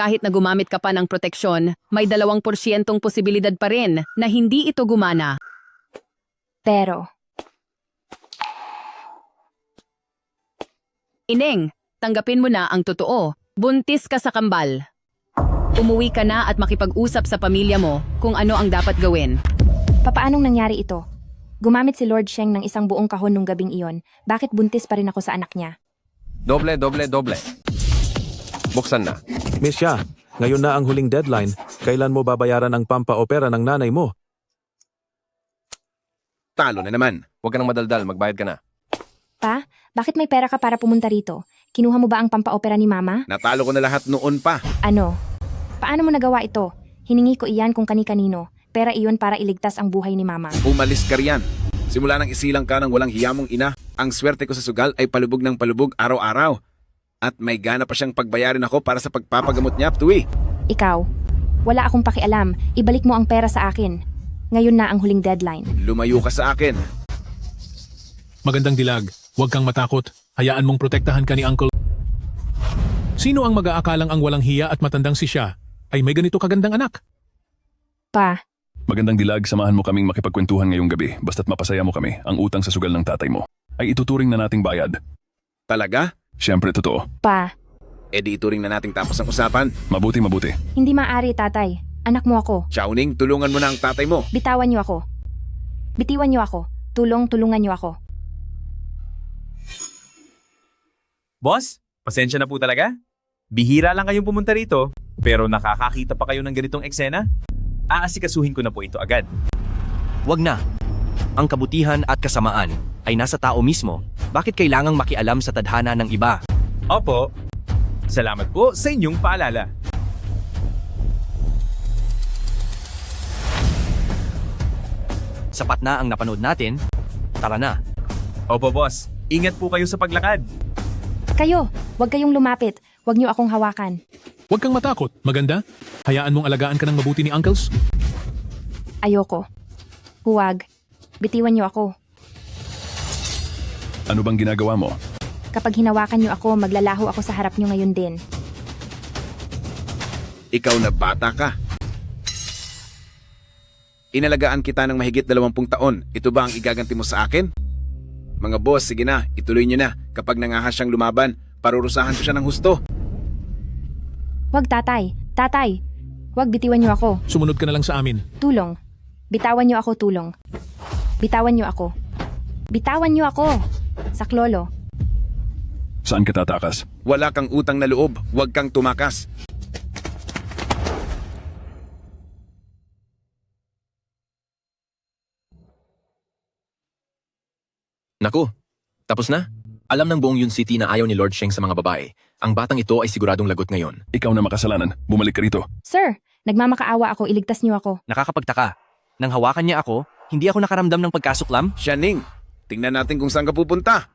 kahit na gumamit ka pa ng proteksyon, may 2% posibilidad pa rin na hindi ito gumana. Pero, Ineng, tanggapin mo na ang totoo. Buntis ka sa kambal. Umuwi ka na at makipag-usap sa pamilya mo kung ano ang dapat gawin. papaanong nangyari ito? Gumamit si Lord Sheng ng isang buong kahon nung gabing iyon. Bakit buntis pa rin ako sa anak niya? Doble. Buksan na. Miss Xia, ngayon na ang huling deadline. Kailan mo babayaran ang pampaopera ng nanay mo? Talo na naman. Huwag ka nang madaldal, magbayad ka na. Pa, bakit may pera ka para pumunta rito? Kinuha mo ba ang pampaopera ni Mama? Natalo ko na lahat noon pa. Ano? Paano mo nagawa ito? Hiningi ko iyan kung kani-kanino. Pera iyon para iligtas ang buhay ni Mama. Umalis ka riyan. Simula nang isilang ka ng walang hiyamong ina, ang swerte ko sa sugal ay palubog ng palubog araw-araw. At may gana pa siyang pagbayarin ako para sa pagpapagamot niya, Ptui. Ikaw, wala akong pakialam. Ibalik mo ang pera sa akin. Ngayon na ang huling deadline. Lumayo ka sa akin. Magandang dilag, huwag kang matakot. Hayaan mong protektahan ka ni Uncle. Sino ang mag-aakalang ang walang hiya at matandang si Xia ay may ganito kagandang anak? Pa, Magandang dilag, samahan mo kaming makipagkwentuhan ngayong gabi. Basta't mapasaya mo kami, ang utang sa sugal ng tatay mo ay ituturing na nating bayad. Talaga? Siyempre totoo. pa, E di ituring na nating tapos ang usapan. Mabuti. hindi maaari, tatay. Anak mo ako. Xiaoning, tulungan mo na ang tatay mo. Bitawan niyo ako. Bitiwan niyo ako. Tulungan niyo ako. Boss, pasensya na po talaga. Bihira lang kayong pumunta rito, pero nakakakita pa kayo ng ganitong eksena? Aasikasuhin ko na po ito agad. Wag na. Ang kabutihan at kasamaan ay nasa tao mismo. Bakit kailangang makialam sa tadhana ng iba? Opo, salamat po sa inyong paalala. Sapat na ang napanood natin. Tara na. Opo boss, ingat po kayo sa paglakad. Kayo, huwag kayong lumapit. Huwag niyo akong hawakan. Huwag kang matakot, maganda. Hayaan mong alagaan ka ng mabuti ni Uncles. Ayoko. Huwag. Bitiwan niyo ako. Ano bang ginagawa mo? Kapag hinawakan niyo ako, maglalaho ako sa harap niyo ngayon din. Ikaw na bata ka. Inalagaan kita ng mahigit 20 taon. Ito ba ang igaganti mo sa akin? Mga boss, sige na, ituloy niyo na. Kapag nangahas siyang lumaban, parurusahan ko siya ng husto. Huwag, tatay. Tatay. Huwag, bitiwan niyo ako. Sumunod ka na lang sa amin. Tulong. Bitawan niyo ako, tulong. Bitawan niyo ako. Bitawan niyo ako. Saklolo. Saan ka tatakas? Wala kang utang na loob, huwag kang tumakas. Naku, tapos na. Alam ng buong Yun City na ayaw ni Lord Sheng sa mga babae. Ang batang ito ay siguradong lagot ngayon. Ikaw na makasalanan. Bumalik ka rito. Sir, nagmamakaawa ako. Iligtas niyo ako. Nakakapagtaka. Nang hawakan niya ako, hindi ako nakaramdam ng pagkasuklam. Xianing, tingnan natin kung saan ka pupunta.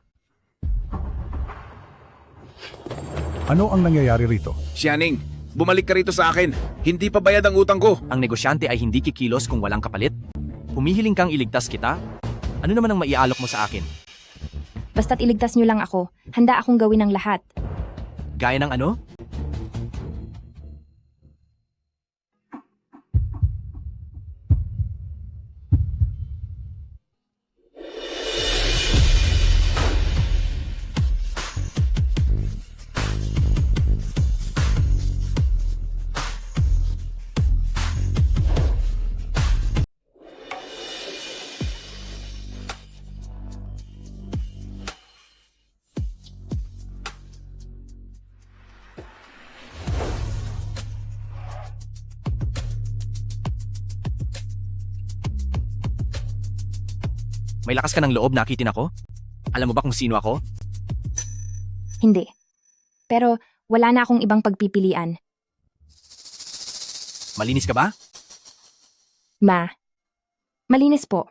Ano ang nangyayari rito? Xianing, bumalik ka rito sa akin. Hindi pa bayad ang utang ko. Ang negosyante ay hindi kikilos kung walang kapalit. Humihiling kang iligtas kita? Ano naman ang maialok mo sa akin? Basta't iligtas niyo lang ako. Handa akong gawin ang lahat. Gaya ng ano? May lakas ka ng loob, nakitin ako? Alam mo ba kung sino ako? Hindi. Pero wala na akong ibang pagpipilian. Malinis ka ba? Ma. Malinis po.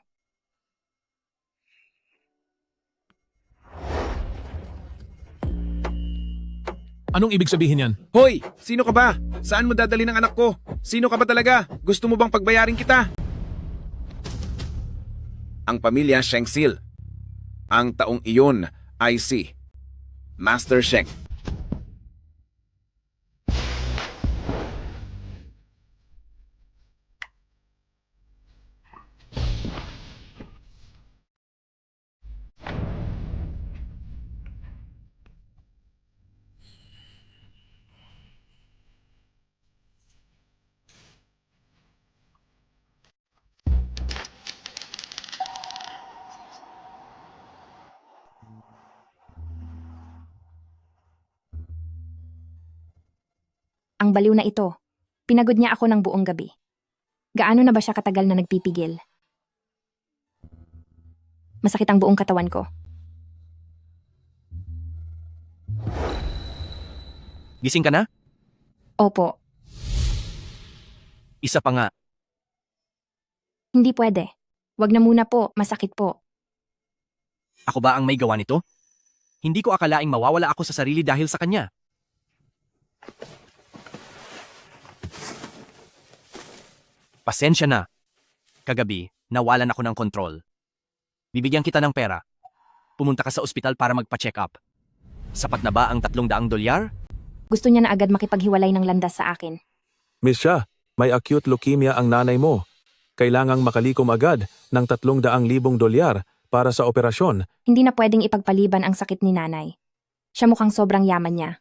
Anong ibig sabihin yan? Hoy, sino ka ba? Saan mo dadali ng anak ko? Sino ka ba talaga? Gusto mo bang pagbayarin kita? Ang pamilya Shengsil. Ang taong iyon ay si Master Sheng. Ang baliw na ito. Pinagod niya ako ng buong gabi. Gaano na ba siya katagal na nagpipigil? Masakit ang buong katawan ko. Gising ka na? Opo, Isa pa nga. hindi pwede. Wag na muna po, masakit po. Ako ba ang may gawa nito? Hindi ko akalaing mawawala ako sa sarili dahil sa kanya. Pasensya na. Kagabi, nawalan ako ng kontrol. Bibigyan kita ng pera. Pumunta ka sa ospital para magpa-check up. Sapat na ba ang $300? Gusto niya na agad makipaghiwalay ng landas sa akin. Miss Shah, may acute leukemia ang nanay mo. Kailangang makalikom agad ng $300,000 para sa operasyon. Hindi na pwedeng ipagpaliban ang sakit ni nanay. Siya mukhang sobrang yaman niya.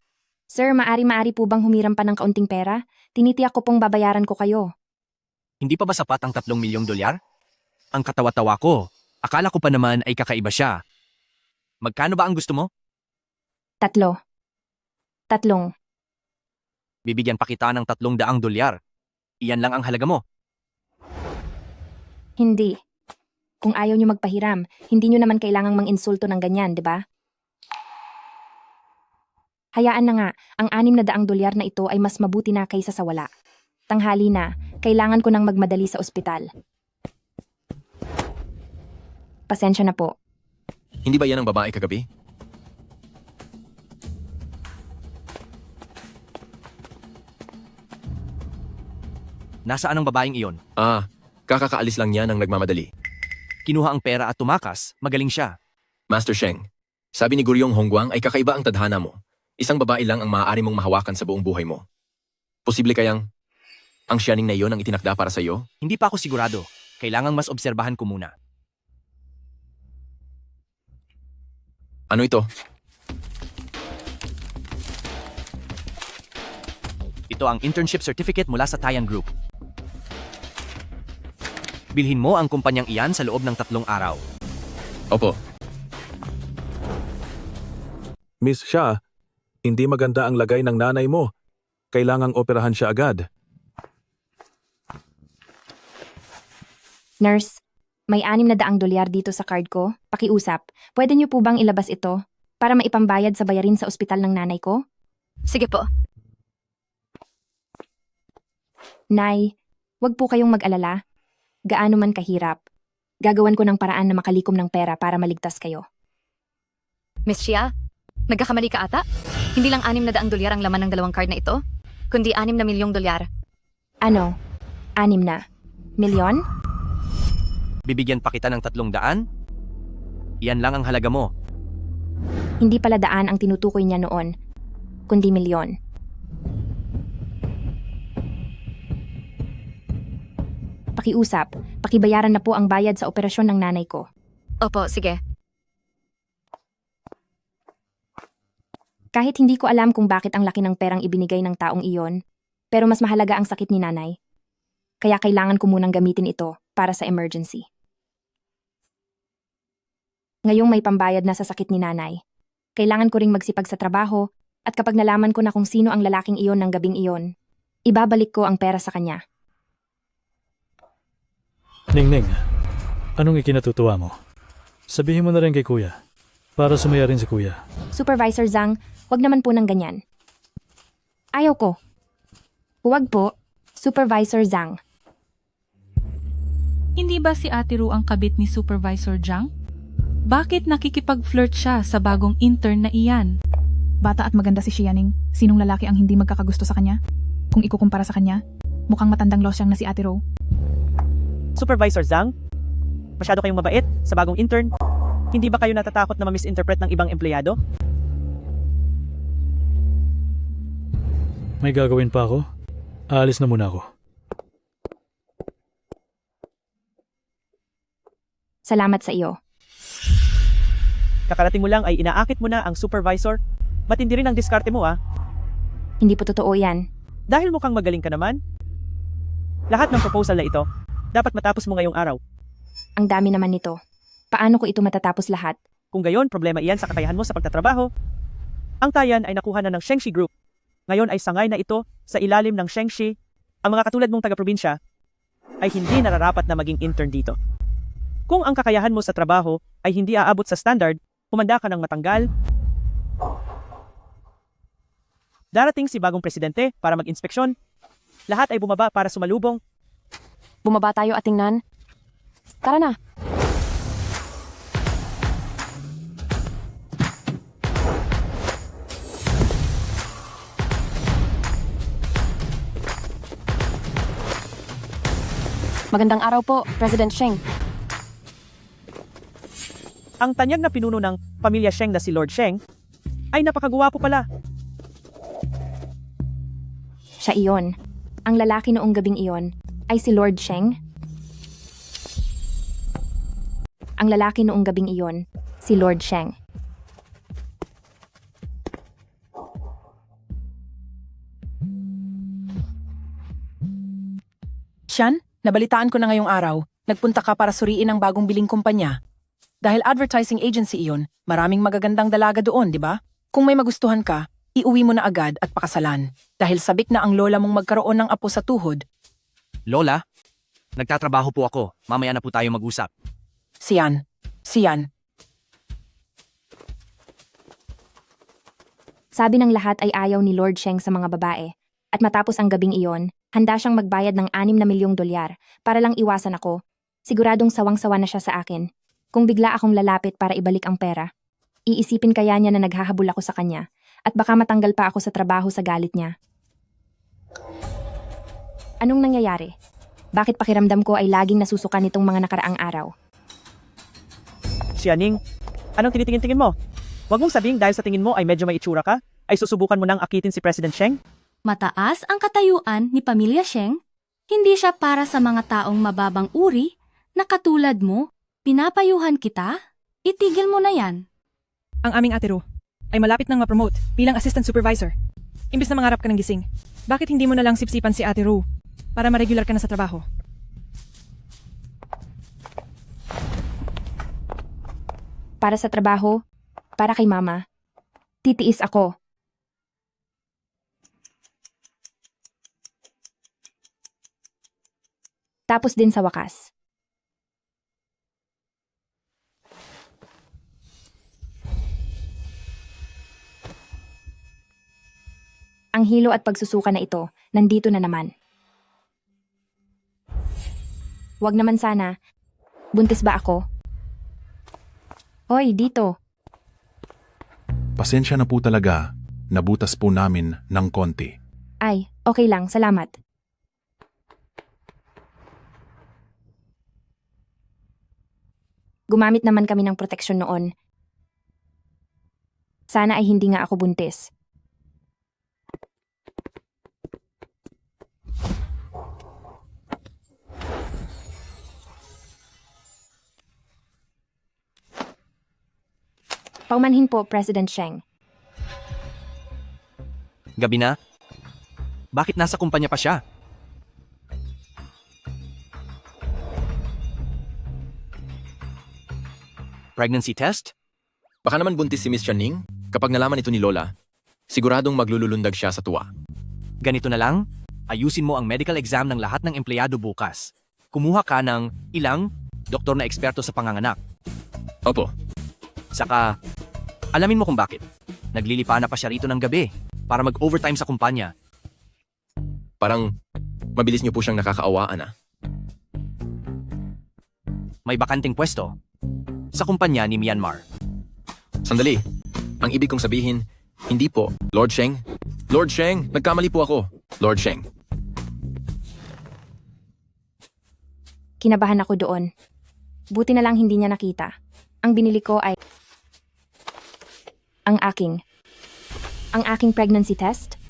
Sir, maari po bang humiram pa ng kaunting pera? Tinitiyak ko pong babayaran ko kayo. Hindi pa ba sapat ang $3 milyong? Ang katawa-tawa ko. Akala ko pa naman ay kakaiba siya. Magkano ba ang gusto mo? 3. Bibigyan pa kita ng $300. Iyan lang ang halaga mo. Hindi. Kung ayaw niyo magpahiram, hindi niyo naman kailangang mang-insulto ng ganyan, di ba? Hayaan na nga, ang $600 na ito ay mas mabuti na kaysa sa wala. Tanghali na, kailangan ko nang magmadali sa ospital. Pasensya na po. Hindi ba yan ang babae kagabi? Nasaan ang babaeng iyon? Kakakaalis lang niya ng nagmamadali. Kinuha ang pera at tumakas, magaling siya. Master Sheng, sabi ni Guryong Hongguang ay kakaiba ang tadhana mo. Isang babae lang ang maaari mong mahawakan sa buong buhay mo. Posible kayang ang siyaning na iyon ang itinakda para sa iyo? Hindi pa ako sigurado. Kailangang mas obserbahan ko muna. Ano ito? Ito ang internship certificate mula sa Tayan Group. Bilhin mo ang kumpanyang iyan sa loob ng 3 araw. Opo. Miss Shah, hindi maganda ang lagay ng nanay mo. Kailangang operahan siya agad. Nurse, may $600 dito sa card ko. Pakiusap, pwede niyo po bang ilabas ito para maipambayad sa bayarin sa ospital ng nanay ko? Sige po. Nay, wag po kayong mag-alala. Gaano man kahirap, gagawan ko ng paraan na makalikom ng pera para maligtas kayo. Miss Shia, nagkakamali ka ata? Hindi lang $600 ang laman ng 2 card na ito, kundi $6 na milyong. Ano? 6 na? Milyon? Bibigyan pa kita ng 300? Iyan lang ang halaga mo. Hindi pala daan ang tinutukoy niya noon, kundi milyon. Pakiusap, pakibayaran na po ang bayad sa operasyon ng nanay ko. Opo, sige. Kahit hindi ko alam kung bakit ang laki ng perang ibinigay ng taong iyon, pero mas mahalaga ang sakit ni nanay. Kaya kailangan ko munang gamitin ito para sa emergency. Ngayong may pambayad na sa sakit ni nanay, kailangan ko ring magsipag sa trabaho at kapag nalaman ko na kung sino ang lalaking iyon ng gabing iyon, ibabalik ko ang pera sa kanya. Ningning, anong ikinatutuwa mo? Sabihin mo na rin kay kuya, para sumaya rin si kuya. Supervisor Zhang, wag naman po ng ganyan. Ayaw ko. Huwag po, Supervisor Zhang. Hindi ba si Ate Ru ang kabit ni Supervisor Zhang? Bakit nakikipag-flirt siya sa bagong intern na iyan? Bata at maganda si Xianing. Sinong lalaki ang hindi magkakagusto sa kanya? Kung ikukumpara sa kanya, mukhang matandang losyang na si Ate Ru. Supervisor Zhang, masyado kayong mabait sa bagong intern. Hindi ba kayo natatakot na ma-misinterpret ng ibang empleyado? May gagawin pa ako? Aalis na muna ako. Salamat sa iyo. Kakarating mo lang ay inaakit mo na ang supervisor. Matindi rin ang diskarte mo Hindi po totoo yan. Dahil mukhang magaling ka naman. Lahat ng proposal na ito, dapat matapos mo ngayong araw. Ang dami naman nito. Paano ko ito matatapos lahat? Kung gayon, problema iyan sa kakayahan mo sa pagtatrabaho. Ang Tayan ay nakuha na ng Shengxi Group. ngayon ay sangay na ito sa ilalim ng Shengshi. Ang mga katulad mong taga-probinsya ay hindi nararapat na maging intern dito. Kung ang kakayahan mo sa trabaho ay hindi aabot sa standard, humanda ka ng matanggal. Darating si bagong presidente para mag-inspeksyon. Lahat ay bumaba para sumalubong. Bumaba tayo at tingnan. Tara na. Magandang araw po, President Sheng. Ang tanyag na pinuno ng pamilya Sheng na si Lord Sheng ay napakagwapo pala. Siya iyon. Ang lalaki noong gabing iyon ay si Lord Sheng. Ang lalaki noong gabing iyon, si Lord Sheng. Sian, nabalitaan ko na ngayong araw, nagpunta ka para suriin ang bagong biling kumpanya. Dahil advertising agency iyon, maraming magagandang dalaga doon, di ba? Kung may magustuhan ka, iuwi mo na agad at pakasalan. Dahil sabik na ang lola mong magkaroon ng apo sa tuhod. Lola, nagtatrabaho po ako. Mamaya na po tayo mag-usap. Sian. Sabi ng lahat ay ayaw ni Lord Sheng sa mga babae. At matapos ang gabing iyon, handa siyang magbayad ng 6 na milyong dolyar para lang iwasan ako. Siguradong sawang-sawa na siya sa akin. Kung bigla akong lalapit para ibalik ang pera, iisipin kaya niya na naghahabol ako sa kanya at baka matanggal pa ako sa trabaho sa galit niya. Anong nangyayari? Bakit pakiramdam ko ay laging nasusuka nitong mga nakaraang araw? Xianing, anong tinitingin-tingin mo? Huwag mong sabing dahil sa tingin mo ay medyo may itsura ka, ay susubukan mo nang akitin si President Sheng? Mataas ang katayuan ni Pamilya Sheng. Hindi siya para sa mga taong mababang uri na katulad mo. Pinapayuhan kita? Itigil mo na yan. Ang aming ate Ru ay malapit nang ma-promote bilang assistant supervisor. Imbis na mangarap ka ng gising, bakit hindi mo na lang sipsipan si ate Ru para ma-regular ka na sa trabaho? Para sa trabaho, para kay mama, titiis ako. Tapos din sa wakas. Ang hilo at pagsusuka na ito, nandito na naman. Wag naman sana. Buntis ba ako? Hoy, dito. Pasensya na po talaga. Nabutas po namin ng konti. Ay, okay lang, salamat. Gumamit naman kami ng proteksyon noon. Sana ay hindi nga ako buntis. Paumanhin po, President Sheng. Gabi na? Bakit nasa kumpanya pa siya? Pregnancy test? Baka naman buntis si Miss Channing. Kapag nalaman ito ni Lola, siguradong maglululundag siya sa tuwa. Ganito na lang, ayusin mo ang medical exam ng lahat ng empleyado bukas. Kumuha ka ng ilang doktor na eksperto sa panganganak. Opo. Saka, alamin mo kung bakit. Naglilipa na pa siya rito ng gabi para mag-overtime sa kumpanya. Parang mabilis niyo po siyang nakakaawaan ah. May bakanting pwesto sa kumpanya ni Myanmar. Sandali. Ang ibig kong sabihin, hindi po. Lord Sheng? Lord Sheng, nagkamali po ako. Lord Sheng. Kinabahan ako doon. Buti na lang hindi niya nakita. Ang binili ko ay ang aking pregnancy test.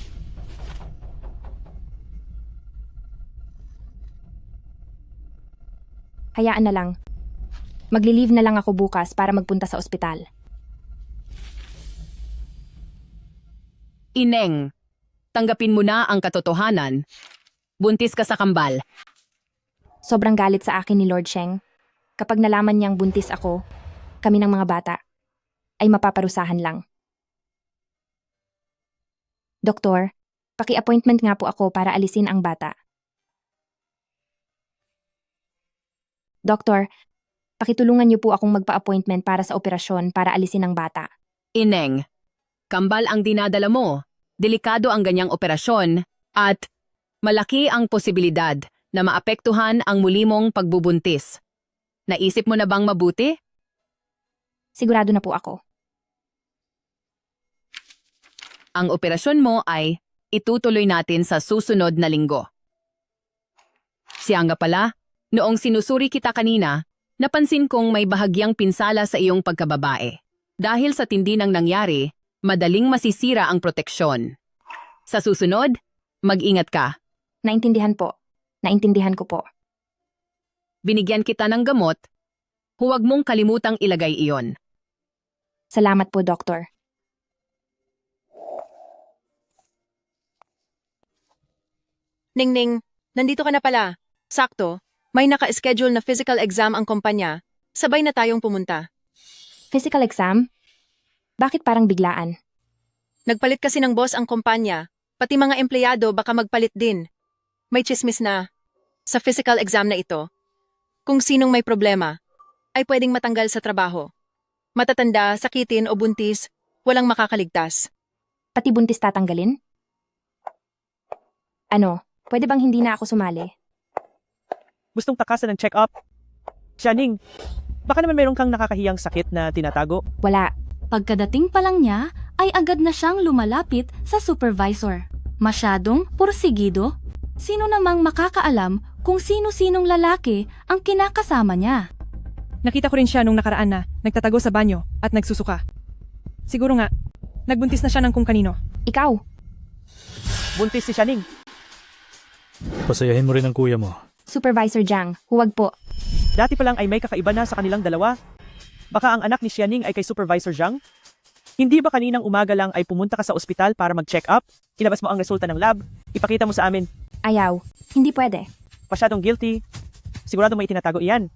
Hayaan na lang. Magli-leave na lang ako bukas para magpunta sa ospital. Ineng, tanggapin mo na ang katotohanan. Buntis ka sa kambal. Sobrang galit sa akin ni Lord Sheng. Kapag nalaman niyang buntis ako, kami ng mga bata, ay mapaparusahan lang. Doktor, Paki-appointment nga po ako para alisin ang bata. Doktor, pakitulungan niyo po akong magpa-appointment para sa operasyon para alisin ang bata. Ineng, kambal ang dinadala mo. Delikado ang ganyang operasyon at malaki ang posibilidad na maapektuhan ang muli mong pagbubuntis. Naisip mo na bang mabuti? Sigurado na po ako. Ang operasyon mo ay itutuloy natin sa susunod na linggo. Siya nga pala, noong sinusuri kita kanina, napansin kong may bahagyang pinsala sa iyong pagkababae. Dahil sa tindi ng nangyari, madaling masisira ang proteksyon. Sa susunod, mag-ingat ka. Naintindihan po. Naintindihan ko po. Binigyan kita ng gamot, huwag mong kalimutang ilagay iyon. Salamat po, Doktor. Ningning, nandito ka na pala. Sakto, may naka-schedule na physical exam ang kumpanya. Sabay na tayong pumunta. Physical exam? Bakit parang biglaan? Nagpalit kasi ng boss ang kumpanya. Pati mga empleyado baka magpalit din. May chismis na. Sa physical exam na ito, kung sinong may problema, ay pwedeng matanggal sa trabaho. Matatanda, sakitin o buntis, walang makakaligtas. Pati buntis tatanggalin? Ano, pwede bang hindi na ako sumali? Gustong takasan ng check-up? Xianing, baka naman mayroon kang nakakahiyang sakit na tinatago? Wala. Pagkadating pa lang niya, ay agad na siyang lumalapit sa supervisor. Masyadong pursigido. Sino namang makakaalam kung sino-sinong lalaki ang kinakasama niya? Nakita ko rin siya nung nakaraan na nagtatago sa banyo at nagsusuka. Siguro nga, nagbuntis na siya ng kung kanino. Ikaw? Buntis si Xianing. Pasayahin mo rin ang kuya mo. Supervisor Jiang, huwag po. Dati pa lang ay may kakaiba na sa kanilang dalawa. Baka ang anak ni Xianing ay kay Supervisor Jiang? Hindi ba kaninang umaga lang ay pumunta ka sa ospital para mag-check up? Ilabas mo ang resulta ng lab? Ipakita mo sa amin? Ayaw. Hindi pwede. Pasyadong guilty. Sigurado may itinatago iyan.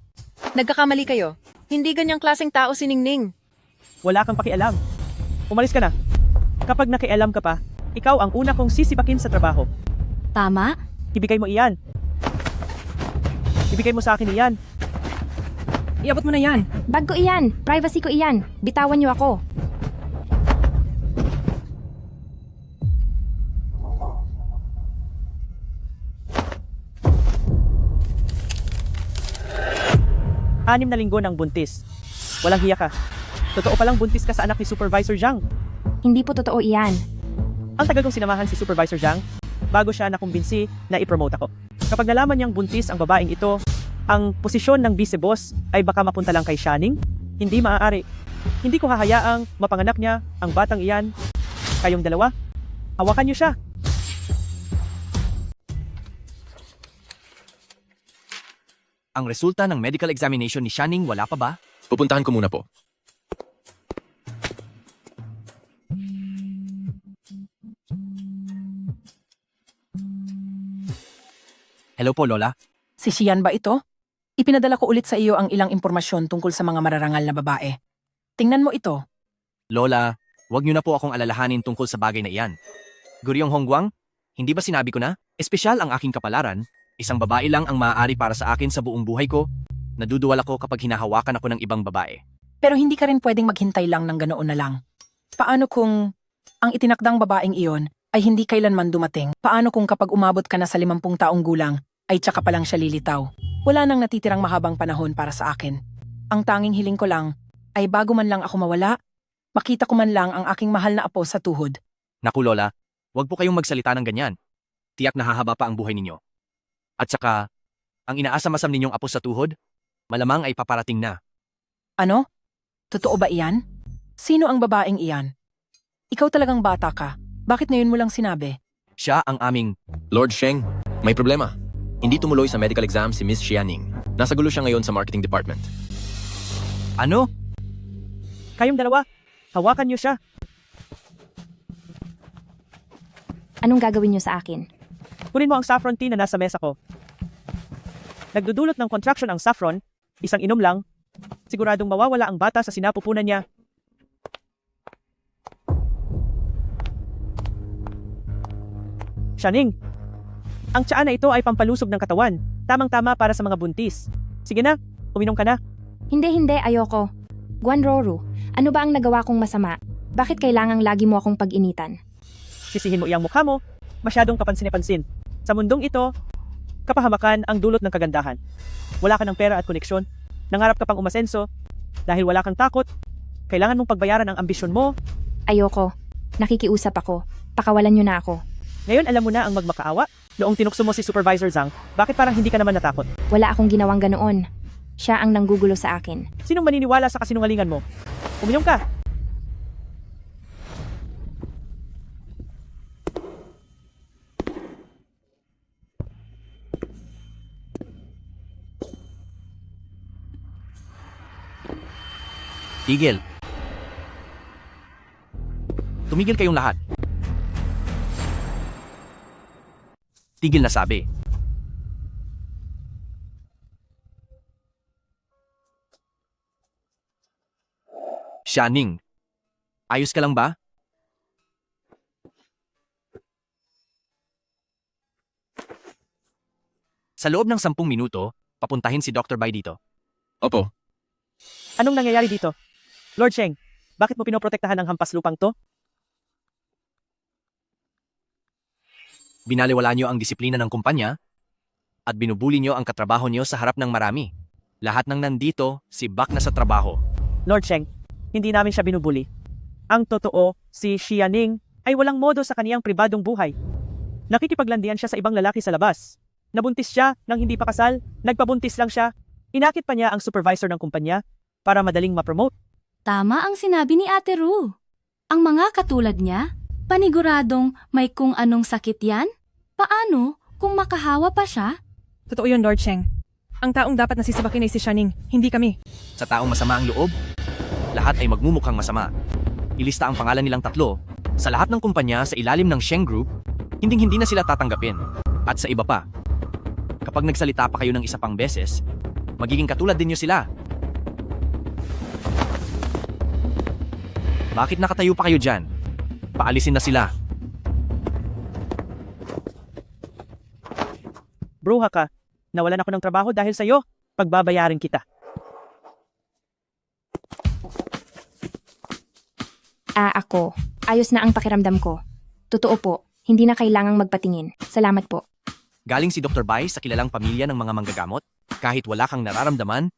Nagkakamali kayo. Hindi ganyang klaseng tao si Ningning. Wala kang pakialam. Umalis ka na. Kapag nakialam ka pa, ikaw ang una kong sisipakin sa trabaho. Tama? Ibigay mo iyan. Ibigay mo sa akin iyan. Iabot mo na yan. Bag ko iyan. Privacy ko iyan. Bitawan niyo ako. Anim na linggo ng buntis. Walang hiya ka. Totoo palang buntis ka sa anak ni Supervisor Jiang. Hindi po totoo iyan. Ang tagal kong sinamahan si Supervisor Jiang bago siya nakumbinsi na i-promote ako. Kapag nalaman niyang buntis ang babaeng ito, ang posisyon ng vice boss ay baka mapunta lang kay Xianing? Hindi maaari. Hindi ko hahayaang mapanganak niya ang batang iyan. Kayong dalawa, hawakan niyo siya. Ang resulta ng medical examination ni Xianing wala pa ba? Pupuntahan ko muna po. Hello po, Lola. Si Xian ba ito? Ipinadala ko ulit sa iyo ang ilang impormasyon tungkol sa mga mararangal na babae. Tingnan mo ito. Lola, huwag niyo na po akong alalahanin tungkol sa bagay na iyan. Guryong Hongguang, hindi ba sinabi ko na? Espesyal ang aking kapalaran. Isang babae lang ang maaari para sa akin sa buong buhay ko. Naduduwal ako kapag hinahawakan ako ng ibang babae. Pero hindi ka rin pwedeng maghintay lang ng ganoon na lang. Paano kung ang itinakdang babaeng iyon ay hindi kailanman dumating? Paano kung kapag umabot ka na sa 50 taong gulang, ay tsaka pa lang siya lilitaw? Wala nang natitirang mahabang panahon para sa akin. Ang tanging hiling ko lang ay bago man lang ako mawala, makita ko man lang ang aking mahal na apo sa tuhod. Naku, Lola, huwag po kayong magsalita ng ganyan. Tiyak na hahaba pa ang buhay ninyo. At saka, ang inaasam-asam ninyong apo sa tuhod, malamang ay paparating na. Ano? Totoo ba iyan? Sino ang babaeng iyan? Ikaw talagang bata ka. Bakit ngayon mo lang sinabi? Siya ang aming... Lord Sheng, may problema. Hindi tumuloy sa medical exam si Miss Xianing. Nasa gulo siya ngayon sa marketing department. Ano? Kayong dalawa, hawakan niyo siya. Anong gagawin niyo sa akin? Kunin mo ang saffron tea na nasa mesa ko. Nagdudulot ng contraction ang saffron, isang inom lang, siguradong mawawala ang bata sa sinapupunan niya. Xianing, ang tsaa na ito ay pampalusog ng katawan. Tamang-tama para sa mga buntis. Sige na, uminom ka na. Hindi, ayoko. Guanroru, ano ba ang nagawa kong masama? Bakit kailangang lagi mo akong pag-initan? Sisihin mo iyang mukha mo, masyadong kapansin-pansin. Sa mundong ito, kapahamakan ang dulot ng kagandahan. Wala ka ng pera at koneksyon, nangarap ka pang umasenso, dahil wala kang takot, kailangan mong pagbayaran ang ambisyon mo. Ayoko. Nakikiusap ako. Pakawalan niyo na ako. Ngayon alam mo na ang magmakaawa? Noong tinukso mo si Supervisor Zhang, bakit parang hindi ka naman natakot? Wala akong ginawang ganoon. Siya ang nanggugulo sa akin. Sinong maniniwala sa kasinungalingan mo? Uminom ka! Tigil. Tumigil kayong lahat. Tigil na sabi. Xianing, ayos ka lang ba? Sa loob ng 10 minuto, papuntahin si Dr. Bai dito. Opo. Anong nangyayari dito? Lord Sheng, bakit mo pinoprotektahan ang hampas lupang to? Binaliwala niyo ang disiplina ng kumpanya at binubuli niyo ang katrabaho niyo sa harap ng marami. Lahat ng nandito, si Bak na sa trabaho. Lord Sheng, hindi namin siya binubuli. Ang totoo, si Xianing ay walang modo sa kaniyang pribadong buhay. Nakikipaglandian siya sa ibang lalaki sa labas. Nabuntis siya nang hindi pa kasal, nagpabuntis lang siya. Inakit pa niya ang supervisor ng kumpanya para madaling ma-promote. Tama ang sinabi ni Ate Ru. Ang mga katulad niya, paniguradong may kung anong sakit yan? Paano kung makahawa pa siya? Totoo yun, Lord Sheng. Ang taong dapat nasisabakin ay si Xianing, hindi kami. Sa taong masama ang loob, lahat ay magmumukhang masama. Ilista ang pangalan nilang tatlo. Sa lahat ng kumpanya sa ilalim ng Sheng Group, hinding-hindi na sila tatanggapin. At sa iba pa, kapag nagsalita pa kayo ng isa pang beses, magiging katulad din niyo sila. Bakit nakatayo pa kayo dyan? Paalisin na sila. Bruha ka, nawalan ako ng trabaho dahil sa'yo. Pagbabayarin kita. Ako. Ayos na ang pakiramdam ko. Totoo po, hindi na kailangang magpatingin. Salamat po. Galing si Dr. Bai sa kilalang pamilya ng mga manggagamot. Kahit wala kang nararamdaman,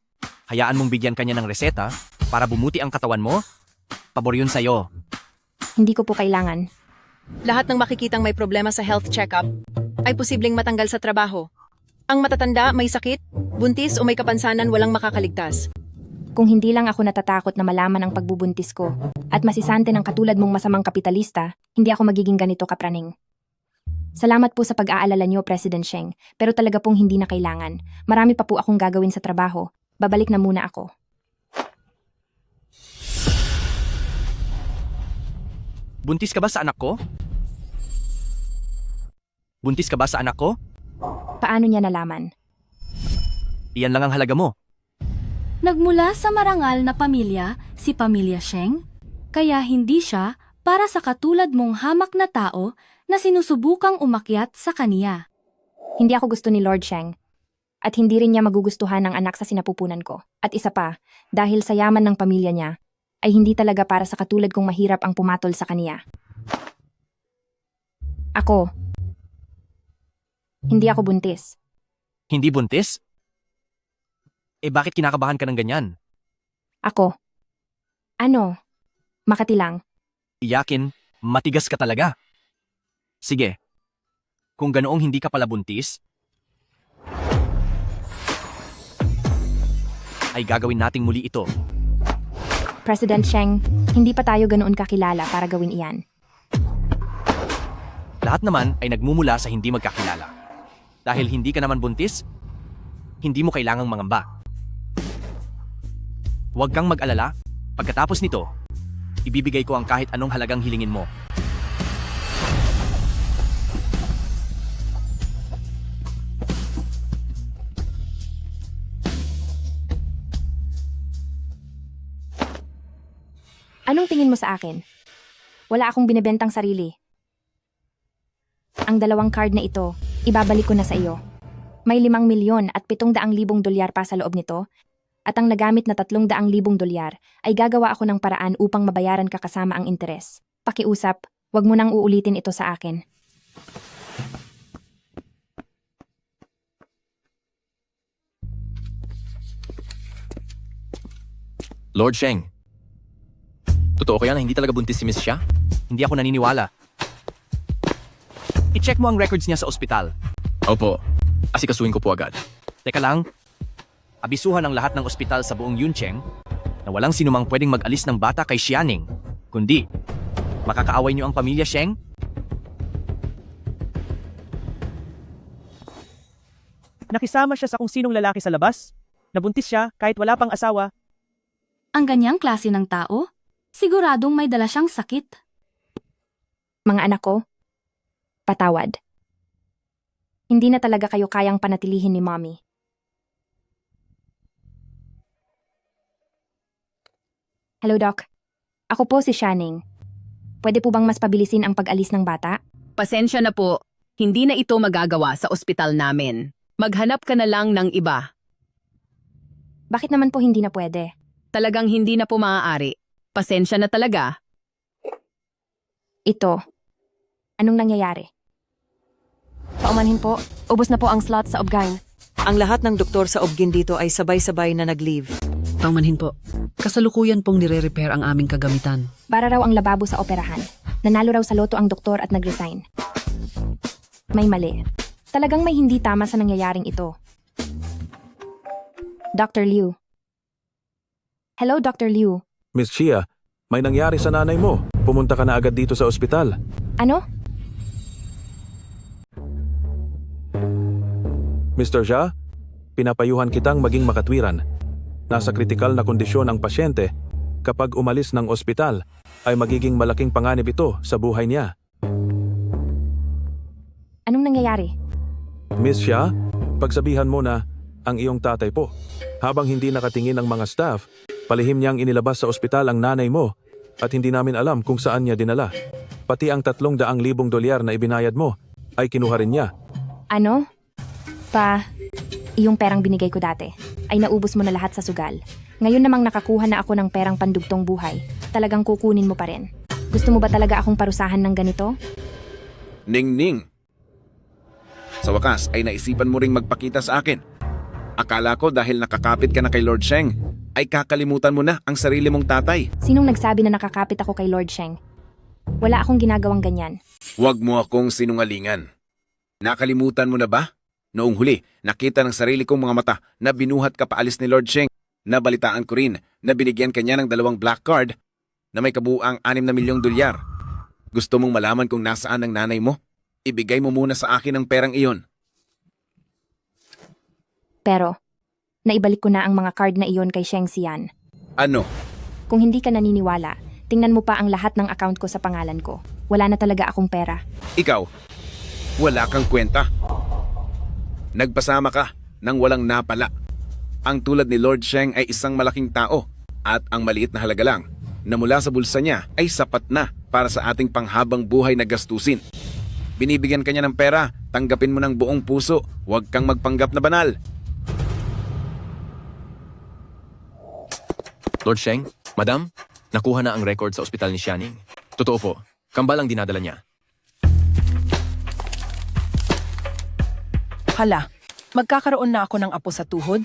hayaan mong bigyan kanya ng reseta para bumuti ang katawan mo. Pabor yun sa'yo. Hindi ko po kailangan. Lahat ng makikitang may problema sa health checkup ay posibleng matanggal sa trabaho. Ang matatanda, may sakit, buntis o may kapansanan walang makakaligtas. Kung hindi lang ako natatakot na malaman ang pagbubuntis ko at masisante ng katulad mong masamang kapitalista, hindi ako magiging ganito kapraning. Salamat po sa pag-aalala niyo, President Sheng, pero talaga pong hindi na kailangan. Marami pa po akong gagawin sa trabaho. Babalik na muna ako. Buntis ka ba sa anak ko? Buntis ka ba sa anak ko? Paano niya nalaman? Iyan lang ang halaga mo. Nagmula sa marangal na pamilya, si Pamilya Sheng, kaya hindi siya para sa katulad mong hamak na tao na sinusubukang umakyat sa kaniya. Hindi ako gusto ni Lord Sheng. At hindi rin niya magugustuhan ng anak sa sinapupunan ko. At isa pa, dahil sa yaman ng pamilya niya, ay hindi talaga para sa katulad kong mahirap ang pumatol sa kaniya. Ako. Hindi ako buntis. Hindi buntis? Bakit kinakabahan ka ng ganyan? Ako. Ano? Makati lang. Iyakin, matigas ka talaga. Sige. Kung ganoong hindi ka pala buntis, ay gagawin nating muli ito. President Sheng, hindi pa tayo ganoon kakilala para gawin iyan. Lahat naman ay nagmumula sa hindi magkakilala. Dahil hindi ka naman buntis, hindi mo kailangang mangamba. Huwag kang mag-alala. Pagkatapos nito, ibibigay ko ang kahit anong halagang hilingin mo. Anong tingin mo sa akin? Wala akong binibentang sarili. Ang 2 card na ito, ibabalik ko na sa iyo. May 5 milyon at 700,000 dolyar pa sa loob nito. At ang nagamit na 300,000 dolyar ay gagawa ako ng paraan upang mabayaran ka kasama ang interes. Pakiusap, wag mo nang uulitin ito sa akin. Lord Sheng, totoo kaya na hindi talaga buntis si Miss Xia? Hindi ako naniniwala. I-check mo ang records niya sa ospital. Opo, asikasuhin ko po agad. Teka lang, abisuhan ang lahat ng ospital sa buong Yuncheng na walang sinumang pwedeng mag-alis ng bata kay Xianing, kundi makakaaway niyo ang pamilya Sheng. Nakisama siya sa kung sinong lalaki sa labas. Nabuntis siya kahit wala pang asawa. Ang ganyang klase ng tao? Siguradong may dala siyang sakit. Mga anak ko, patawad. Hindi na talaga kayo kayang panatilihin ni Mommy. Hello, Doc. Ako po si Xianing. Pwede po bang mas pabilisin ang pag-alis ng bata? Pasensya na po, hindi na ito magagawa sa ospital namin. Maghanap ka na lang ng iba. Bakit naman po hindi na pwede? Talagang hindi na po maaari. Pasensya na talaga. Ito. Anong nangyayari? Paumanhin po, ubos na po ang slot sa Obgyn. Ang lahat ng doktor sa Obgyn dito ay sabay-sabay na nag-leave. Paumanhin po, kasalukuyan pong nire-repair ang aming kagamitan. Para raw ang lababo sa operahan. Nanalo raw sa loto ang doktor at nag-resign. May mali. Talagang may hindi tama sa nangyayaring ito. Dr. Liu. Hello, Dr. Liu. Miss Xia, may nangyari sa nanay mo. Pumunta ka na agad dito sa ospital. Ano? Mr. Xia, pinapayuhan kitang maging makatwiran. Nasa kritikal na kondisyon ang pasyente. Kapag umalis ng ospital, ay magiging malaking panganib ito sa buhay niya. Anong nangyayari? Miss Xia, pagsabihan mo na ang iyong tatay po. Habang hindi nakatingin ang mga staff, palihim niyang inilabas sa ospital ang nanay mo at hindi namin alam kung saan niya dinala. Pati ang 300,000 dolyar na ibinayad mo ay kinuha rin niya. Ano? Iyong perang binigay ko dati ay naubos mo na lahat sa sugal. Ngayon namang nakakuha na ako ng perang pandugtong buhay. Talagang kukunin mo pa rin. Gusto mo ba talaga akong parusahan ng ganito? Ning-ning. Sa wakas ay naisipan mo ring magpakita sa akin. Akala ko dahil nakakapit ka na kay Lord Sheng, ay kakalimutan mo na ang sarili mong tatay. Sinong nagsabi na nakakapit ako kay Lord Sheng? Wala akong ginagawang ganyan. Huwag mo akong sinungalingan. Nakalimutan mo na ba? Noong huli, nakita ng sarili kong mga mata na binuhat ka paalis ni Lord Sheng. Nabalitaan ko rin na binigyan kanya ng 2 black card na may kabuuang 6 na milyong dolyar. Gusto mong malaman kung nasaan ang nanay mo? Ibigay mo muna sa akin ang perang iyon. Pero, naibalik ko na ang mga card na iyon kay Sheng Xian. Ano? Kung hindi ka naniniwala, tingnan mo pa ang lahat ng account ko sa pangalan ko. Wala na talaga akong pera. Ikaw, wala kang kwenta. Nagpasama ka nang walang napala. Ang tulad ni Lord Sheng ay isang malaking tao at ang maliit na halaga lang na mula sa bulsa niya ay sapat na para sa ating panghabang buhay na gastusin. Binibigyan kanya ng pera, tanggapin mo ng buong puso, huwag kang magpanggap na banal. Lord Sheng, Madam, nakuha na ang record sa ospital ni Xianing. Totoo po, kambal ang dinadala niya. Hala, magkakaroon na ako ng apo sa tuhod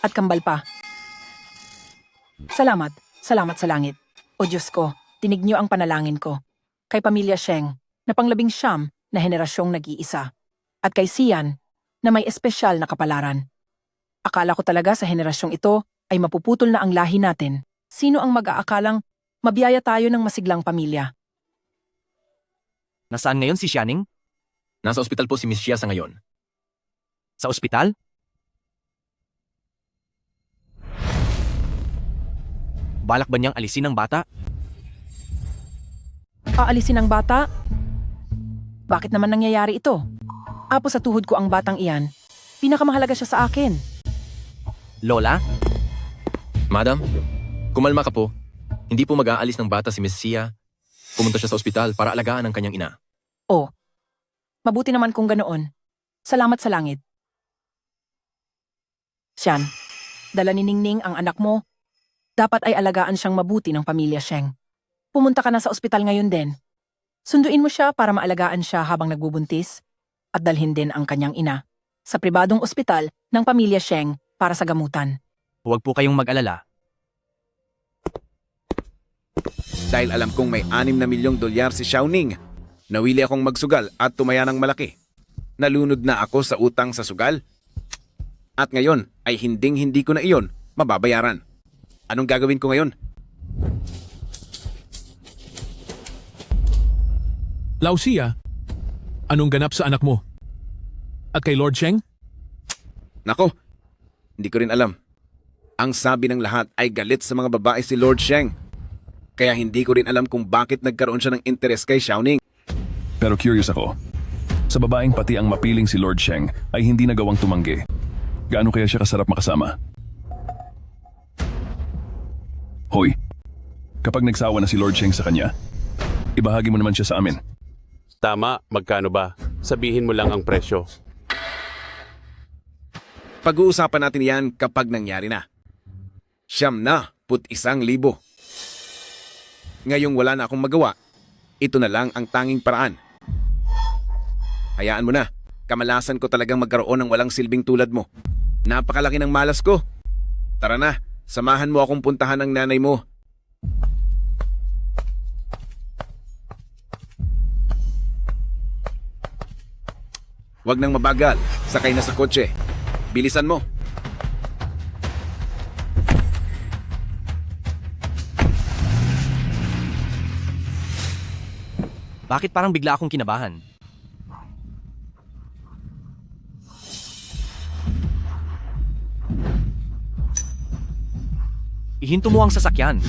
at kambal pa. Salamat sa langit. O Diyos ko, tinig niyo ang panalangin ko. Kay pamilya Sheng, na pang-19 na henerasyong nag-iisa. At kay Xian, na may espesyal na kapalaran. Akala ko talaga sa henerasyong ito ay mapuputol na ang lahi natin. Sino ang mag-aakalang mabiyaya tayo ng masiglang pamilya? Nasaan ngayon si Xianing? Nasa ospital po si Miss Xia sa ngayon. Sa ospital? Balak ba niyang alisin ang bata? Aalisin ang bata? Bakit naman nangyayari ito? Apo sa tuhod ko ang batang iyan. Pinakamahalaga siya sa akin. Lola? Madam, kumalma ka po. Hindi po mag-aalis ng bata si Miss Xia. Pumunta siya sa ospital para alagaan ang kanyang ina. Oh, Mabuti naman kung ganoon. Salamat sa langit. Siyan, dala ni Ningning ang anak mo. Dapat ay alagaan siyang mabuti ng pamilya Sheng. Pumunta ka na sa ospital ngayon din. Sunduin mo siya para maalagaan siya habang nagbubuntis at dalhin din ang kanyang ina sa pribadong ospital ng pamilya Sheng para sa gamutan. Huwag po kayong mag-alala. Dahil alam kong may 6 na milyong dolyar si Xiaoning, nawili akong magsugal at tumaya ng malaki. Nalunod na ako sa utang sa sugal. At ngayon ay hinding-hindi ko na iyon mababayaran. Anong gagawin ko ngayon? Lausia, anong ganap sa anak mo? At kay Lord Sheng? Nako, hindi ko rin alam. Ang sabi ng lahat ay galit sa mga babae si Lord Sheng. Kaya hindi ko rin alam kung bakit nagkaroon siya ng interes kay Xiaoning. Pero curious ako. Sa babaeng pati ang mapiling si Lord Sheng ay hindi nagawang tumanggi. Gaano kaya siya kasarap makasama? Hoy, kapag nagsawa na si Lord Sheng sa kanya, ibahagi mo naman siya sa amin. Tama, magkano ba? Sabihin mo lang ang presyo. Pag-uusapan natin yan kapag nangyari na. 91,000. Ngayong wala na akong magawa, ito na lang ang tanging paraan. Hayaan mo na, kamalasan ko talagang magkaroon ng walang silbing tulad mo. Napakalaki ng malas ko. Tara na, samahan mo akong puntahan ng nanay mo. Huwag nang mabagal, sakay na sa kotse. Bilisan mo. Bakit parang bigla akong kinabahan? Ihinto mo ang sasakyan.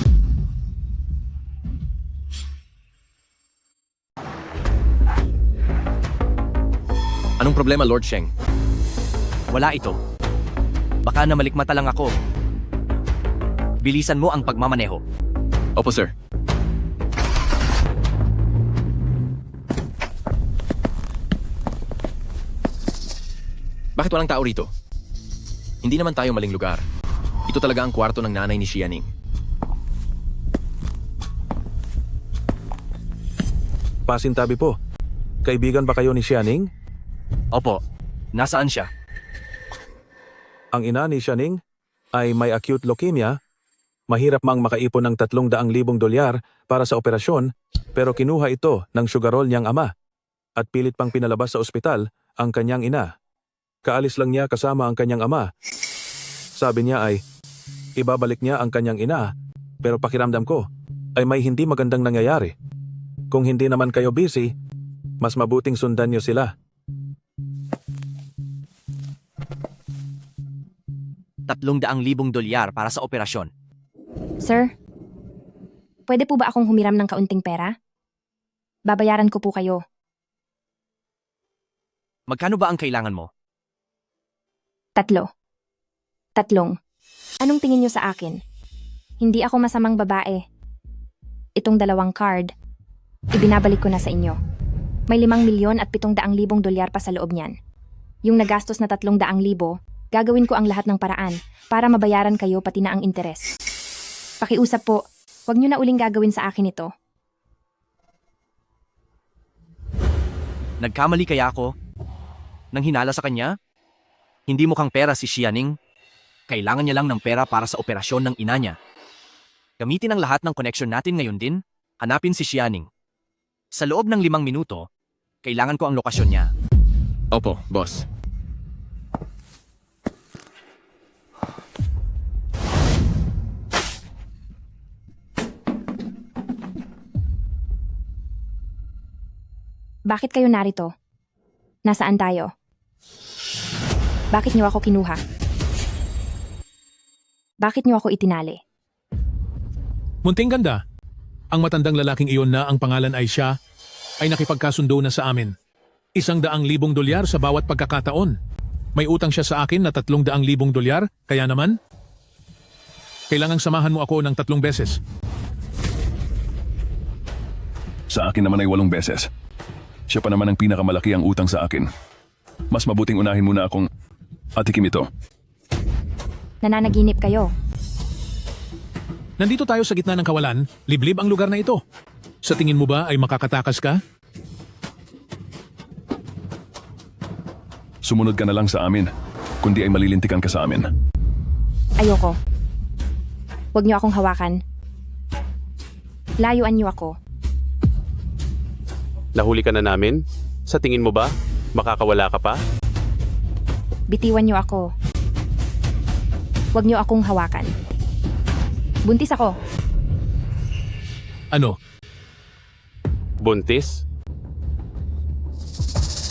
Anong problema, Lord Sheng? Wala ito. Baka na malikmata lang ako. Bilisan mo ang pagmamaneho. Opo, sir. Bakit walang tao rito? Hindi naman tayo maling lugar. Ito talaga ang kwarto ng nanay ni Xianing. Pasintabi po. Kaibigan ba kayo ni Xianing? Opo. Nasaan siya? Ang ina ni Xianing ay may acute leukemia. Mahirap mang makaipon ng 300,000 dolyar para sa operasyon, pero kinuha ito ng sugarol niyang ama at pilit pang pinalabas sa ospital ang kanyang ina. Kaalis lang niya kasama ang kanyang ama. Sabi niya ay ibabalik niya ang kanyang ina, pero pakiramdam ko ay may hindi magandang nangyayari. Kung hindi naman kayo busy, mas mabuting sundan niyo sila. 300,000 dolyar para sa operasyon. Sir, pwede po ba akong humiram ng kaunting pera? Babayaran ko po kayo. Magkano ba ang kailangan mo? 3. 3. Anong tingin niyo sa akin? Hindi ako masamang babae. Itong 2 card, ibinabalik ko na sa inyo. May 5,700,000 dolyar pa sa loob niyan. Yung nagastos na 300,000, gagawin ko ang lahat ng paraan para mabayaran kayo pati na ang interes. Pakiusap po, huwag niyo na uling gagawin sa akin ito. Nagkamali kaya ako? Nang hinala sa kanya? Hindi mukhang pera si Xianing. Kailangan niya lang ng pera para sa operasyon ng ina niya. Gamitin ang lahat ng connection natin ngayon din. Hanapin si Xianing. Sa loob ng 5 minuto, kailangan ko ang lokasyon niya. Opo, boss. Bakit kayo narito? Nasaan tayo? Bakit niyo ako kinuha? Bakit niyo ako itinali? Munting ganda. Ang matandang lalaking iyon na ang pangalan ay siya ay nakipagkasundo na sa amin. 100,000 dolyar sa bawat pagkakataon. May utang siya sa akin na 300,000 dolyar, kaya naman, kailangang samahan mo ako ng 3 beses. Sa akin naman ay 8 beses. Siya pa naman ang pinakamalaki ang utang sa akin. Mas mabuting unahin muna akong atikim ito. Nananaginip kayo. Nandito tayo sa gitna ng kawalan, liblib ang lugar na ito. Sa tingin mo ba ay makakatakas ka? Sumunod ka na lang sa amin, kundi ay malilintikan ka sa amin. Ayoko. Huwag niyo akong hawakan. Layuan niyo ako. Nahuli ka na namin? Sa tingin mo ba, makakawala ka pa? Bitiwan niyo ako. Huwag niyo akong hawakan. Buntis ako. Ano? Buntis?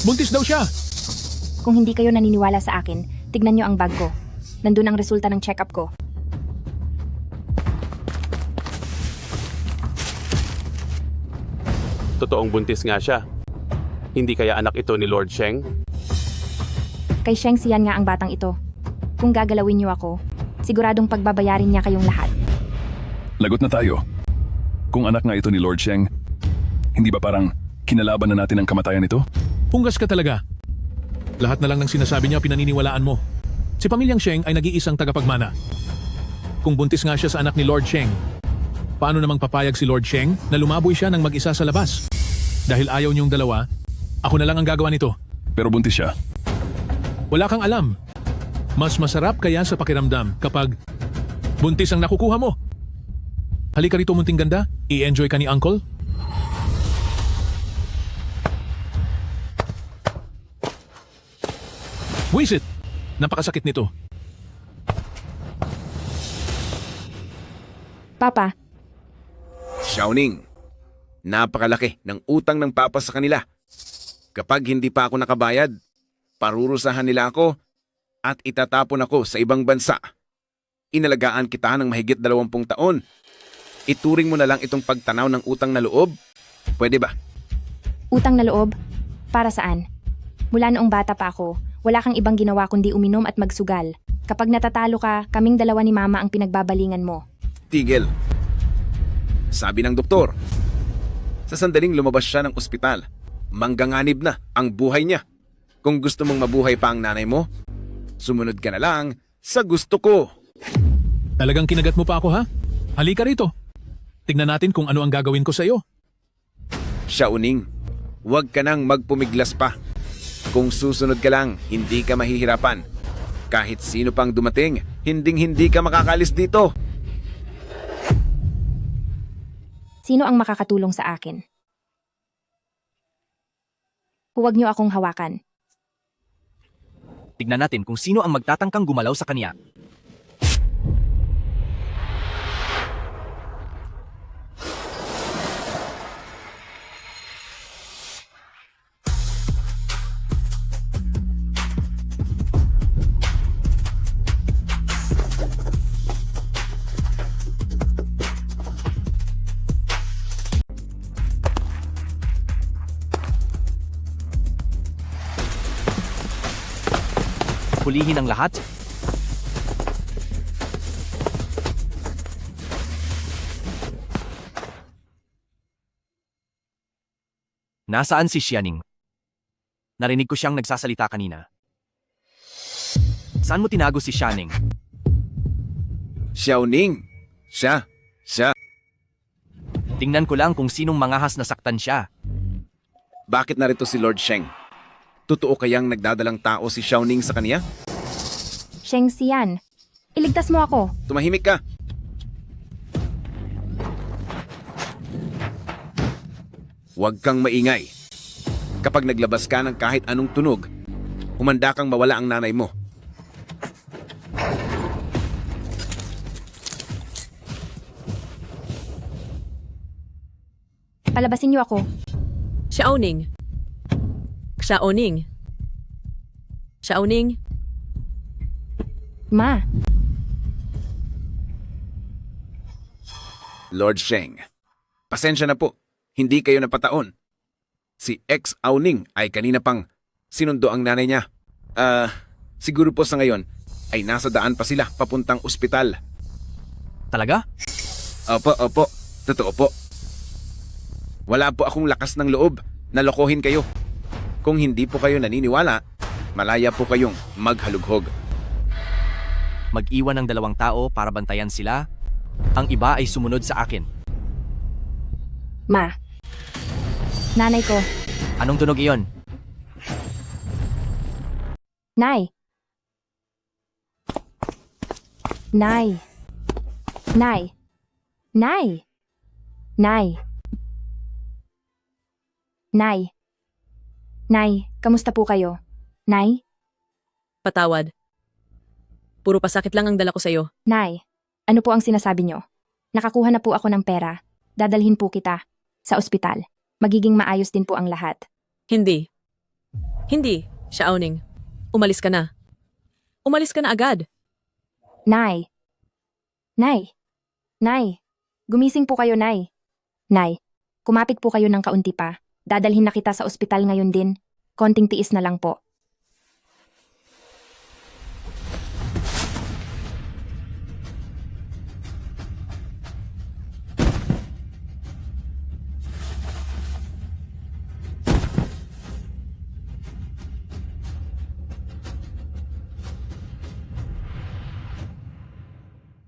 Buntis daw siya! Kung hindi kayo naniniwala sa akin, tignan niyo ang bag ko. Nandun ang resulta ng check-up ko. Totoong buntis nga siya. Hindi kaya anak ito ni Lord Sheng? Kay Sheng Xian nga ang batang ito. Kung gagalawin niyo ako, siguradong pagbabayarin niya kayong lahat. Lagot na tayo. Kung anak nga ito ni Lord Sheng, hindi ba parang kinalaban na natin ang kamatayan nito? Punggas ka talaga. Lahat na lang ng sinasabi niya pinaniniwalaan mo. Si pamilyang Sheng ay nag-iisang tagapagmana. Kung buntis nga siya sa anak ni Lord Sheng, paano namang papayag si Lord Sheng na lumaboy siya ng mag-isa sa labas? Dahil ayaw niyong dalawa, ako na lang ang gagawa nito. Pero buntis siya. Wala kang alam. Mas masarap kaya sa pakiramdam kapag buntis ang nakukuha mo. Halika rito, munting ganda. I-enjoy ka ni Uncle. Wisit! Napakasakit nito. Papa, Xiaoning, napakalaki ng utang ng papa sa kanila. Kapag hindi pa ako nakabayad, parurusahan nila ako at itatapon ako sa ibang bansa. Inalagaan kita ng mahigit 20 taon. Ituring mo na lang itong pagtanaw ng utang na loob. Pwede ba? utang na loob? Para saan? Mula noong bata pa ako, wala kang ibang ginawa kundi uminom at magsugal. Kapag natatalo ka, kaming dalawa ni Mama ang pinagbabalingan mo. Tigil. Sabi ng doktor. Sa sandaling lumabas siya ng ospital, mangganganib na ang buhay niya. Kung gusto mong mabuhay pa ang nanay mo, sumunod ka na lang sa gusto ko. Talagang kinagat mo pa ako, ha? Halika rito. Tignan natin kung ano ang gagawin ko sa iyo. Xiaoning, huwag ka nang magpumiglas pa. Kung susunod ka lang, hindi ka mahihirapan. Kahit sino pang dumating, hinding-hindi ka makakalis dito. Sino ang makakatulong sa akin? Huwag niyo akong hawakan. Tignan natin kung sino ang magtatangkang gumalaw sa kanya. Hulihin ang lahat? Nasaan si Xianing? Narinig ko siyang nagsasalita kanina. Saan mo tinago si Xianing? Xiaoning. Siya. Tingnan ko lang kung sinong mangahas na saktan siya. Bakit narito si Lord Sheng? Totoo kayang nagdadalang tao si Xiaoning sa kanya? Sheng Xian, iligtas mo ako. Tumahimik ka. Huwag kang maingay. Kapag naglabas ka ng kahit anong tunog, humanda kang mawala ang nanay mo. Palabasin niyo ako. Xiaoning. Ma, Lord Sheng, pasensya na po. Hindi kayo napataon. Si ex-Auning ay kanina pang sinundo ang nanay niya. Siguro po sa ngayon ay nasa daan pa sila papuntang ospital. Talaga? Opo. Totoo po. Wala po akong lakas ng loob nalokohin kayo. Kung hindi po kayo naniniwala, malaya po kayong maghalughog. Mag-iwan ng 2 tao para bantayan sila. Ang iba ay sumunod sa akin. Ma. Nanay ko. Anong tunog iyon? Nay. Nay. Nay. Nay. Nay. Nay. Nay, kamusta po kayo? Nay? Patawad. Puro pasakit lang ang dala ko sa'yo. Nay, ano po ang sinasabi nyo? Nakakuha na po ako ng pera. Dadalhin po kita sa ospital. Magiging maayos din po ang lahat. Hindi. Hindi, Xiaoning. Umalis ka na. Umalis ka na agad. Nay. Nay. Nay. Gumising po kayo, Nay. Nay, kumapit po kayo ng kaunti pa. Dadalhin na kita sa ospital ngayon din. Konting tiis na lang po.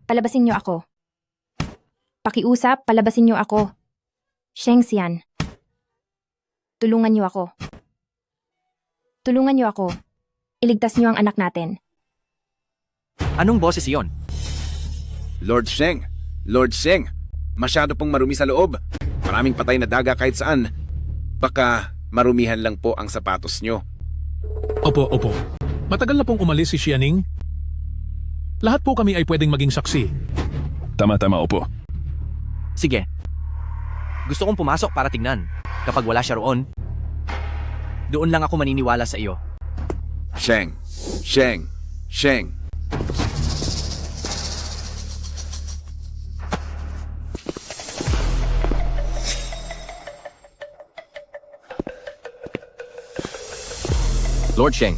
Palabasin niyo ako. Pakiusap, palabasin niyo ako. Sheng Xian. Tulungan niyo ako. Tulungan niyo ako. Iligtas niyo ang anak natin. Anong boses iyon? Lord Sheng! Lord Sheng! Masyado pong marumi sa loob. Maraming patay na daga kahit saan. Baka marumihan lang po ang sapatos nyo. Opo, opo. Matagal na pong umalis si Xianing. Lahat po kami ay pwedeng maging saksi. Tama-tama, opo. Sige. Gusto kong pumasok para tingnan. Kapag wala siya roon, doon lang ako maniniwala sa iyo. Sheng! Sheng! Sheng! Lord Sheng,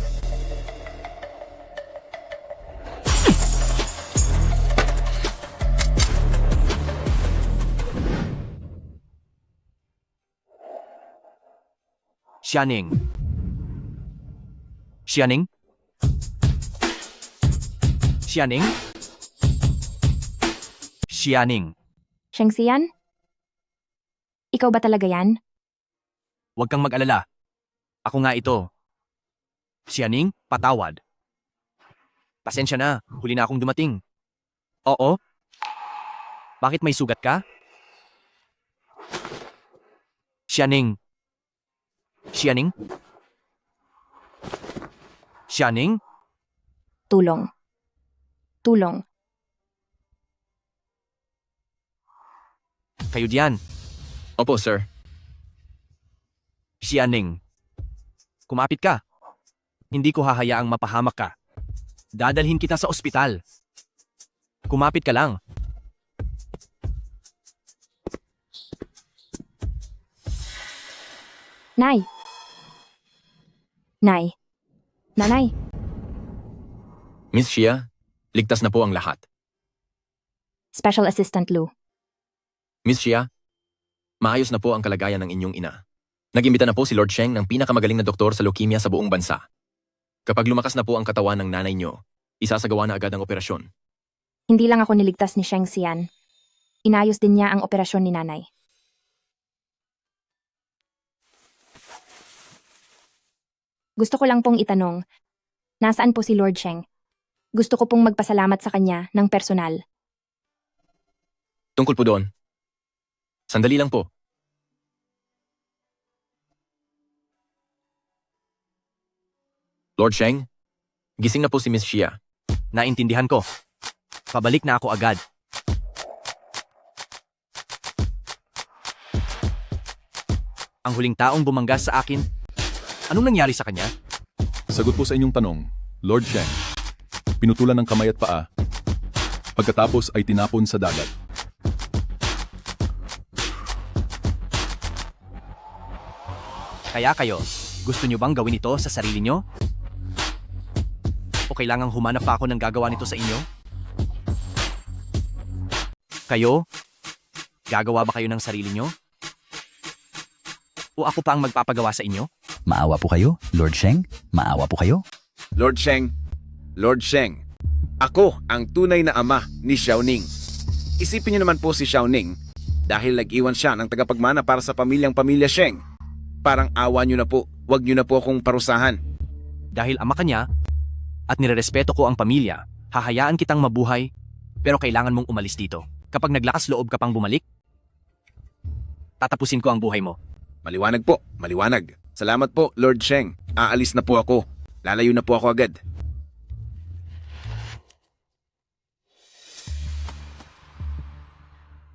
Xianing. Xianing? Xianing? Xianing. Sheng Xian? Ikaw ba talaga yan? Huwag kang mag-alala. Ako nga ito. Xianing, patawad. Pasensya na, huli na akong dumating. Oo? Bakit may sugat ka? Xianing. Xianing? Xianing? Tulong. Tulong. Kayo diyan. Opo, sir. Xianing. Kumapit ka. Hindi ko hahayaang mapahamak ka. Dadalhin kita sa ospital. Kumapit ka lang. Nay. Nay. Nanay. Miss Xia, ligtas na po ang lahat. Special Assistant Lu. Miss Xia, maayos na po ang kalagayan ng inyong ina. Nag-imbita na po si Lord Sheng ng pinakamagaling na doktor sa leukemia sa buong bansa. Kapag lumakas na po ang katawan ng nanay nyo, isasagawa na agad ang operasyon. Hindi lang ako niligtas ni Sheng Xian. Inayos din niya ang operasyon ni nanay. Gusto ko lang pong itanong, nasaan po si Lord Sheng? Gusto ko pong magpasalamat sa kanya ng personal. Tungkol po doon. Sandali lang po. Lord Sheng, gising na po si Miss Xia. Naintindihan ko. Pabalik na ako agad. Ang huling taong bumangga sa akin, anong nangyari sa kanya? Sagot po sa inyong tanong, Lord Sheng. Pinutulan ng kamay at paa. Pagkatapos ay tinapon sa dagat. Kaya kayo, gusto nyo bang gawin ito sa sarili nyo? O kailangang humanap pa ako ng gagawa nito sa inyo? Kayo? Gagawa ba kayo ng sarili nyo? O ako pa ang magpapagawa sa inyo? Maawa po kayo, Lord Sheng? Maawa po kayo? Lord Sheng, ako ang tunay na ama ni Xiaoning. Isipin niyo naman po si Xiaoning dahil nag-iwan siya ng tagapagmana para sa pamilya Sheng. Parang awa niyo na po, wag niyo na po akong parusahan. Dahil ama ka niya at nirerespeto ko ang pamilya, hahayaan kitang mabuhay pero kailangan mong umalis dito. Kapag naglakas loob ka pang bumalik, tatapusin ko ang buhay mo. Maliwanag po, maliwanag. Salamat po, Lord Sheng. Aalis na po ako. Lalayo na po ako agad.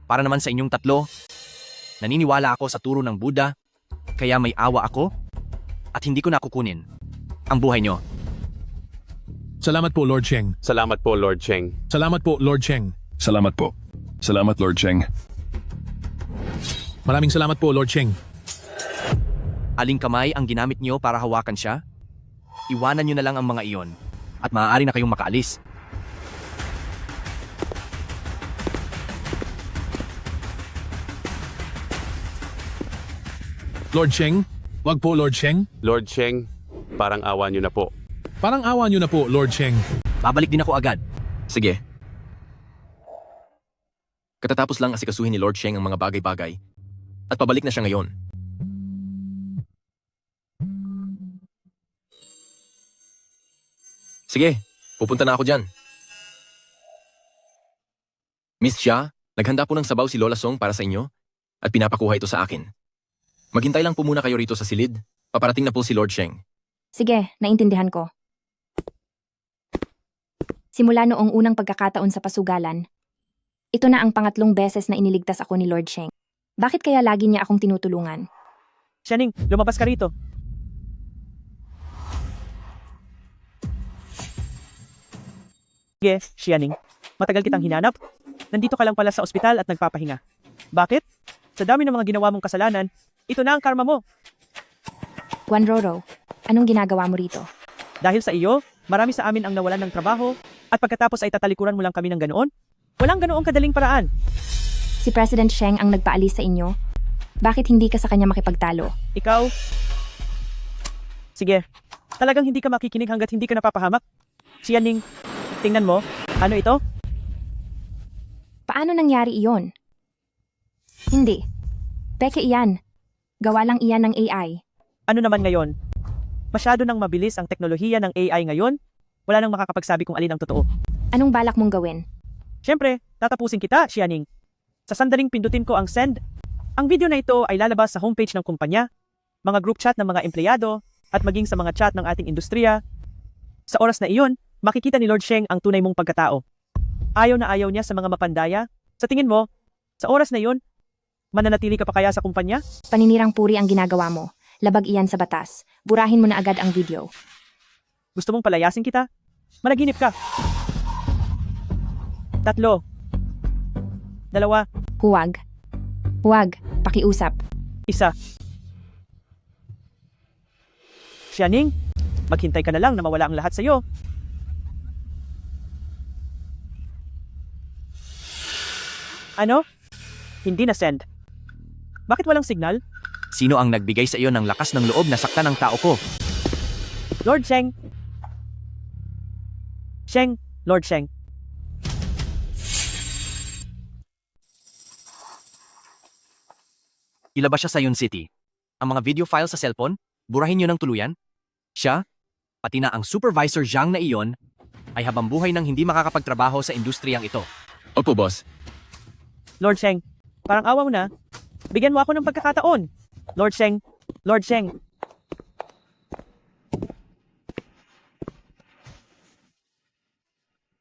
Para naman sa inyong tatlo, naniniwala ako sa turo ng Buddha, kaya may awa ako at hindi ko nakukunin ang buhay nyo. Salamat po, Lord Sheng. Salamat po, Lord Sheng. Salamat po, Lord Sheng. Salamat po. Salamat, Lord Sheng. Maraming salamat po, Lord Sheng. Aling kamay ang ginamit nyo para hawakan siya? Iwanan nyo na lang ang mga iyon at maaari na kayong makaalis. Lord Sheng? Wag po, Lord Sheng. Lord Sheng, parang awa niyo na po. Parang awa niyo na po, Lord Sheng. Babalik din ako agad. Sige. Katatapos lang asikasuhin ni Lord Sheng ang mga bagay-bagay at pabalik na siya ngayon. Sige, pupunta na ako dyan. Miss Xia, naghanda po ng sabaw si Lola Song para sa inyo at pinapakuha ito sa akin. Maghintay lang po muna kayo rito sa silid. Paparating na po si Lord Sheng. Sige, naintindihan ko. Simula noong unang pagkakataon sa pasugalan, ito na ang pangatlong beses na iniligtas ako ni Lord Sheng. Bakit kaya lagi niya akong tinutulungan? Xiaoning, lumabas ka rito. Sige, Xiaoning. Matagal kitang hinanap. Nandito ka lang pala sa ospital at nagpapahinga. Bakit? Sa dami ng mga ginawa mong kasalanan, ito na ang karma mo. Juan Roro, anong ginagawa mo rito? Dahil sa iyo, marami sa amin ang nawalan ng trabaho at pagkatapos ay tatalikuran mo lang kami ng ganoon? Walang ganoong kadaling paraan. Si President Sheng ang nagpaalis sa inyo? Bakit hindi ka sa kanya makipagtalo? Ikaw? Sige, talagang hindi ka makikinig hanggat hindi ka napapahamak. Xiaoning, tingnan mo. Ano ito? Paano nangyari iyon? Hindi. Peke iyan. Gawa lang iyan ng AI. Ano naman ngayon? Masyado nang mabilis ang teknolohiya ng AI ngayon. Wala nang makakapagsabi kung alin ang totoo. Anong balak mong gawin? Siyempre, tatapusin kita, Xiaoning. Sa sandaling pindutin ko ang send, ang video na ito ay lalabas sa homepage ng kumpanya, mga group chat ng mga empleyado, at maging sa mga chat ng ating industriya. Sa oras na iyon, makikita ni Lord Sheng ang tunay mong pagkatao. Ayaw na ayaw niya sa mga mapandaya. Sa tingin mo, sa oras na iyon, mananatili ka pa kaya sa kumpanya? Paninirang puri ang ginagawa mo. Labag iyan sa batas. Burahin mo na agad ang video. Gusto mong palayasin kita? Managinip ka. 3, 2. Huwag. Huwag. Pakiusap. 1. Xiaoning, maghintay ka na lang na mawala ang lahat sa iyo. Ano? Hindi na send. Bakit walang signal? Sino ang nagbigay sa iyo ng lakas ng loob na saktan ng tao ko? Lord Sheng. Sheng, Lord Sheng. Ilabas siya sa Yun City. Ang mga video files sa cellphone, burahin niyo ng tuluyan. Siya, pati na ang supervisor Zhang na iyon, ay habang buhay nang hindi makakapagtrabaho sa industriyang ito. Opo, boss. Lord Sheng, parang awa mo na. Bigyan mo ako ng pagkakataon. Lord Sheng, Lord Sheng.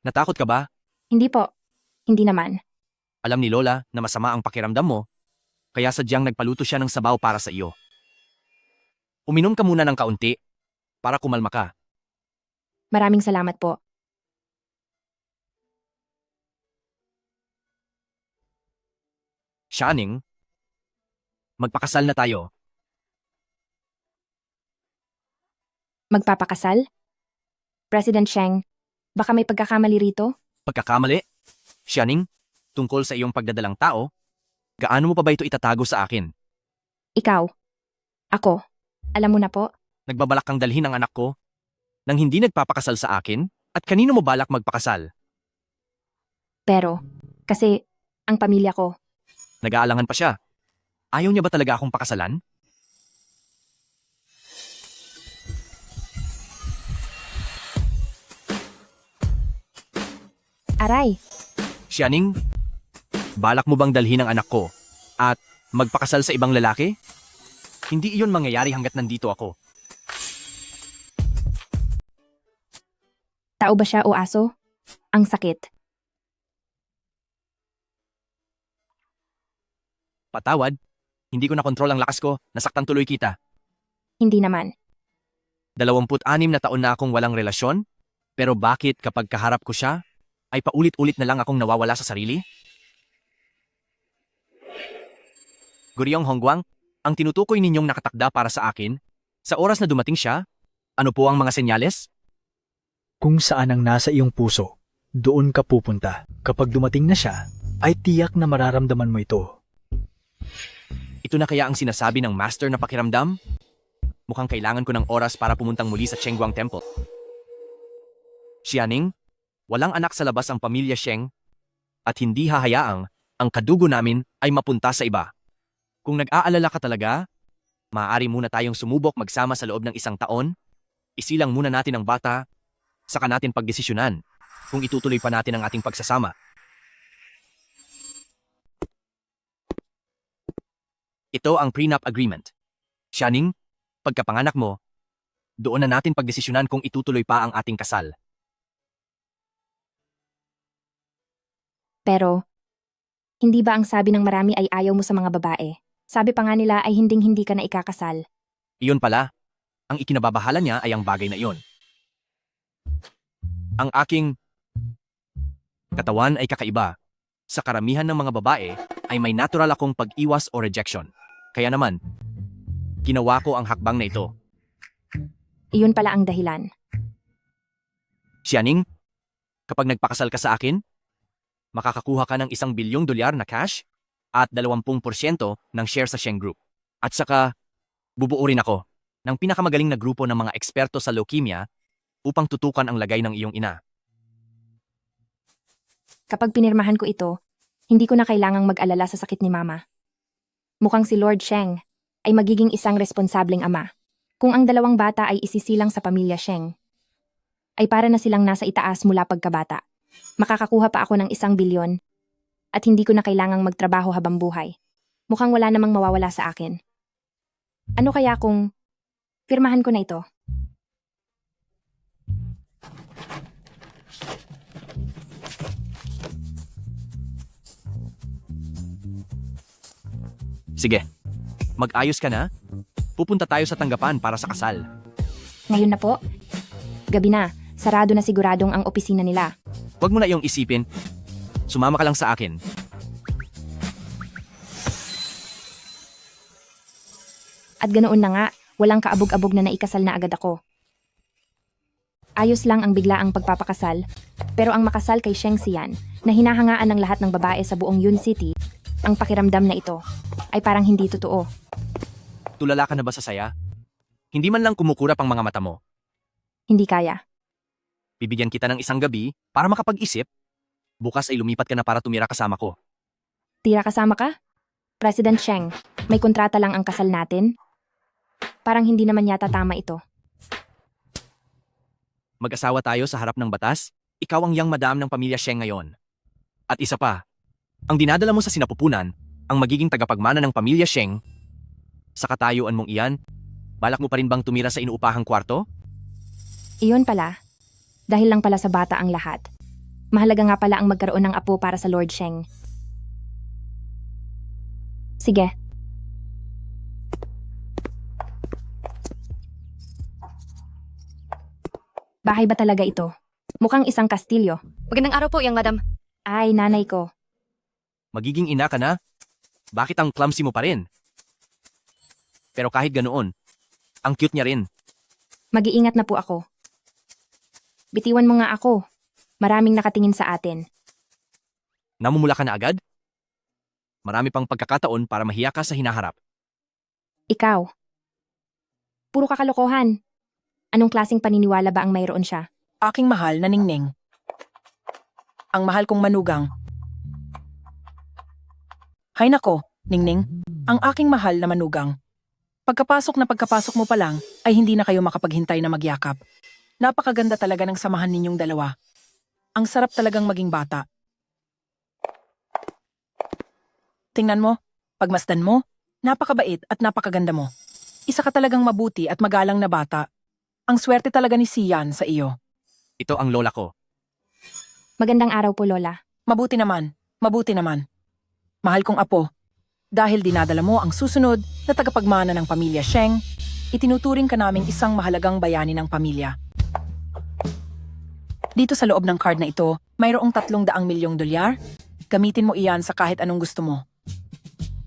Natakot ka ba? Hindi po. Hindi naman. Alam ni Lola na masama ang pakiramdam mo, kaya sadyang nagpaluto siya ng sabaw para sa iyo. Uminom ka muna ng kaunti para kumalma ka. Maraming salamat po. Xiaoning, magpakasal na tayo. Magpapakasal? President Sheng, baka may pagkakamali rito? Pagkakamali? Xiaoning, tungkol sa iyong pagdadalang tao, gaano mo pa ba ito itatago sa akin? Ikaw, Ako, alam mo na po, Nagbabalak kang dalhin ang anak ko nang hindi nagpapakasal sa akin? At kanino mo balak magpakasal? pero, kasi, ang pamilya ko, Nag-aalangan pa siya. Ayaw niya ba talaga akong pakasalan? aray, Xianing, balak mo bang dalhin ang anak ko at magpakasal sa ibang lalaki? Hindi iyon mangyayari hanggat nandito ako. tao ba siya o aso? Ang sakit. Patawad, hindi ko na kontrol ang lakas ko, nasaktan tuloy kita. Hindi naman. 26 na taon na akong walang relasyon, pero bakit kapag kaharap ko siya, ay paulit-ulit na lang akong nawawala sa sarili? Guryong Hongguang, ang tinutukoy ninyong nakatakda para sa akin, sa oras na dumating siya, ano po ang mga senyales? Kung saan ang nasa iyong puso, doon ka pupunta. Kapag dumating na siya, ay tiyak na mararamdaman mo ito. Ito na kaya ang sinasabi ng master na pakiramdam? Mukhang kailangan ko ng oras para pumuntang muli sa Chengguang Temple. Xianing, walang anak sa labas ang pamilya Sheng at hindi hahayaang ang kadugo namin ay mapunta sa iba. Kung nag-aalala ka talaga, maaari muna tayong sumubok magsama sa loob ng 1 taon, isilang muna natin ang bata, saka natin pagdesisyonan kung itutuloy pa natin ang ating pagsasama. Ito ang prenup agreement. Xianing, pagkapanganak mo, doon na natin pagdesisyonan kung itutuloy pa ang ating kasal. Pero, hindi ba ang sabi ng marami ay ayaw mo sa mga babae? Sabi pa nga nila ay hinding-hindi ka na ikakasal. Iyon pala, ang ikinababahala niya ay ang bagay na iyon. Ang aking katawan ay kakaiba. Sa karamihan ng mga babae ay may natural akong pag-iwas o rejection. Kaya naman, ginawa ko ang hakbang na ito. Iyon pala ang dahilan. Xianing, kapag nagpakasal ka sa akin, makakakuha ka ng $1 bilyong na cash at 20% ng share sa Sheng Group. At saka, bubuo rin ako ng pinakamagaling na grupo ng mga eksperto sa leukemia upang tutukan ang lagay ng iyong ina. Kapag pinirmahan ko ito, hindi ko na kailangang mag-alala sa sakit ni Mama. Mukhang si Lord Sheng ay magiging isang responsableng ama. Kung ang 2 bata ay isisilang sa pamilya Sheng, ay para na silang nasa itaas mula pagkabata. Makakakuha pa ako ng 1 bilyon at hindi ko na kailangang magtrabaho habang buhay. Mukhang wala namang mawawala sa akin. Ano kaya kung pirmahan ko na ito? Sige, mag-ayos ka na. Pupunta tayo sa tanggapan para sa kasal. Ngayon na po? Gabi na, sarado na siguradong ang opisina nila. Huwag mo na iyong isipin. Sumama ka lang sa akin. At ganoon na nga, walang kaabog-abog na naikasal na agad ako. Ayos lang ang biglaang pagpapakasal, pero ang makasal kay Sheng Xian, na hinahangaan ng lahat ng babae sa buong Yun City, ang pakiramdam na ito ay parang hindi totoo. Tulala ka na ba sa saya? Hindi man lang kumukurap ang mga mata mo. Hindi kaya. Bibigyan kita ng 1 gabi para makapag-isip. Bukas ay lumipat ka na para tumira kasama ko. Tira kasama ka? President Sheng, may kontrata lang ang kasal natin? Parang hindi naman yata tama ito. Mag-asawa tayo sa harap ng batas, ikaw ang young madam ng pamilya Sheng ngayon. At isa pa, ang dinadala mo sa sinapupunan, ang magiging tagapagmana ng pamilya Sheng, sa katayuan mong iyan, balak mo pa rin bang tumira sa inuupahang kwarto? Iyon pala. Dahil lang pala sa bata ang lahat. Mahalaga nga pala ang magkaroon ng apo para sa Lord Sheng. Sige. Bahay ba talaga ito? Mukhang isang kastilyo. Magandang araw po, young madam. Ay, nanay ko. Magiging ina ka na? Bakit ang clumsy mo pa rin? Pero kahit ganoon, ang cute niya rin. Mag-iingat na po ako. Bitiwan mo nga ako. Maraming nakatingin sa atin. Namumula ka na agad? Marami pang pagkakataon para mahiya ka sa hinaharap. Ikaw. Puro kakalokohan. Anong klaseng paniniwala ba ang mayroon siya? Aking mahal na Ningning. Ang mahal kong manugang. Hay nako, Ningning. Ang aking mahal na manugang. Pagkapasok mo pa lang, ay hindi na kayo makapaghintay na magyakap. Napakaganda talaga ng samahan ninyong dalawa. Ang sarap talagang maging bata. Tingnan mo, pagmasdan mo, napakabait at napakaganda mo. Isa ka talagang mabuti at magalang na bata. Ang swerte talaga ni Sian sa iyo. Ito ang lola ko. Magandang araw po, Lola. Mabuti naman, mabuti naman. Mahal kong apo, dahil dinadala mo ang susunod na tagapagmana ng pamilya Sheng, itinuturing ka naming isang mahalagang bayani ng pamilya. Dito sa loob ng card na ito, mayroong 300 milyong dolyar. Gamitin mo iyan sa kahit anong gusto mo.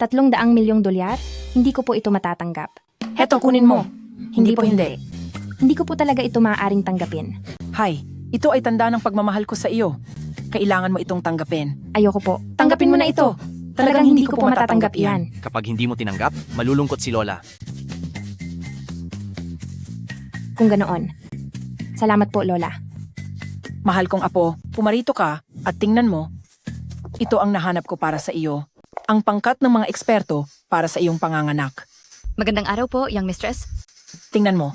300 milyong dolyar? Hindi ko po ito matatanggap. Heto, kunin mo. Hindi po hindi. Hindi ko po talaga ito maaaring tanggapin. Hay, ito ay tanda ng pagmamahal ko sa iyo. Kailangan mo itong tanggapin. Ayoko po. Tanggapin mo na ito. Talagang hindi ko po matatanggap yan. Kapag hindi mo tinanggap, malulungkot si lola. Kung ganoon. Salamat po, Lola. Mahal kong apo, pumarito ka at tingnan mo. Ito ang nahanap ko para sa iyo. Ang pangkat ng mga eksperto para sa iyong panganganak. Magandang araw po, young mistress. Tingnan mo.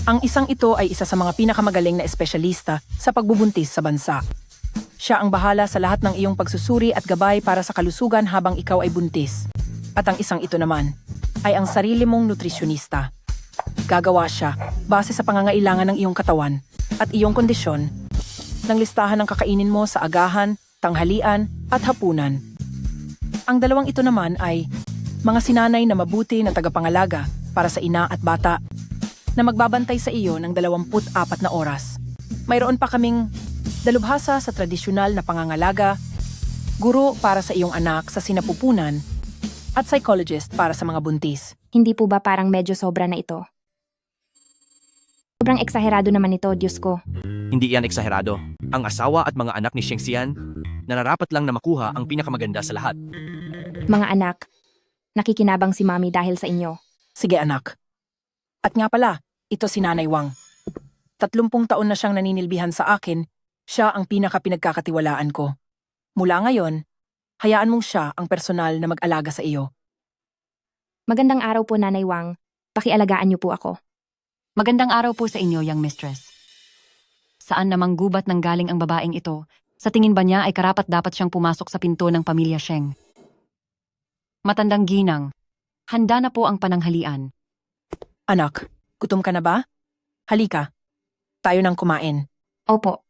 Ang isang ito ay isa sa mga pinakamagaling na espesyalista sa pagbubuntis sa bansa. Siya ang bahala sa lahat ng iyong pagsusuri at gabay para sa kalusugan habang ikaw ay buntis. At ang isang ito naman ay ang sarili mong nutrisyonista. Gagawa siya base sa pangangailangan ng iyong katawan at iyong kondisyon ng listahan ng kakainin mo sa agahan, tanghalian at hapunan. Ang dalawang ito naman ay mga sinanay na mabuti na tagapangalaga para sa ina at bata na magbabantay sa iyo ng 24 na oras. Mayroon pa kaming dalubhasa sa tradisyonal na pangangalaga, guro para sa iyong anak sa sinapupunan, at psychologist para sa mga buntis. Hindi po ba parang medyo sobra na ito? Sobrang eksaherado naman ito, Diyos ko. Hindi yan eksaherado. Ang asawa at mga anak ni Sheng Xian, nararapat lang na makuha ang pinakamaganda sa lahat. Mga anak, nakikinabang si Mami dahil sa inyo. Sige anak. At nga pala, ito si Nanay Wang. 30 taon na siyang naninilbihan sa akin, siya ang pinaka-pinagkakatiwalaan ko. Mula ngayon, hayaan mong siya ang personal na mag-alaga sa iyo. Magandang araw po, Nanay Wang. Pakialagaan niyo po ako. Magandang araw po sa inyo, young mistress. Saan namang gubat nang galing ang babaeng ito? Sa tingin ba niya ay karapat-dapat siyang pumasok sa pinto ng pamilya Sheng? Matandang ginang, handa na po ang pananghalian. Anak, gutom ka na ba? Halika, tayo nang kumain. Opo.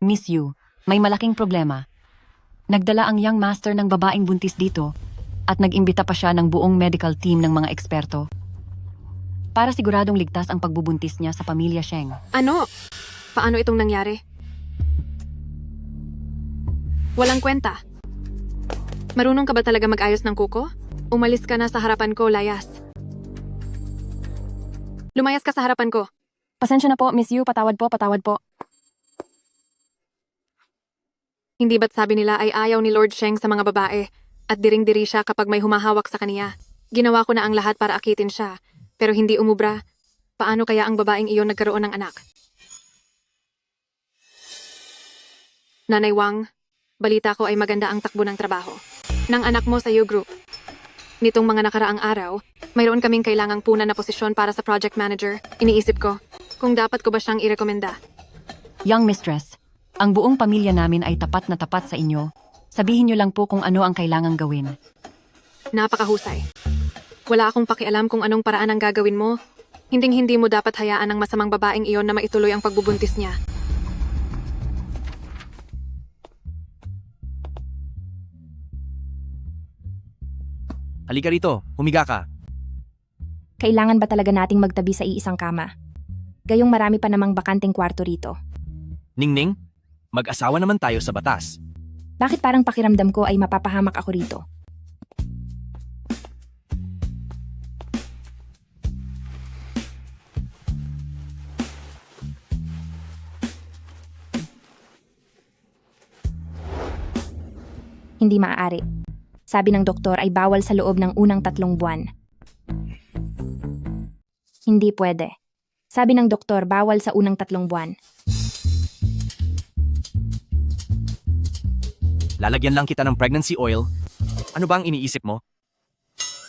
Miss Yu, may malaking problema. Nagdala ang young master ng babaeng buntis dito at nag-imbita pa siya ng buong medical team ng mga eksperto para siguradong ligtas ang pagbubuntis niya sa pamilya Sheng. Ano? Paano itong nangyari? Walang kwenta. Marunong ka ba talaga mag-ayos ng kuko? Umalis ka na sa harapan ko, layas. Lumayas ka sa harapan ko. Pasensya na po, Miss Yu. Patawad po, patawad po. Hindi ba't sabi nila ay ayaw ni Lord Sheng sa mga babae at diring-diri siya kapag may humahawak sa kaniya? Ginawa ko na ang lahat para akitin siya, pero hindi umubra. Paano kaya ang babaeng iyon nagkaroon ng anak? Nanay Wang, balita ko ay maganda ang takbo ng trabaho ng anak mo sa U-Group. Nitong mga nakaraang araw, mayroon kaming kailangang punan na posisyon para sa project manager. Iniisip ko, kung dapat ko ba siyang irekomenda. Young mistress, ang buong pamilya namin ay tapat na tapat sa inyo. Sabihin niyo lang po kung ano ang kailangang gawin. Napakahusay. Wala akong pakialam kung anong paraan ang gagawin mo. Hinding-hindi mo dapat hayaan ang masamang babaeng iyon na maituloy ang pagbubuntis niya. Halika rito, humiga ka. Kailangan ba talaga nating magtabi sa iisang kama? Gayong marami pa namang bakanteng kwarto rito. Ningning, mag-asawa naman tayo sa batas. Bakit parang pakiramdam ko ay mapapahamak ako rito? Hindi maaari. Sabi ng doktor ay bawal sa loob ng unang 3 buwan. Hindi pwede. Sabi ng doktor bawal sa unang 3 buwan. Lalagyan lang kita ng pregnancy oil. Ano ba ang iniisip mo?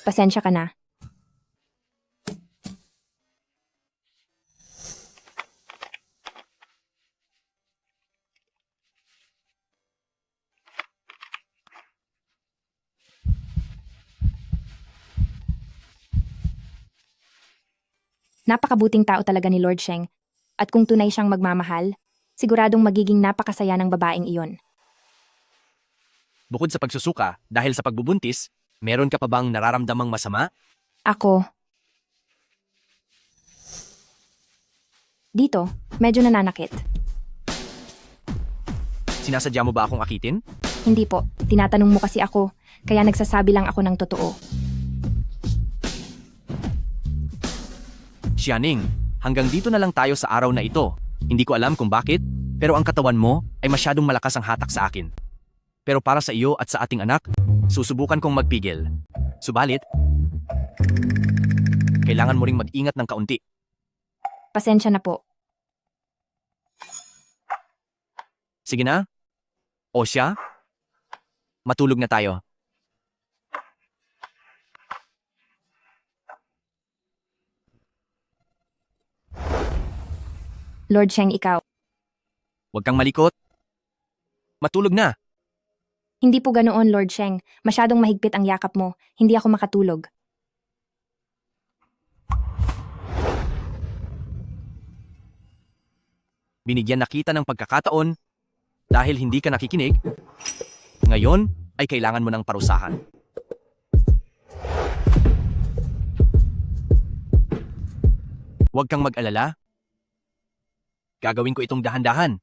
Pasensya ka na. Napakabuting tao talaga ni Lord Sheng, at kung tunay siyang magmamahal, siguradong magiging napakasaya ng babaeng iyon. Bukod sa pagsusuka, dahil sa pagbubuntis, meron ka pa bang nararamdamang masama? Ako. Dito, medyo nananakit. Sinasadya mo ba akong akitin? Hindi po, tinatanong mo kasi ako, kaya nagsasabi lang ako ng totoo. Xianing, hanggang dito na lang tayo sa araw na ito. Hindi ko alam kung bakit, pero ang katawan mo ay masyadong malakas ang hatak sa akin. Pero para sa iyo at sa ating anak, susubukan kong magpigil. Subalit, kailangan mo ring mag-ingat ng kaunti. Pasensya na po. Sige na. O siya? Matulog na tayo. Lord Sheng, ikaw. Huwag kang malikot. Matulog na. Hindi po ganoon, Lord Sheng. Masyadong mahigpit ang yakap mo. Hindi ako makatulog. Binigyan na kita ng pagkakataon dahil hindi ka nakikinig. Ngayon ay kailangan mo ng parusahan. Huwag kang mag-alala. Gagawin ko itong dahan-dahan.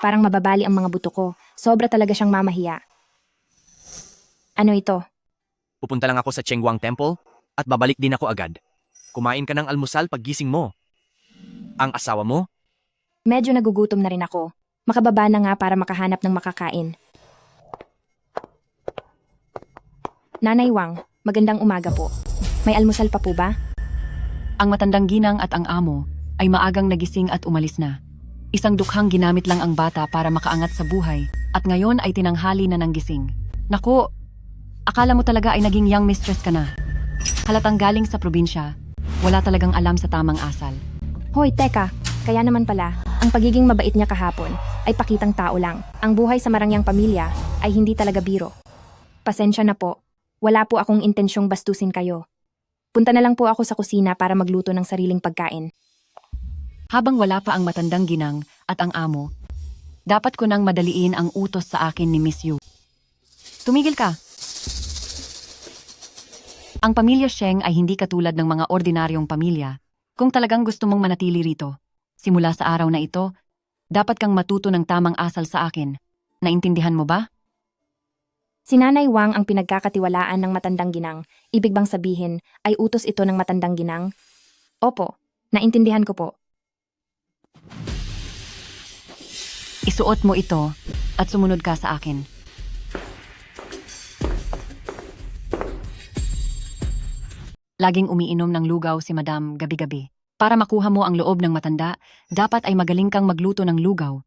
Parang mababali ang mga buto ko. Sobra talaga siyang mamahiya. Ano ito? Pupunta lang ako sa Chengguang Temple at babalik din ako agad. Kumain ka ng almusal paggising mo. Ang asawa mo? Medyo nagugutom na rin ako. Makababa na nga para makahanap ng makakain. Nanay Wang, magandang umaga po. May almusal pa po ba? Ang matandang ginang at ang amo ay maagang nagising at umalis na. Isang dukhang ginamit lang ang bata para makaangat sa buhay at ngayon ay tinanghali na ng gising. Naku, akala mo talaga ay naging young mistress ka na. Halatang galing sa probinsya, wala talagang alam sa tamang asal. Hoy, teka, kaya naman pala, ang pagiging mabait niya kahapon ay pakitang tao lang. Ang buhay sa marangyang pamilya ay hindi talaga biro. Pasensya na po, wala po akong intensyong bastusin kayo. Punta na lang po ako sa kusina para magluto ng sariling pagkain. Habang wala pa ang matandang ginang at ang amo, dapat ko nang madaliin ang utos sa akin ni Miss Yu. Tumigil ka! Ang pamilya Sheng ay hindi katulad ng mga ordinaryong pamilya. Kung talagang gusto mong manatili rito, simula sa araw na ito, dapat kang matuto ng tamang asal sa akin. Naintindihan mo ba? Si Nanay Wang ang pinagkakatiwalaan ng matandang ginang. Ibig bang sabihin ay utos ito ng matandang ginang? Opo, naintindihan ko po. Isuot mo ito at sumunod ka sa akin. Laging umiinom ng lugaw si Madam gabi-gabi. Para makuha mo ang loob ng matanda, dapat ay magaling kang magluto ng lugaw.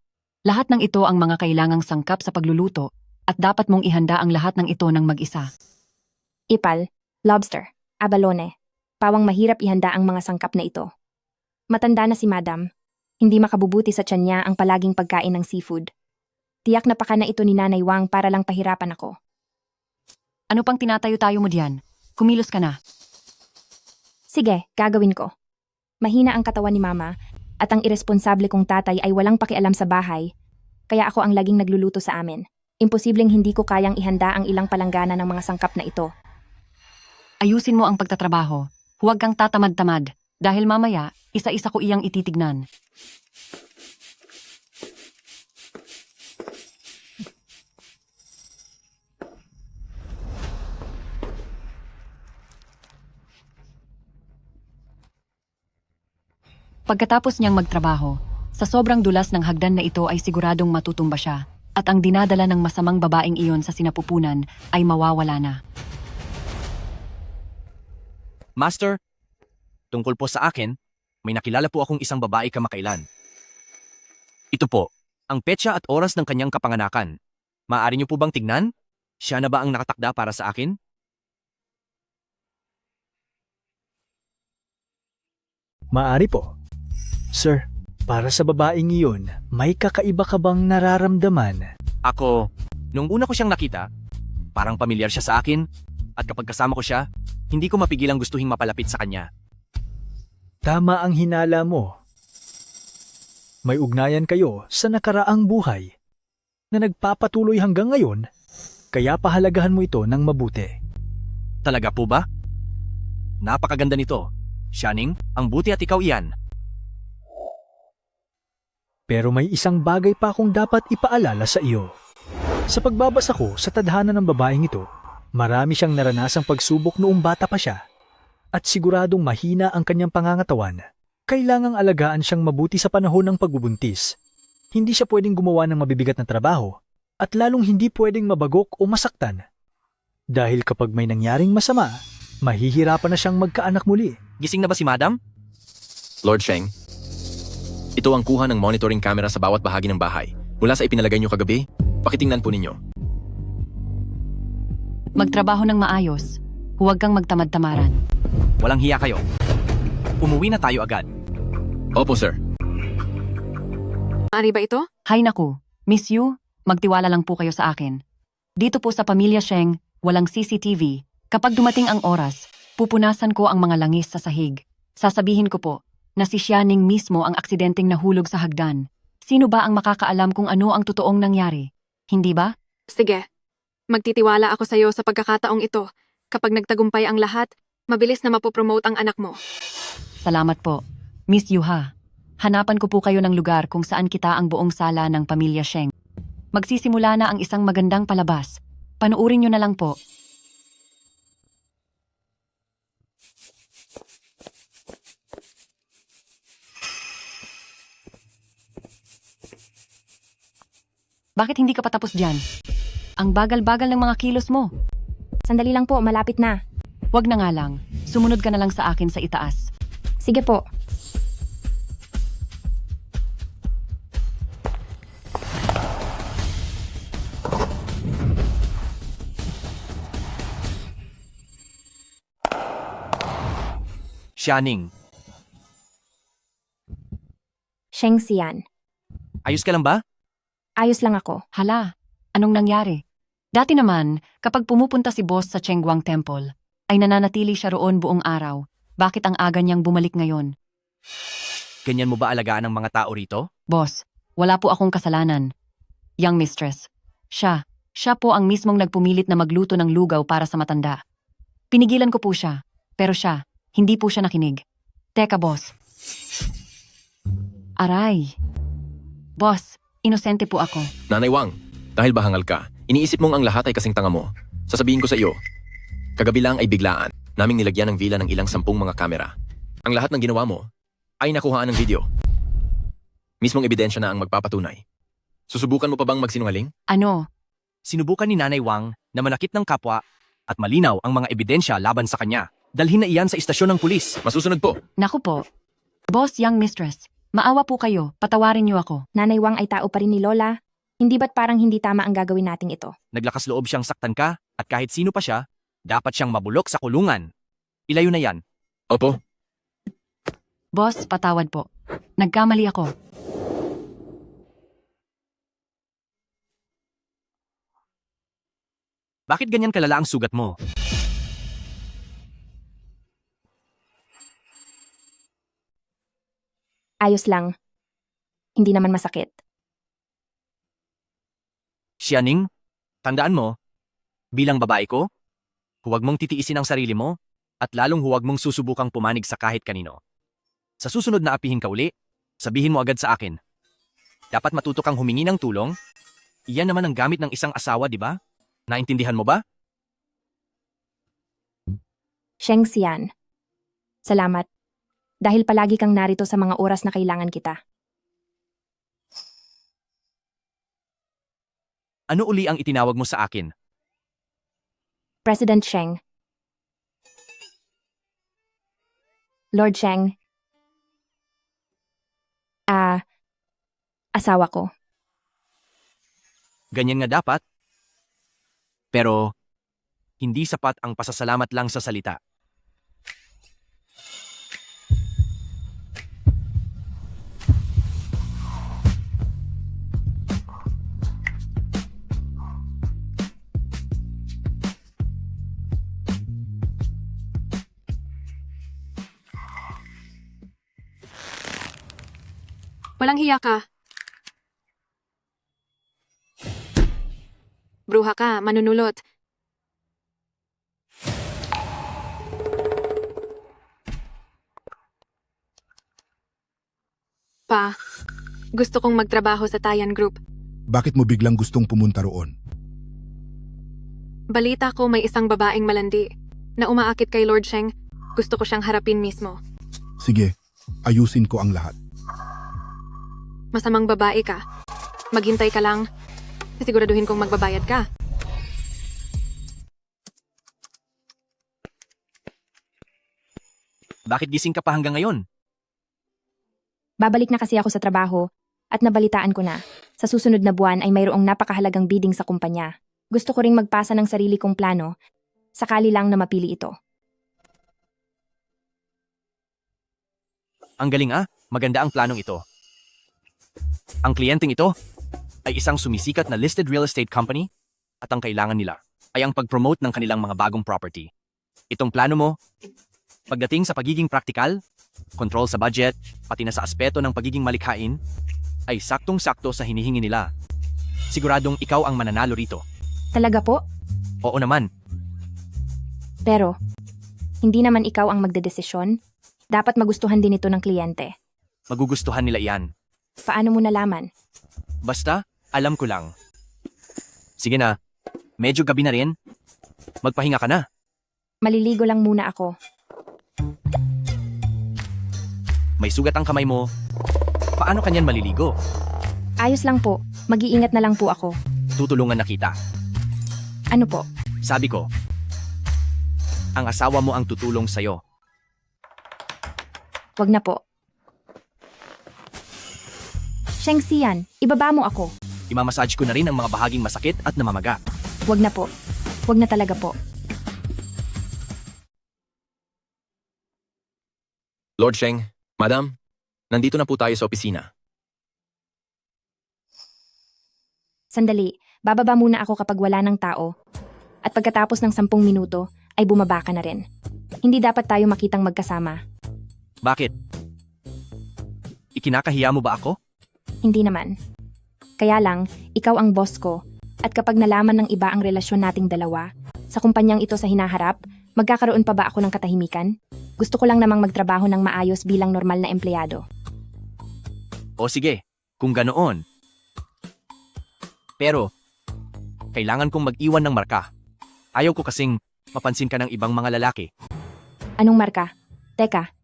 Lahat ng ito ang mga kailangang sangkap sa pagluluto at dapat mong ihanda ang lahat ng ito ng mag-isa. Ipal, lobster, abalone. Pawang mahirap ihanda ang mga sangkap na ito. Matanda na si Madam. Hindi makabubuti sa tiyan niya ang palaging pagkain ng seafood. Tiyak na paka na ito ni Nanay Wang para lang pahirapan ako. Ano pang tinatayo-tayo mo diyan? Kumilos ka na. Sige, gagawin ko. Mahina ang katawan ni Mama at ang iresponsable kong tatay ay walang pakialam sa bahay, kaya ako ang laging nagluluto sa amin. Imposibleng hindi ko kayang ihanda ang ilang palanggana ng mga sangkap na ito. Ayusin mo ang pagtatrabaho. Huwag kang tatamad-tamad dahil mamaya Isa-isa ko iyang ititignan. Pagkatapos niyang magtrabaho, sa sobrang dulas ng hagdan na ito ay siguradong matutumba siya at ang dinadala ng masamang babaeng iyon sa sinapupunan ay mawawala na. Master, tungkol po sa akin, may nakilala po akong isang babae kamakailan. Ito po, ang petsa at oras ng kanyang kapanganakan. Maaari niyo po bang tignan? Siya na ba ang nakatakda para sa akin? Maari po. Sir, para sa babaeng iyon, may kakaiba ka bang nararamdaman? Ako, nung una ko siyang nakita, parang pamilyar siya sa akin at kapag kasama ko siya, hindi ko mapigilang gustuhing mapalapit sa kanya. Tama ang hinala mo. May ugnayan kayo sa nakaraang buhay na nagpapatuloy hanggang ngayon, kaya pahalagahan mo ito ng mabuti. Talaga po ba? Napakaganda nito. Shining, ang buti at ikaw iyan. Pero may isang bagay pa akong dapat ipaalala sa iyo. Sa pagbabasa ko sa tadhana ng babaeng ito, marami siyang naranasang pagsubok noong bata pa siya. At siguradong mahina ang kanyang pangangatawan. Kailangang alagaan siyang mabuti sa panahon ng pagbubuntis. Hindi siya pwedeng gumawa ng mabibigat na trabaho at lalong hindi pwedeng mabagok o masaktan. Dahil kapag may nangyaring masama, mahihirapan na siyang magkaanak muli. Gising na ba si Madam? Lord Sheng, ito ang kuha ng monitoring camera sa bawat bahagi ng bahay. Mula sa ipinalagay niyo kagabi, pakitingnan po ninyo. Magtrabaho ng maayos. Huwag kang magtamad-tamaran. Walang hiya kayo. Umuwi na tayo agad. Opo, sir. Ari ba ito? Hay naku, Miss Yu, magtiwala lang po kayo sa akin. Dito po sa Pamilya Sheng, walang CCTV. Kapag dumating ang oras, pupunasan ko ang mga langis sa sahig. Sasabihin ko po na si Shining mismo ang aksidenteng nahulog sa hagdan. Sino ba ang makakaalam kung ano ang totoong nangyari? Hindi ba? Sige. Magtitiwala ako sa iyo sa pagkakataong ito. Kapag nagtagumpay ang lahat, mabilis na mapopromote ang anak mo. Salamat po. Miss Yu ha. Hanapan ko po kayo ng lugar kung saan kita ang buong sala ng Pamilya Sheng. Magsisimula na ang isang magandang palabas. Panuurin niyo na lang po. Bakit hindi ka patapos dyan? Ang bagal-bagal ng mga kilos mo. Sandali lang po, malapit na. Wag na nga lang. Sumunod ka na lang sa akin sa itaas. Sige po. Shining, Sheng Xian. ayos ka lang ba? Ayos lang ako. Hala, anong nangyari? Dati naman, kapag pumupunta si boss sa Chengguang Temple, ay nananatili siya roon buong araw. Bakit ang aga niyang bumalik ngayon? Ganyan mo ba alagaan ang mga tao rito? Boss, wala po akong kasalanan. Young mistress. Siya po ang mismong nagpumilit na magluto ng lugaw para sa matanda. Pinigilan ko po siya, pero siya, hindi po siya nakinig. Teka boss. Aray. Boss, inosente po ako. Nanay Wang, dahil bahangal ka, iniisip mong ang lahat ay kasing tanga mo. Sasabihin ko sa iyo, kagabi lang ay biglaan, naming nilagyan ng villa ng ilang 10 mga kamera. Ang lahat ng ginawa mo ay nakuhaan ng video. Mismong ebidensya na ang magpapatunay. Susubukan mo pa bang magsinungaling? Ano? Sinubukan ni Nanay Wang na manakit ng kapwa at malinaw ang mga ebidensya laban sa kanya. Dalhin na iyan sa istasyon ng pulis. Masusunod po. Naku po. Boss, young mistress, maawa po kayo, patawarin niyo ako. Nanay Wang ay tao pa rin ni Lola. Hindi ba't parang hindi tama ang gagawin nating ito? Naglakas loob siyang saktan ka at kahit sino pa siya, dapat siyang mabulok sa kulungan. Ilayo na yan. Opo. Boss, patawad po. Nagkamali ako. Bakit ganyan kalala ang sugat mo? Ayos lang. Hindi naman masakit. Shining, tandaan mo, bilang babae ko, huwag mong titiisin ang sarili mo at lalong huwag mong susubukang pumanig sa kahit kanino. Sa susunod na apihin ka uli, sabihin mo agad sa akin. Dapat matuto kang humingi ng tulong. Iyan naman ang gamit ng isang asawa, di ba? Naintindihan mo ba? Sheng Xian. Salamat. Dahil palagi kang narito sa mga oras na kailangan kita. Ano uli ang itinawag mo sa akin? President Sheng. Lord Sheng. Asawa ko. Ganyan nga dapat. Pero, hindi sapat ang pasasalamat lang sa salita. Walang hiya ka. Bruha ka, manunulot. Pa, gusto kong magtrabaho sa Tayan Group. Bakit mo biglang gustong pumunta roon? Balita ko may isang babaeng malandi na umaakit kay Lord Sheng. Gusto ko siyang harapin mismo. Sige, ayusin ko ang lahat. Masamang babae ka. Maghintay ka lang. Siguraduhin kong magbabayad ka. Bakit gising ka pa hanggang ngayon? Babalik na kasi ako sa trabaho at nabalitaan ko na. Sa susunod na buwan ay mayroong napakahalagang bidding sa kumpanya. Gusto ko ring magpasa ng sarili kong plano. Sakali lang na mapili ito. Ang galing maganda ang planong ito. Ang kliyenteng ito ay isang sumisikat na listed real estate company at ang kailangan nila ay ang pag-promote ng kanilang mga bagong property. Itong plano mo, pagdating sa pagiging praktikal, control sa budget, pati na sa aspeto ng pagiging malikhain, ay saktong-sakto sa hinihingi nila. Siguradong ikaw ang mananalo rito. Talaga po? Oo naman. Pero, hindi naman ikaw ang magdedesisyon. Dapat magustuhan din ito ng kliyente. Magugustuhan nila iyan. Paano mo nalaman? Basta, alam ko lang. Sige na, medyo gabi na rin. Magpahinga ka na. Maliligo lang muna ako. May sugat ang kamay mo. Paano kanyan maliligo? Ayos lang po. Mag-iingat na lang po ako. Tutulungan na kita. Ano po? Sabi ko, ang asawa mo ang tutulong sa'yo. Wag na po. Sheng Xian, ibaba mo ako. Imamassage ko na rin ang mga bahaging masakit at namamaga. Wag na po. Wag na talaga po. Lord Sheng, Madam, nandito na po tayo sa opisina. Sandali, bababa muna ako kapag wala ng tao. At pagkatapos ng 10 minuto, ay bumaba ka na rin. Hindi dapat tayo makitang magkasama. Bakit? Ikinakahiya mo ba ako? Hindi naman. Kaya lang, ikaw ang boss ko. At kapag nalaman ng iba ang relasyon nating dalawa, sa kumpanyang ito sa hinaharap, magkakaroon pa ba ako ng katahimikan? Gusto ko lang namang magtrabaho ng maayos bilang normal na empleyado. O sige, kung ganoon. Pero, kailangan kong mag-iwan ng marka. Ayaw ko kasing mapansin ka ng ibang mga lalaki. Anong marka? Teka.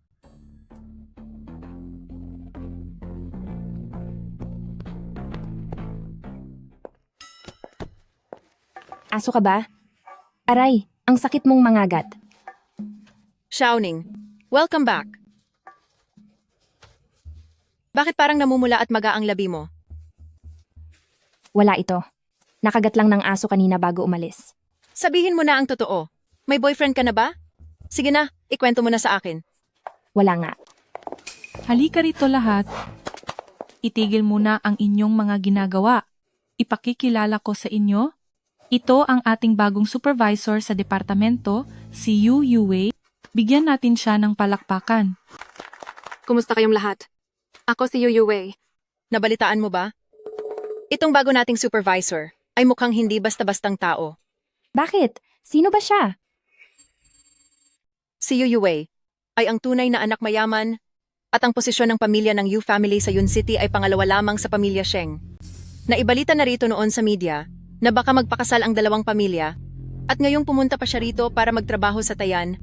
Aso ka ba? Aray, ang sakit mong mangagat. Xiaoning, welcome back. Bakit parang namumula at maga ang labi mo? Wala ito. Nakagat lang ng aso kanina bago umalis. Sabihin mo na ang totoo. May boyfriend ka na ba? Sige na, ikwento mo na sa akin. Wala nga. Halika rito lahat. Itigil muna ang inyong mga ginagawa. Ipakikilala ko sa inyo. Ito ang ating bagong supervisor sa departamento, si Yu Yuwei. Bigyan natin siya ng palakpakan. Kumusta kayong lahat? Ako si Yu Yuwei. Nabalitaan mo ba? Itong bago nating supervisor ay mukhang hindi basta-bastang tao. Bakit? Sino ba siya? Si Yu Yuwei ay ang tunay na anak mayaman At ang posisyon ng pamilya ng Yu family sa Yun City ay pangalawa lamang sa pamilya Sheng. Naibalita na rito noon sa media na baka magpakasal ang dalawang pamilya at ngayong pumunta pa siya rito para magtrabaho sa Tayan,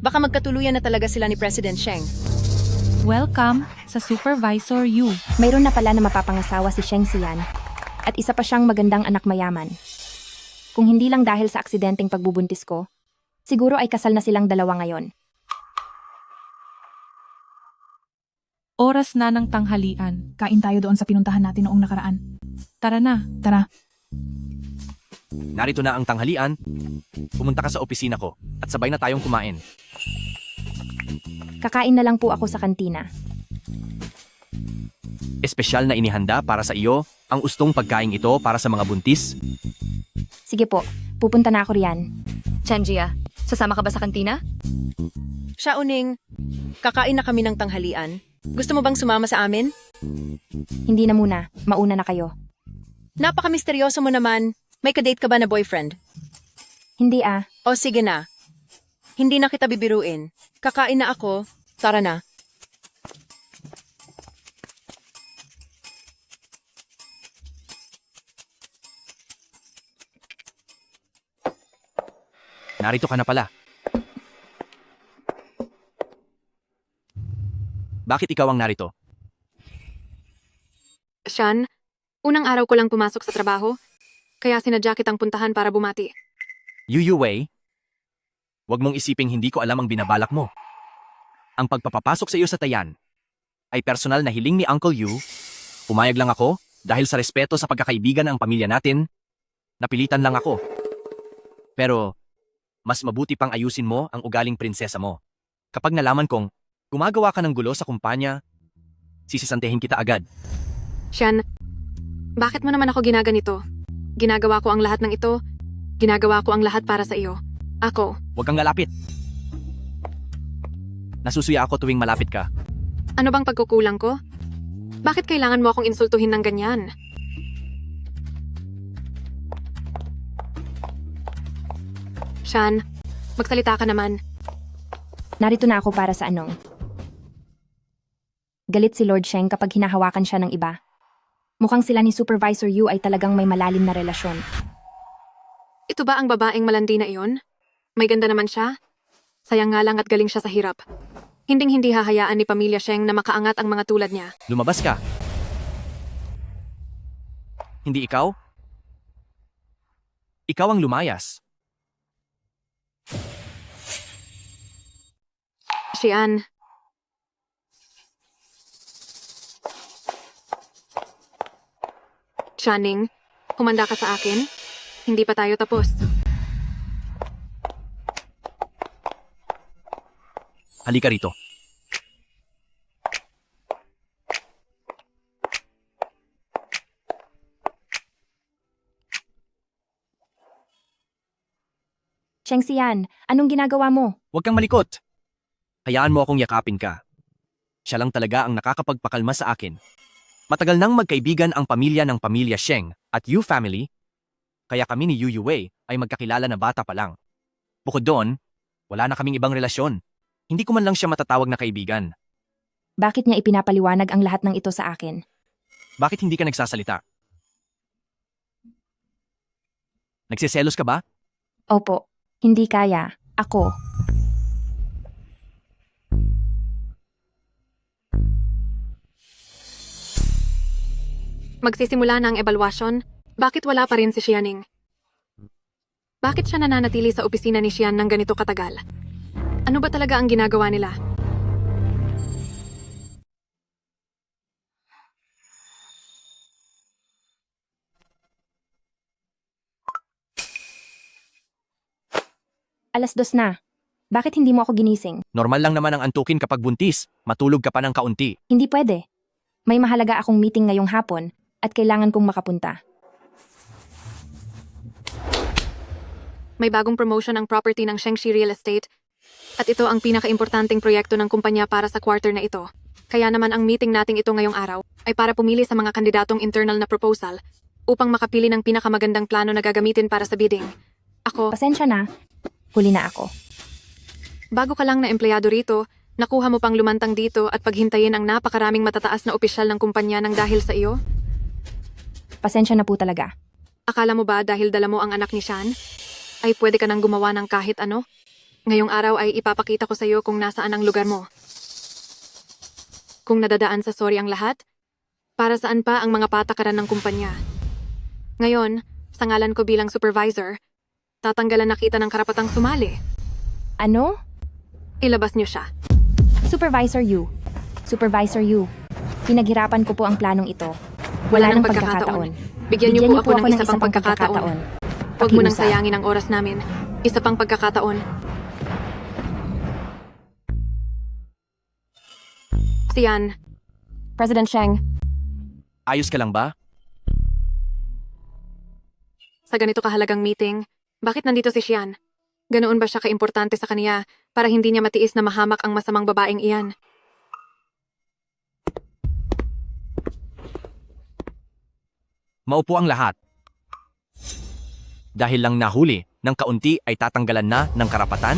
baka magkatuluyan na talaga sila ni President Sheng. Welcome sa Supervisor Yu. Mayroon na pala na mapapangasawa si Sheng Xian at isa pa siyang magandang anak mayaman. Kung hindi lang dahil sa aksidenteng pagbubuntis ko, siguro ay kasal na silang dalawa ngayon. Oras na ng tanghalian. Kain tayo doon sa pinuntahan natin noong nakaraan. Tara na. Tara. Narito na ang tanghalian. Pumunta ka sa opisina ko at sabay na tayong kumain. Kakain na lang po ako sa kantina. Espesyal na inihanda para sa iyo ang ustong pagkain ito para sa mga buntis. Sige po, pupunta na ako riyan. Chanjia, sasama ka ba sa kantina? Siya uning, kakain na kami ng tanghalian. Gusto mo bang sumama sa amin? Hindi na muna, mauna na kayo. Napaka-misteryoso mo naman. May kadate ka ba na boyfriend? Hindi ah. O sige na. Hindi na kita bibiruin. Kakain na ako. Tara na. Narito ka na pala. Bakit ikaw ang narito? Sean, unang araw ko lang pumasok sa trabaho, kaya sinadya kitang puntahan para bumati. Yu Wei, huwag mong isiping hindi ko alam ang binabalak mo. Ang pagpapapasok sa iyo sa Tayan ay personal na hiling ni Uncle Yu. Pumayag lang ako dahil sa respeto sa pagkakaibigan ng pamilya natin. Napilitan lang ako. Pero mas mabuti pang ayusin mo ang ugaling prinsesa mo. Kapag nalaman kong gumagawa ka ng gulo sa kumpanya, sisisantehin kita agad. Sean, bakit mo naman ako ginaganito? Ginagawa ko ang lahat ng ito. Ginagawa ko ang lahat para sa iyo. Ako. Huwag kang lalapit. Nasusuya ako tuwing malapit ka. Ano bang pagkukulang ko? Bakit kailangan mo akong insultuhin ng ganyan? Sean, magsalita ka naman. Narito na ako para sa anong. Galit si Lord Sheng kapag hinahawakan siya ng iba. Mukhang sila ni Supervisor Yu ay talagang may malalim na relasyon. Ito ba ang babaeng malandi na iyon? May ganda naman siya? Sayang nga lang at galing siya sa hirap. Hinding-hindi hahayaan ni Pamilya Sheng na makaangat ang mga tulad niya. Lumabas ka. Hindi ikaw? Ikaw ang lumayas. Xian. Xianing, humanda ka sa akin? Hindi pa tayo tapos. Halika rito. Sheng Xian, anong ginagawa mo? Huwag kang malikot. Hayaan mo akong yakapin ka. Siya lang talaga ang nakakapagpakalma sa akin. Matagal nang magkaibigan ang pamilya ng pamilya Sheng at Yu family, kaya kami ni Yu Wei ay magkakilala na bata pa lang. Bukod doon, wala na kaming ibang relasyon. Hindi ko man lang siya matatawag na kaibigan. Bakit niya ipinapaliwanag ang lahat ng ito sa akin? Bakit hindi ka nagsasalita? Nagsiselos ka ba? Opo, hindi kaya. Ako. Magsisimula na ang ebalwasyon. Bakit wala pa rin si Xianing? Bakit siya nananatili sa opisina ni Xian ng ganito katagal? Ano ba talaga ang ginagawa nila? Alas 2 na. Bakit hindi mo ako ginising? Normal lang naman ang antukin kapag buntis. Matulog ka pa ng kaunti. Hindi pwede. May mahalaga akong meeting ngayong hapon at kailangan kong makapunta. May bagong promotion ang property ng Shengxi Real Estate at ito ang pinaka-importanting proyekto ng kumpanya para sa quarter na ito. Kaya naman ang meeting nating ito ngayong araw ay para pumili sa mga kandidatong internal na proposal upang makapili ng pinakamagandang plano na gagamitin para sa bidding. Ako... Pasensya na. Huli na ako. Bago ka lang na empleyado rito, Nakuha mo pang lumantang dito at paghintayin ang napakaraming matataas na opisyal ng kumpanya ng dahil sa iyo? Pasensya na po talaga. Akala mo ba dahil dala mo ang anak ni Sean, ay pwede ka nang gumawa ng kahit ano? Ngayong araw ay ipapakita ko sa iyo kung nasaan ang lugar mo. Kung nadadaan sa sorry ang lahat, para saan pa ang mga patakaran ng kumpanya? Ngayon, sa ngalan ko bilang supervisor, tatanggalan na kita ng karapatang sumali. Ano? Ilabas niyo siya. Supervisor Yu. Supervisor Yu. Pinaghirapan ko po ang planong ito. Wala nang nang pagkakataon. Bigyan niyo po ako ng isa pang pagkakataon. Huwag mo nang sayangin ang oras namin. Isa pang pagkakataon. Siyan. President Sheng, Ayos ka lang ba? Sa ganito kahalagang meeting, bakit nandito si Xian? Ganoon ba siya kaimportante sa kaniya para hindi niya matiis na mahamak ang masamang babaeng iyan? Maupo ang lahat. Dahil lang nahuli ng kaunti ay tatanggalan na ng karapatan?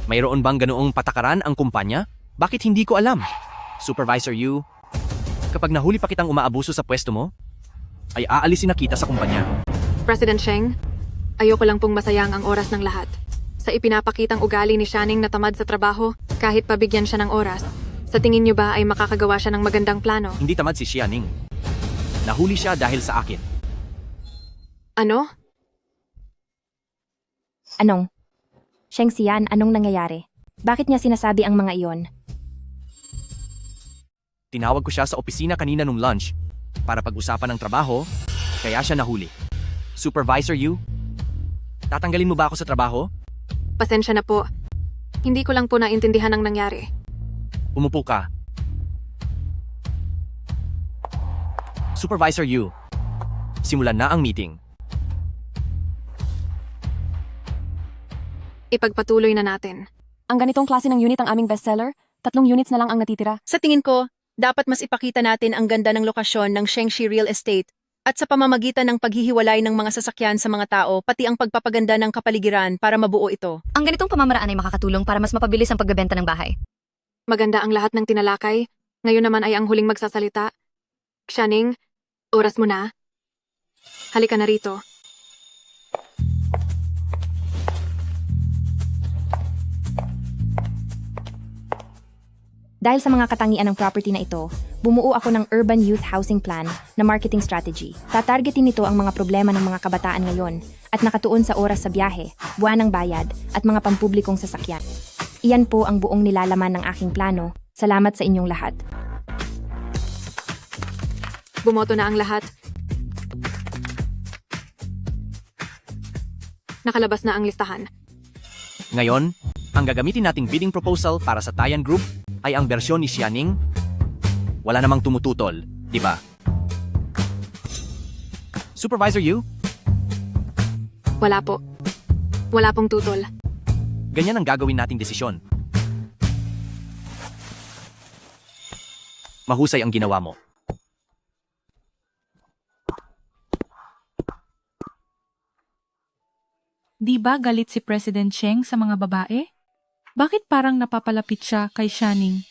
Mayroon bang ganoong patakaran ang kumpanya? Bakit hindi ko alam? Supervisor Yu, kapag nahuli pa kitang umaabuso sa pwesto mo, ay aalisin na kita sa kumpanya. President Sheng, ayoko lang pong masayang ang oras ng lahat. Sa ipinapakitang ugali ni Shining na tamad sa trabaho, kahit pabigyan siya ng oras, sa tingin niyo ba ay makakagawa siya ng magandang plano? Hindi tamad si Xianing. Nahuli siya dahil sa akin. Ano? Anong? Sheng Xian, anong nangyayari? Bakit niya sinasabi ang mga iyon? Tinawag ko siya sa opisina kanina nung lunch para pag-usapan ng trabaho, kaya siya nahuli. Supervisor Yu, tatanggalin mo ba ako sa trabaho? Pasensya na po. Hindi ko lang po naintindihan ang nangyari. Umupo ka. Supervisor Yu, simulan na ang meeting. Ipagpatuloy na natin. ang ganitong klase ng unit ang aming bestseller, 3 units na lang ang natitira. Sa tingin ko, dapat mas ipakita natin ang ganda ng lokasyon ng Shengxi Real Estate at sa pamamagitan ng paghihiwalay ng mga sasakyan sa mga tao pati ang pagpapaganda ng kapaligiran para mabuo ito. Ang ganitong pamamaraan ay makakatulong para mas mapabilis ang pagbebenta ng bahay. Maganda ang lahat ng tinalakay. Ngayon naman ay ang huling magsasalita. Xianing, oras mo na. Halika na rito. Dahil sa mga katangian ng property na ito, bumuo ako ng Urban Youth Housing Plan na marketing strategy. Tatargetin nito ang mga problema ng mga kabataan ngayon at nakatuon sa oras sa biyahe, buwan ng bayad at mga pampublikong sasakyan. Iyan po ang buong nilalaman ng aking plano. Salamat sa inyong lahat. Bumoto na ang lahat. Nakalabas na ang listahan. Ngayon, ang gagamitin nating bidding proposal para sa Tayan Group ay ang bersyon ni Xianing. Wala namang tumututol, di ba? Supervisor Yu, Wala po. Wala pong tutol. ganyan ang gagawin nating desisyon. Mahusay ang ginawa mo. Di ba galit si President Cheng sa mga babae? Bakit parang napapalapit siya kay Shining?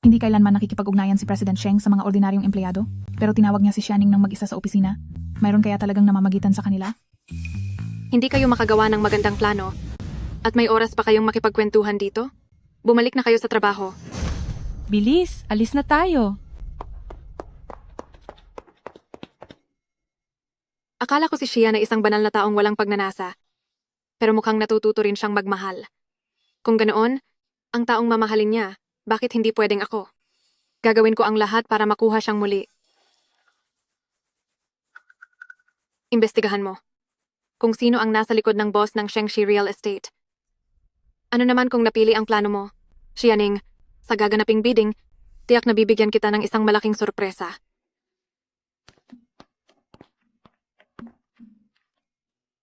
Hindi kailanman nakikipag-ugnayan si President Sheng sa mga ordinaryong empleyado, pero tinawag niya si Xianing ng mag-isa sa opisina. Mayroon kaya talagang namamagitan sa kanila? Hindi kayo makagawa ng magandang plano. At may oras pa kayong makipagkwentuhan dito? Bumalik na kayo sa trabaho. Bilis, alis na tayo. Akala ko si Xia na isang banal na taong walang pagnanasa. Pero mukhang natututo rin siyang magmahal. Kung ganoon, ang taong mamahalin niya, bakit hindi pwedeng ako? Gagawin ko ang lahat para makuha siyang muli. Imbestigahan mo. Kung sino ang nasa likod ng boss ng Shengxi Real Estate. Ano naman kung napili ang plano mo? Xianing, sa gaganaping bidding, tiyak na bibigyan kita ng isang malaking sorpresa.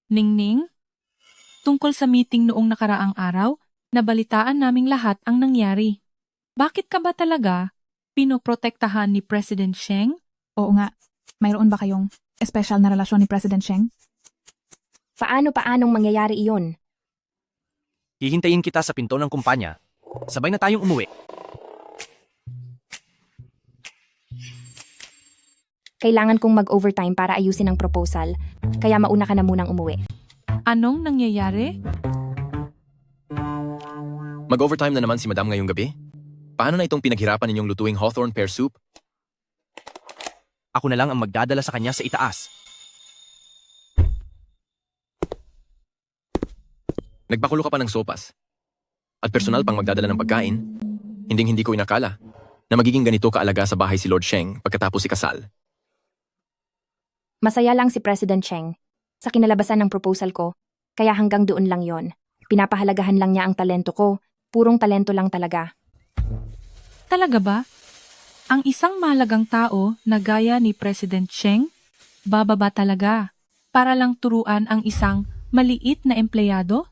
Ningning? Tungkol sa meeting noong nakaraang araw, nabalitaan naming lahat ang nangyari. Bakit ka ba talaga pinoprotektahan ni President Sheng? Oo nga. Mayroon ba kayong espesyal na relasyon ni President Sheng? Paanong mangyayari iyon? Hihintayin kita sa pinto ng kumpanya. Sabay na tayong umuwi. Kailangan kong mag-overtime para ayusin ang proposal, kaya mauna ka na munang umuwi. Anong nangyayari? Mag-overtime na naman si Madam ngayong gabi? Paano na itong pinaghirapan ninyong lutuing Hawthorne pear soup? Ako na lang ang magdadala sa kanya sa itaas. Nagpakulo ka pa ng sopas. At personal pang magdadala ng pagkain. Hinding-hindi ko inakala na magiging ganito kaalaga sa bahay si Lord Sheng pagkatapos ikasal. Masaya lang si President Cheng sa kinalabasan ng proposal ko, kaya hanggang doon lang yon. Pinapahalagahan lang niya ang talento ko, purong talento lang talaga. Talaga ba? Ang isang mahalagang tao na gaya ni President Cheng, bababa talaga para lang turuan ang isang maliit na empleyado?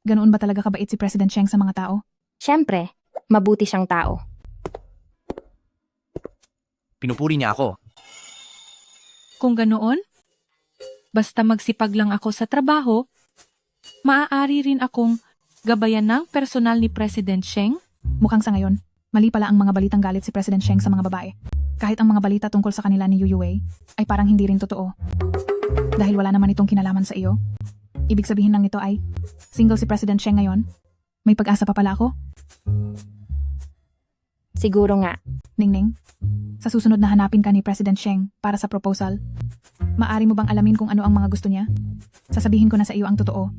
Ganoon ba talaga kabait si President Cheng sa mga tao? Siyempre, mabuti siyang tao. Pinupuri niya ako. Kung ganoon, basta magsipag lang ako sa trabaho, maaari rin akong gabayan ng personal ni President Cheng. Mukhang sa ngayon, mali pala ang mga balitang galit si President Cheng sa mga babae. Kahit ang mga balita tungkol sa kanila ni Yu Wei ay parang hindi rin totoo. Dahil wala naman itong kinalaman sa iyo. Ibig sabihin lang nito ay, single si President Cheng ngayon? May pag-asa pa pala ako? Siguro nga. Ningning, sa susunod na hanapin ka ni President Cheng para sa proposal, maari mo bang alamin kung ano ang mga gusto niya? Sasabihin ko na sa iyo ang totoo.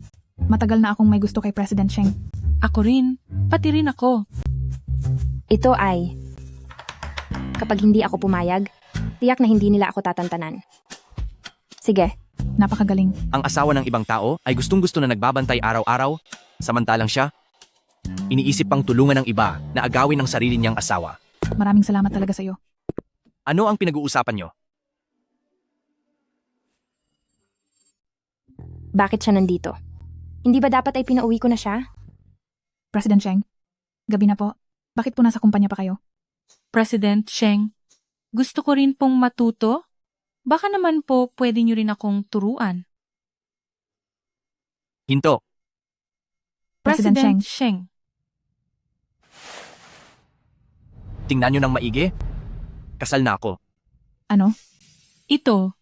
Matagal na akong may gusto kay President Cheng. Ako rin. Pati rin ako. Ito ay, kapag hindi ako pumayag, tiyak na hindi nila ako tatantanan. Sige. Napakagaling. Ang asawa ng ibang tao ay gustong-gusto na nagbabantay araw-araw, samantalang siya, iniisip pang tulungan ng iba na agawin ng sarili niyang asawa. Maraming salamat talaga sa iyo. Ano ang pinag-uusapan niyo? Bakit siya nandito? Hindi ba dapat ay pinauwi ko na siya? President Cheng, gabi na po. Bakit po nasa kumpanya pa kayo? President Cheng, gusto ko rin pong matuto. Baka naman po pwede niyo rin akong turuan. Hinto. President Cheng. Tingnan niyo ng maigi. Kasal na ako. Ano? Ito.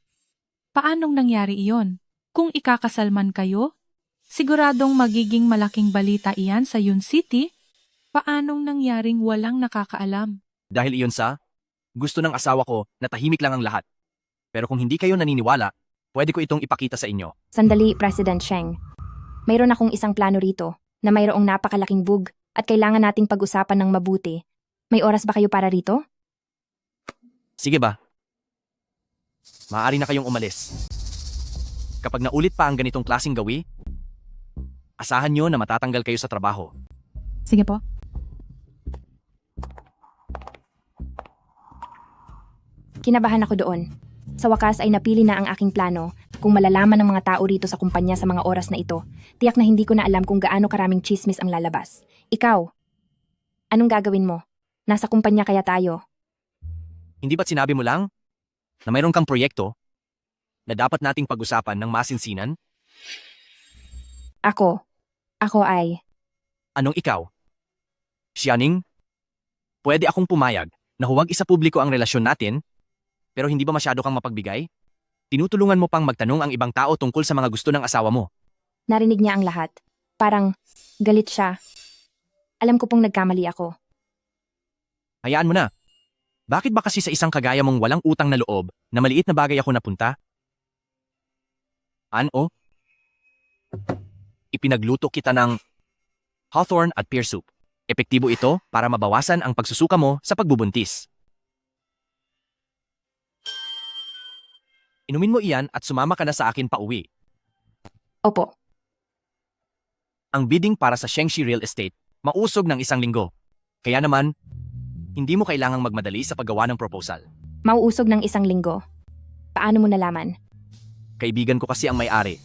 Paanong nangyari iyon? Kung ikakasal man kayo, siguradong magiging malaking balita iyan sa Yun City. Paanong nangyaring walang nakakaalam? Dahil iyon sa, gusto ng asawa ko na tahimik lang ang lahat. Pero kung hindi kayo naniniwala, pwede ko itong ipakita sa inyo. Sandali, President Cheng. Mayroon akong isang plano rito na mayroong napakalaking bug at kailangan nating pag-usapan ng mabuti. May oras ba kayo para rito? Sige ba? Maaari na kayong umalis. Kapag naulit pa ang ganitong klaseng gawi, asahan nyo na matatanggal kayo sa trabaho. Sige po. Kinabahan ako doon. Sa wakas ay napili na ang aking plano. Kung malalaman ng mga tao rito sa kumpanya sa mga oras na ito, tiyak na hindi ko na alam kung gaano karaming chismis ang lalabas. Ikaw, anong gagawin mo? Nasa kumpanya kaya tayo? Hindi ba't sinabi mo lang na mayroon kang proyekto na dapat nating pag-usapan ng masinsinan? Ako ay... Anong ikaw? Xianing, pwede akong pumayag na huwag isa publiko ang relasyon natin, pero hindi ba masyado kang mapagbigay? Tinutulungan mo pang magtanong ang ibang tao tungkol sa mga gusto ng asawa mo. Narinig niya ang lahat. Parang galit siya. Alam ko pong nagkamali ako. Hayaan mo na. Bakit ba kasi sa isang kagaya mong walang utang na loob na maliit na bagay ako napunta? Ano? Ipinagluto kita ng Hawthorne at pear soup. Epektibo ito para mabawasan ang pagsusuka mo sa pagbubuntis. Inumin mo iyan at sumama ka na sa akin pauwi. Opo. Ang bidding para sa Shengxi Real Estate, mausog ng 1 linggo. Kaya naman, hindi mo kailangang magmadali sa paggawa ng proposal. Mauusog ng 1 linggo. Paano mo nalaman? Kaibigan ko kasi ang may-ari.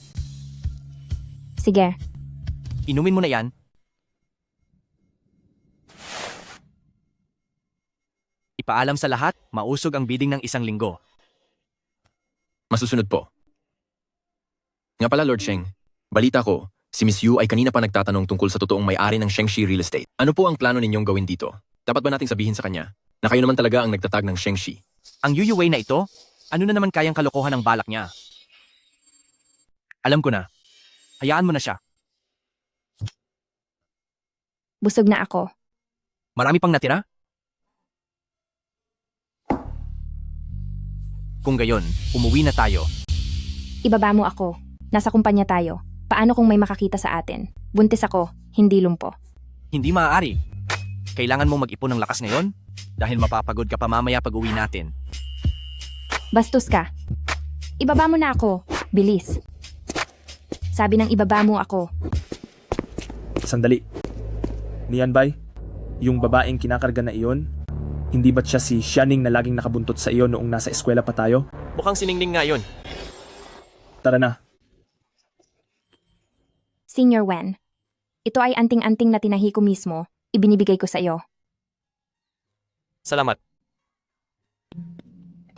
Sige. Inumin mo na yan. Ipaalam sa lahat, mausog ang bidding ng 1 linggo. Masusunod po. Nga pala, Lord Sheng, balita ko, Si Miss Yu ay kanina pa nagtatanong tungkol sa totoong may-ari ng Shengxi Real Estate. Ano po ang plano ninyong gawin dito? Dapat ba nating sabihin sa kanya na kayo naman talaga ang nagtatag ng Shengxi? Ang Yuyuwei na ito? Ano na naman kayang kalokohan ng balak niya? Alam ko na. Hayaan mo na siya. Busog na ako. Marami pang natira? Kung gayon, umuwi na tayo. Ibaba mo ako. Nasa kumpanya tayo. Paano kung may makakita sa atin? Buntis ako, hindi lumpo. Hindi maaari. Kailangan mong mag-ipon ng lakas ngayon dahil mapapagod ka pa mamaya pag uwi natin. Bastos ka. Ibaba mo na ako. Bilis. Sabi ng ibaba mo ako. Sandali. Nianbay, yung babaeng kinakarga na iyon, hindi ba't siya si Xianing na laging nakabuntot sa iyo noong nasa eskwela pa tayo? Mukhang siningning nga yun. Tara na. Senior Wen. Ito ay anting-anting na tinahi ko mismo. Ibinibigay ko sa iyo. Salamat.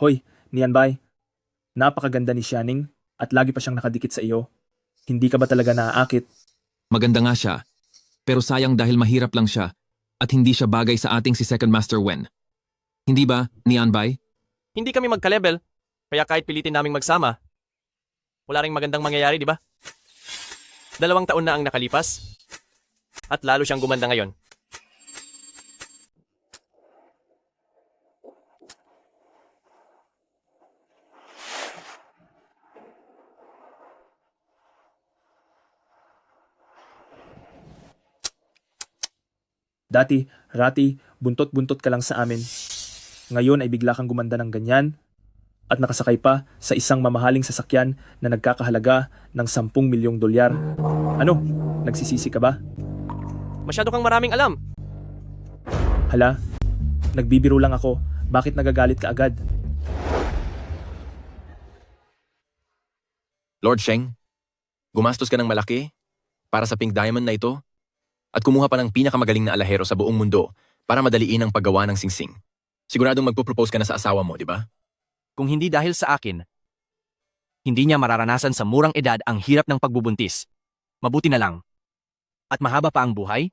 Hoy, Nianbay. Napakaganda ni Xianing at lagi pa siyang nakadikit sa iyo. Hindi ka ba talaga naaakit? Maganda nga siya. Pero sayang dahil mahirap lang siya at hindi siya bagay sa ating si Second Master Wen. Hindi ba, Nianbay? Hindi kami magka-level, kaya kahit pilitin naming magsama, wala ring magandang mangyayari, di ba? 2 taon na ang nakalipas at lalo siyang gumanda ngayon. Dati, Rati, buntot-buntot ka lang sa amin. Ngayon ay bigla kang gumanda ng ganyan at nakasakay pa sa isang mamahaling sasakyan na nagkakahalaga ng 10 milyong dolyar. Ano? Nagsisisi ka ba? Masyado kang maraming alam. Hala? Nagbibiro lang ako. Bakit nagagalit ka agad? Lord Sheng, gumastos ka ng malaki para sa pink diamond na ito at kumuha pa ng pinakamagaling na alahero sa buong mundo para madaliin ang paggawa ng singsing. Siguradong magpo-propose ka na sa asawa mo, di ba? Kung hindi dahil sa akin, hindi niya mararanasan sa murang edad ang hirap ng pagbubuntis. Mabuti na lang. At mahaba pa ang buhay?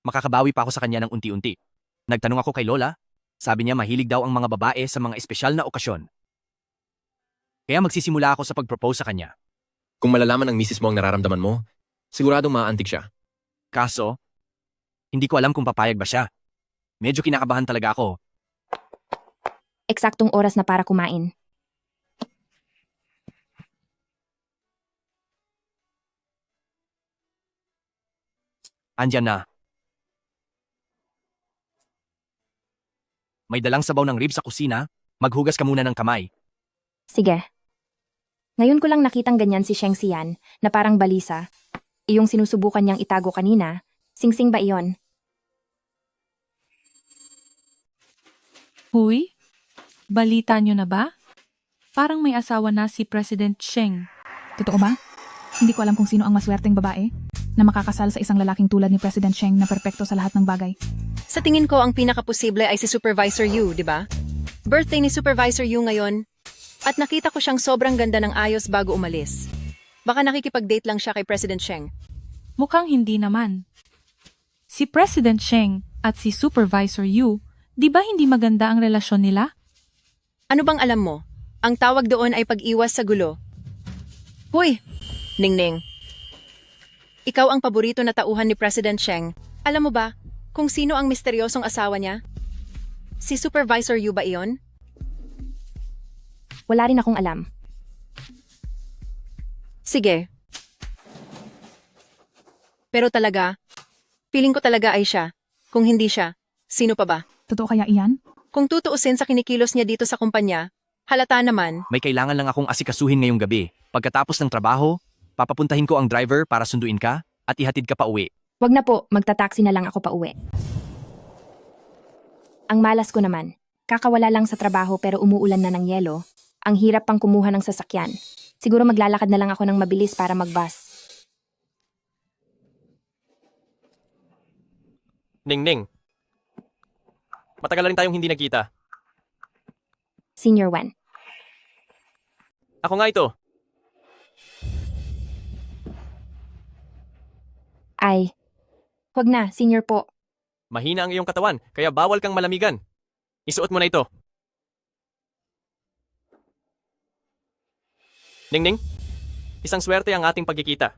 Makakabawi pa ako sa kanya ng unti-unti. Nagtanong ako kay Lola, sabi niya mahilig daw ang mga babae sa mga espesyal na okasyon. Kaya magsisimula ako sa pag-propose sa kanya. Kung malalaman ng misis mo ang nararamdaman mo, siguradong maaantig siya. Kaso, hindi ko alam kung papayag ba siya. Medyo kinakabahan talaga ako. Eksaktong oras na para kumain. Andyan na. May dalang sabaw ng ribs sa kusina, maghugas ka muna ng kamay. Sige. Ngayon ko lang nakitang ganyan si Sheng Xian na parang balisa. Iyong sinusubukan niyang itago kanina, singsing ba iyon? Huy, balita nyo na ba? Parang may asawa na si President Sheng. Totoo ba? Hindi ko alam kung sino ang maswerteng babae na makakasal sa isang lalaking tulad ni President Sheng na perpekto sa lahat ng bagay. Sa tingin ko, ang pinakaposible ay si Supervisor Yu, di ba? Birthday ni Supervisor Yu ngayon. At nakita ko siyang sobrang ganda ng ayos bago umalis. Baka nakikipag-date lang siya kay President Sheng. Mukhang hindi naman. Si President Sheng at si Supervisor Yu, di ba hindi maganda ang relasyon nila? Ano bang alam mo? Ang tawag doon ay pag-iwas sa gulo. Huy! Ningning. Ikaw ang paborito na tauhan ni President Sheng. Alam mo ba kung sino ang misteryosong asawa niya? Si Supervisor Yu ba iyon? Wala rin akong alam. Sige. Pero talaga, feeling ko talaga ay siya. Kung hindi siya, sino pa ba? Totoo kaya iyan? Kung tutuusin sa kinikilos niya dito sa kumpanya, halata naman. May kailangan lang akong asikasuhin ngayong gabi. Pagkatapos ng trabaho, papapuntahin ko ang driver para sunduin ka at ihatid ka pa uwi. Wag na po, magtataksi na lang ako pa uwi. Ang malas ko naman, kakawala lang sa trabaho pero umuulan na ng yelo. Ang hirap pang kumuha ng sasakyan. Siguro maglalakad na lang ako ng mabilis para mag-bus. Ningning. Matagal na rin tayong hindi nagkita. Senior Wen. Ako nga ito. Ay, wag na, senior po. Mahina ang iyong katawan, kaya bawal kang malamigan. Isuot mo na ito. Ningning, isang swerte ang ating pagkikita.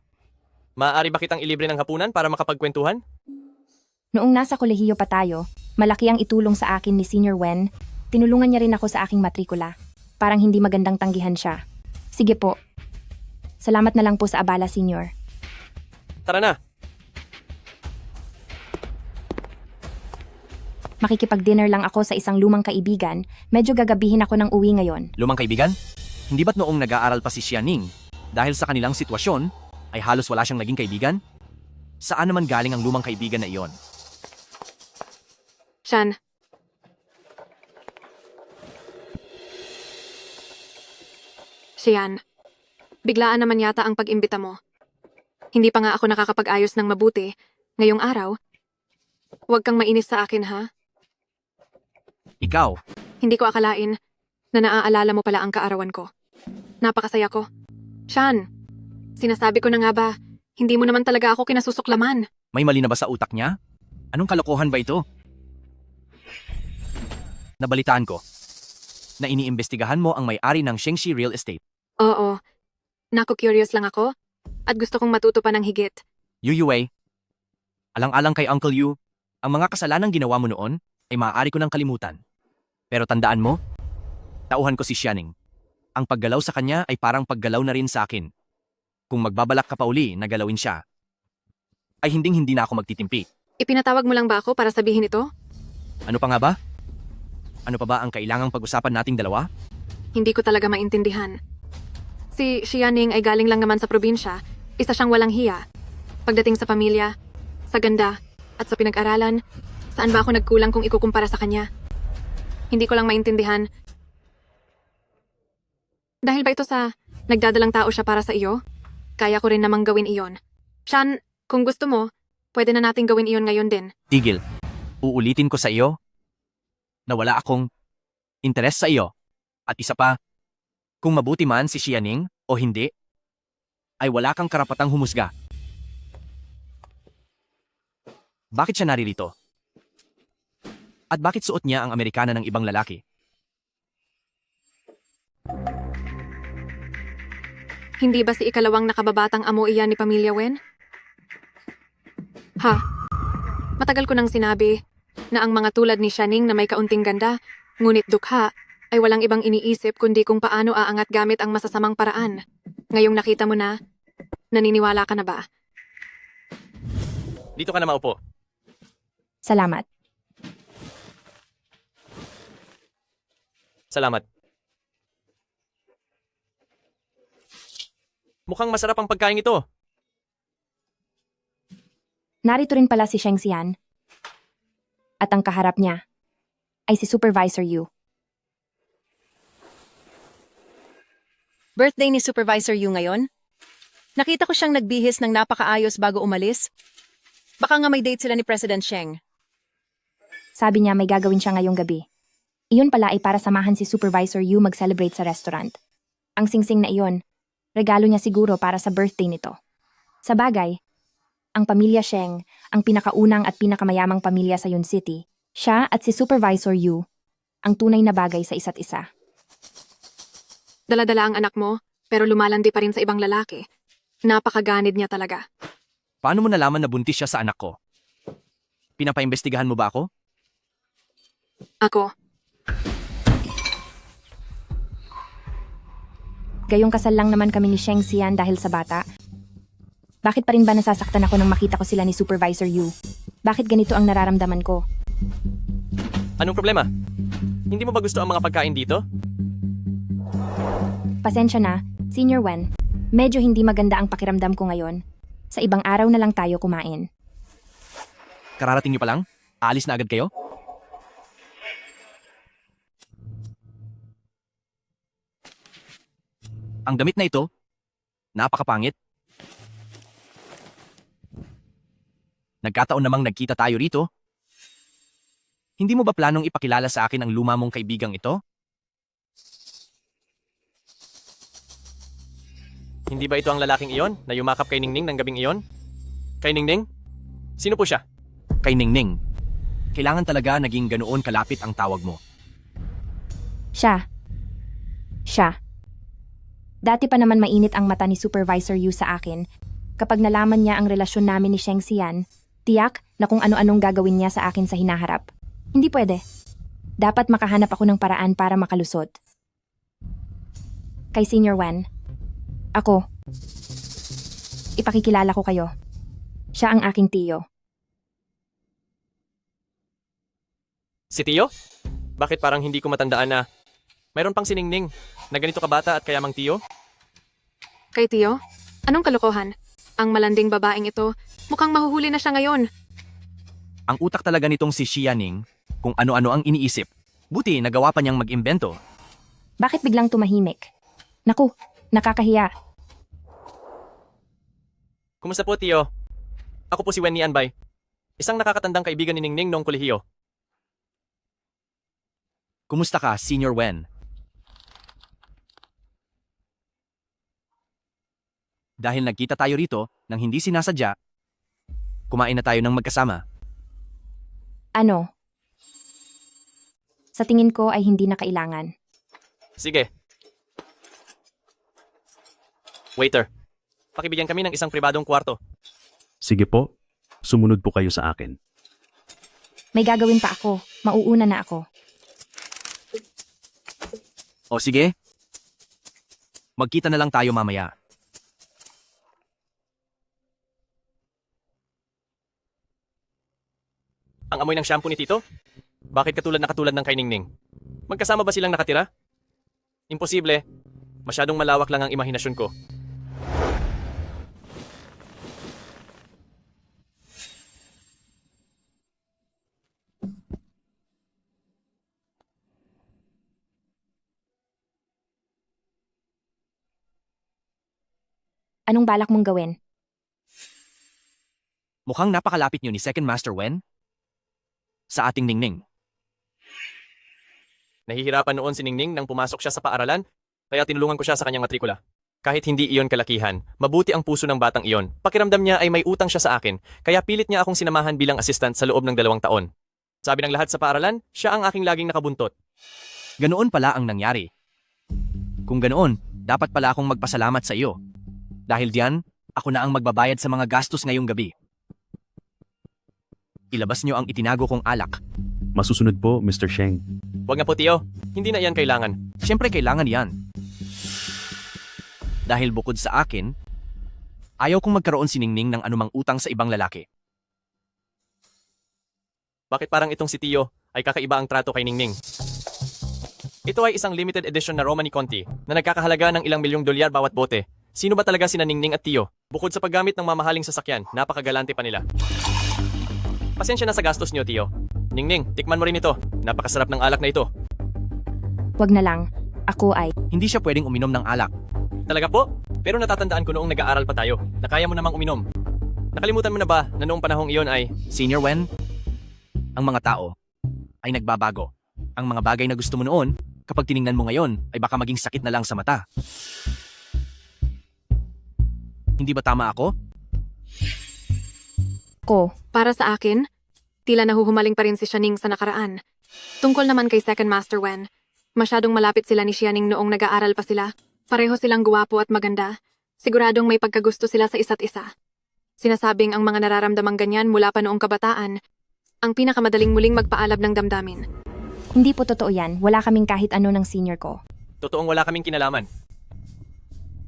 Maaari ba kitang ilibre ng hapunan para makapagkwentuhan? Noong nasa kolehiyo pa tayo, malaki ang itulong sa akin ni Senior Wen. Tinulungan niya rin ako sa aking matrikula. Parang hindi magandang tanggihan siya. Sige po. Salamat na lang po sa abala, Senior. Tara na. Makikipag-dinner lang ako sa isang lumang kaibigan. Medyo gagabihin ako ng uwi ngayon. Lumang kaibigan? Hindi ba't noong nag-aaral pa si Xianing, dahil sa kanilang sitwasyon, ay halos wala siyang naging kaibigan? Saan naman galing ang lumang kaibigan na iyon? Shan. Sian. Biglaan naman yata ang pag-imbita mo. Hindi pa nga ako nakakapag-ayos ng mabuti. Ngayong araw, huwag kang mainis sa akin, ha? Ikaw, Hindi ko akalain na naaalala mo pala ang kaarawan ko. Napakasaya ko. Shan, sinasabi ko na nga ba, hindi mo naman talaga ako kinasusuklaman. may mali na ba sa utak niya? Anong kalokohan ba ito? Nabalitaan ko na iniimbestigahan mo ang may-ari ng Shengxi Real Estate. Oo. Naku-curious lang ako at gusto kong matuto pa ng higit. Yu Yue, alang-alang kay Uncle Yu, ang mga kasalanang ginawa mo noon ay maaari ko ng kalimutan. Pero tandaan mo, tauhan ko si Xianing. Ang paggalaw sa kanya ay parang paggalaw na rin sa akin. Kung magbabalak ka pa uli na galawin siya, ay hinding-hindi na ako magtitimpi. Ipinatawag mo lang ba ako para sabihin ito? Ano pa nga ba? Ano pa ba ang kailangang pag-usapan nating dalawa? Hindi ko talaga maintindihan. Si Xianing ay galing lang naman sa probinsya, isa siyang walang hiya. Pagdating sa pamilya, sa ganda, at sa pinag-aralan, saan ba ako nagkulang kung ikukumpara sa kanya? Hindi ko lang maintindihan. Dahil ba ito sa nagdadalang tao siya para sa iyo? Kaya ko rin namang gawin iyon. Shan, kung gusto mo, pwede na nating gawin iyon ngayon din. Tigil, uulitin ko sa iyo na wala akong interes sa iyo. At isa pa, kung mabuti man si Xianing o hindi, ay wala kang karapatang humusga. Bakit siya naririto? At bakit suot niya ang Amerikana ng ibang lalaki? Hindi ba si ikalawang nakababatang amo iyan ni Pamilya Wen? Ha? Matagal ko nang sinabi na ang mga tulad ni Xianing na may kaunting ganda, ngunit dukha, ay walang ibang iniisip kundi kung paano aangat gamit ang masasamang paraan. Ngayong nakita mo na, naniniwala ka na ba? Dito ka na maupo. Salamat. Salamat. Mukhang masarap ang pagkain ito. Narito rin pala si Sheng Xian. At ang kaharap niya ay si Supervisor Yu. Birthday ni Supervisor Yu ngayon? Nakita ko siyang nagbihis ng napakaayos bago umalis. Baka nga may date sila ni President Sheng. Sabi niya may gagawin siya ngayong gabi. Iyon pala ay para samahan si Supervisor Yu mag-celebrate sa restaurant. Ang singsing na iyon, regalo niya siguro para sa birthday nito. Sa bagay, ang pamilya Sheng, ang pinakaunang at pinakamayamang pamilya sa Yun City, siya at si Supervisor Yu, ang tunay na bagay sa isa't isa. Daladala ang anak mo, pero lumalandi pa rin sa ibang lalaki. Napakaganid niya talaga. Paano mo nalaman na buntis siya sa anak ko? Pinapaimbestigahan mo ba ako? Ako, Gayong kasal lang naman kami ni Sheng Xian dahil sa bata. Bakit pa rin ba nasasaktan ako nang makita ko sila ni Supervisor Yu? Bakit ganito ang nararamdaman ko? Anong problema? Hindi mo ba gusto ang mga pagkain dito? Pasensya na, Senior Wen. Medyo hindi maganda ang pakiramdam ko ngayon. Sa ibang araw na lang tayo kumain. Kararating niyo pa lang? Aalis na agad kayo? Ang damit na ito, napakapangit. Nagkataon namang nagkita tayo rito. Hindi mo ba planong ipakilala sa akin ang luma mong kaibigang ito? Hindi ba ito ang lalaking iyon na yumakap kay Ningning ng gabing iyon? Kay Ningning? Sino po siya? Kay Ningning. Kailangan talaga naging ganoon kalapit ang tawag mo. Siya. Dati pa naman mainit ang mata ni Supervisor Yu sa akin. Kapag nalaman niya ang relasyon namin ni Sheng Xian, tiyak na kung ano-anong gagawin niya sa akin sa hinaharap. Hindi pwede. Dapat makahanap ako ng paraan para makalusot. Kay Senior Wen, ako. Ipakikilala ko kayo. Siya ang aking tiyo. Si Tio? Bakit parang hindi ko matandaan na mayroon pang siningning na ganito kabata at kayamang Tio? Kay Tio, anong kalokohan? Ang malanding babaeng ito, mukhang mahuhuli na siya ngayon. Ang utak talaga nitong si Xianing kung ano-ano ang iniisip. Buti nagawa pa niyang mag-imbento. Bakit biglang tumahimik? Naku, nakakahiya. Kumusta po, Tio? Ako po si Wen Nianbay. Isang nakakatandang kaibigan ni Ningning noong kolehiyo. Kumusta ka, Senior Wen? Dahil nagkita tayo rito nang hindi sinasadya, kumain na tayo ng magkasama. Ano? Sa tingin ko ay hindi na kailangan. Sige. Waiter, pakibigyan kami ng isang pribadong kwarto. Sige po, sumunod po kayo sa akin. May gagawin pa ako. Mauuna na ako. O sige. Magkita na lang tayo mamaya. Ang amoy ng shampoo ni Tito? Bakit katulad ng kay Ningning? Magkasama ba silang nakatira? Imposible. Masyadong malawak lang ang imahinasyon ko. Anong balak mong gawin? Mukhang napakalapit niyo ni Second Master Wen sa ating Ningning. Nahihirapan noon si Ningning nang pumasok siya sa paaralan, kaya tinulungan ko siya sa kanyang matrikula. Kahit hindi iyon kalakihan, mabuti ang puso ng batang iyon. Pakiramdam niya ay may utang siya sa akin, kaya pilit niya akong sinamahan bilang assistant sa loob ng 2 taon. Sabi ng lahat sa paaralan, siya ang aking laging nakabuntot. Ganoon pala ang nangyari. Kung ganoon, dapat pala akong magpasalamat sa iyo. Dahil diyan, ako na ang magbabayad sa mga gastos ngayong gabi. Ilabas niyo ang itinago kong alak. Masusunod po, Mr. Sheng. Huwag na po, Tio. Hindi na iyan kailangan. Siyempre kailangan yan. Dahil bukod sa akin, ayaw kong magkaroon si Ningning ng anumang utang sa ibang lalaki. Bakit parang itong si Tio ay kakaiba ang trato kay Ningning? Ito ay isang limited edition na Romani Conti na nagkakahalaga ng ilang milyong dolyar bawat bote. Sino ba talaga sina Ningning at Tio? Bukod sa paggamit ng mamahaling sasakyan, napakagalante pa nila. Pasensya na sa gastos niyo, Tio. Ningning, tikman mo rin ito. Napakasarap ng alak na ito. Wag na lang. Ako ay... Hindi siya pwedeng uminom ng alak. Talaga po? Pero natatandaan ko noong nag-aaral pa tayo na kaya mo namang uminom. Nakalimutan mo na ba na noong panahong iyon ay... Senior Wen, ang mga tao ay nagbabago. Ang mga bagay na gusto mo noon, kapag tiningnan mo ngayon, ay baka maging sakit na lang sa mata. Hindi ba tama ako? Para sa akin, tila nahuhumaling pa rin si Xianing sa nakaraan. Tungkol naman kay Second Master Wen, masyadong malapit sila ni Xianing noong nag-aaral pa sila. Pareho silang guwapo at maganda. Siguradong may pagkagusto sila sa isa't isa. Sinasabing ang mga nararamdamang ganyan mula pa noong kabataan, ang pinakamadaling muling magpaalab ng damdamin. Hindi po totoo yan. Wala kaming kahit ano ng senior ko. Totoong wala kaming kinalaman.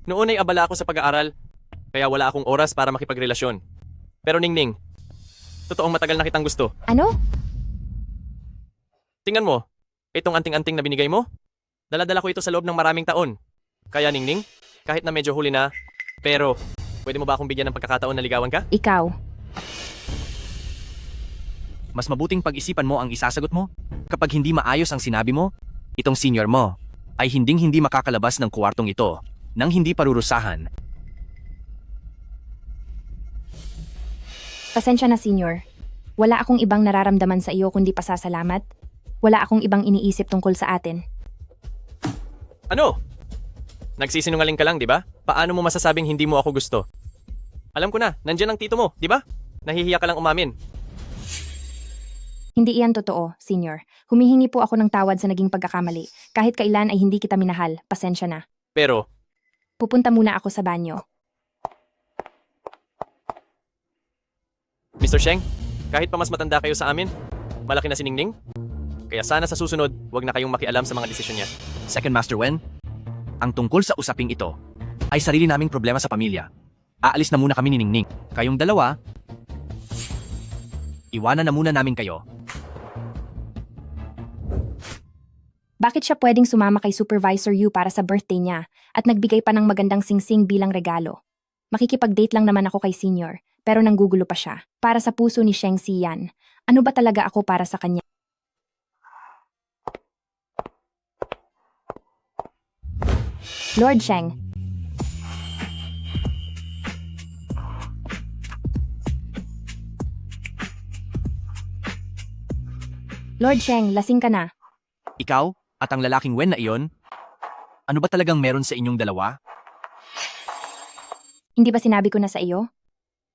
Noon ay abala ako sa pag-aaral, kaya wala akong oras para makipagrelasyon. Pero Ningning, totoong matagal na kitang gusto. Ano? Tingnan mo, itong anting-anting na binigay mo, dala-dala ko ito sa loob ng maraming taon. Kaya Ningning, kahit na medyo huli na, pero pwede mo ba akong bigyan ng pagkakataon na ligawan ka? Ikaw. Mas mabuting pag-isipan mo ang isasagot mo. Kapag hindi maayos ang sinabi mo, itong senior mo ay hinding-hindi makakalabas ng kwartong ito nang hindi parurusahan. Pasensya na, senior. Wala akong ibang nararamdaman sa iyo kundi pasasalamat. Wala akong ibang iniisip tungkol sa atin. Ano? Nagsisinungaling ka lang, di ba? Paano mo masasabing hindi mo ako gusto? Alam ko na, nandiyan ang tito mo, di ba? Nahihiya ka lang umamin. Hindi iyan totoo, senior. Humihingi po ako ng tawad sa naging pagkakamali. Kahit kailan ay hindi kita minahal, pasensya na. Pero, Pupunta muna ako sa banyo. Mr. Sheng, kahit pa mas matanda kayo sa amin, malaki na si Ningning. Kaya sana sa susunod, wag na kayong makialam sa mga desisyon niya. Second Master Wen, ang tungkol sa usaping ito ay sarili naming problema sa pamilya. Aalis na muna kami ni Ningning. Kayong dalawa, iwanan na muna namin kayo. Bakit siya pwedeng sumama kay Supervisor Yu para sa birthday niya at nagbigay pa ng magandang singsing bilang regalo? Makikipag-date lang naman ako kay senior, pero nanggugulo pa siya. Para sa puso ni Sheng Xian, ano ba talaga ako para sa kanya? Lord Sheng. Lord Sheng, lasing ka na. Ikaw at ang lalaking Wen na iyon, ano ba talagang meron sa inyong dalawa? Hindi ba sinabi ko na sa iyo?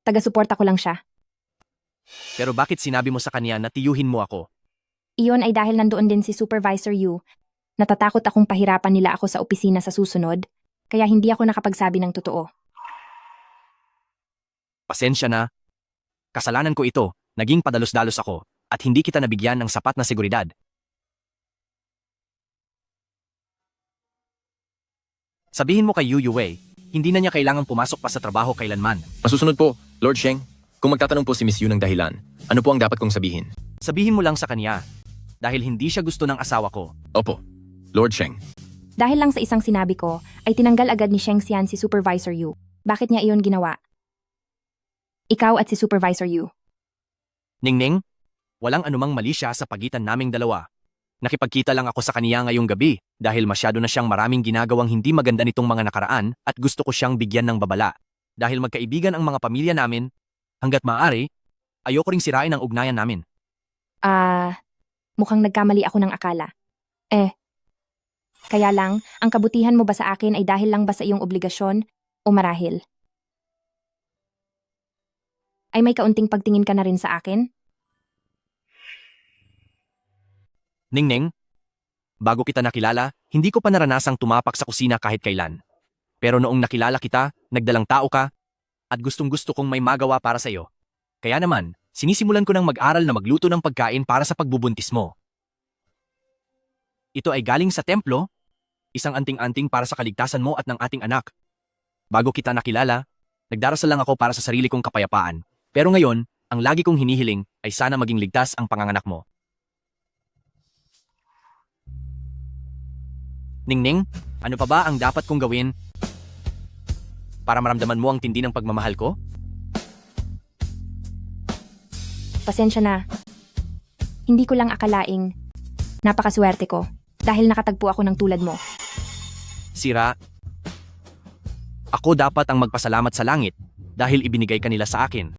Taga-suporta ko lang siya. Pero bakit sinabi mo sa kanya na tiyuhin mo ako? Iyon ay dahil nandoon din si Supervisor Yu. Natatakot akong pahirapan nila ako sa opisina sa susunod, kaya hindi ako nakapagsabi ng totoo. Pasensya na. Kasalanan ko ito, naging padalos-dalos ako, at hindi kita nabigyan ng sapat na seguridad. Sabihin mo kay Yu Yuwei, hindi na niya kailangang pumasok pa sa trabaho kailanman. Masusunod po, Lord Sheng. Kung magtatanong po si Miss Yu ng dahilan, ano po ang dapat kong sabihin? Sabihin mo lang sa kanya, dahil hindi siya gusto ng asawa ko. Opo, Lord Sheng. Dahil lang sa isang sinabi ko, ay tinanggal agad ni Sheng Xian si Supervisor Yu. Bakit niya iyon ginawa? Ikaw at si Supervisor Yu. Ningning, walang anumang mali siya sa pagitan naming dalawa. Nakipagkita lang ako sa kaniya ngayong gabi dahil masyado na siyang maraming ginagawang hindi maganda nitong mga nakaraan at gusto ko siyang bigyan ng babala. Dahil magkaibigan ang mga pamilya namin, hanggat maaari, ayoko ring sirain ang ugnayan namin. Mukhang nagkamali ako ng akala. Kaya lang, ang kabutihan mo ba sa akin ay dahil lang ba sa iyong obligasyon o marahil? Ay may kaunting pagtingin ka na rin sa akin? Ningning, bago kita nakilala, hindi ko pa naranasang tumapak sa kusina kahit kailan. Pero noong nakilala kita, nagdalang tao ka, at gustong-gusto kong may magawa para sa iyo. Kaya naman, sinisimulan ko ng mag-aral na magluto ng pagkain para sa pagbubuntis mo. Ito ay galing sa templo, isang anting-anting para sa kaligtasan mo at ng ating anak. Bago kita nakilala, nagdarasal lang ako para sa sarili kong kapayapaan. Pero ngayon, ang lagi kong hinihiling ay sana maging ligtas ang panganganak mo. Ningning, ano pa ba ang dapat kong gawin para maramdaman mo ang tindi ng pagmamahal ko? Pasensya na. Hindi ko lang akalaing napakaswerte ko dahil nakatagpo ako ng tulad mo. Sira, ako dapat ang magpasalamat sa langit dahil ibinigay ka nila sa akin.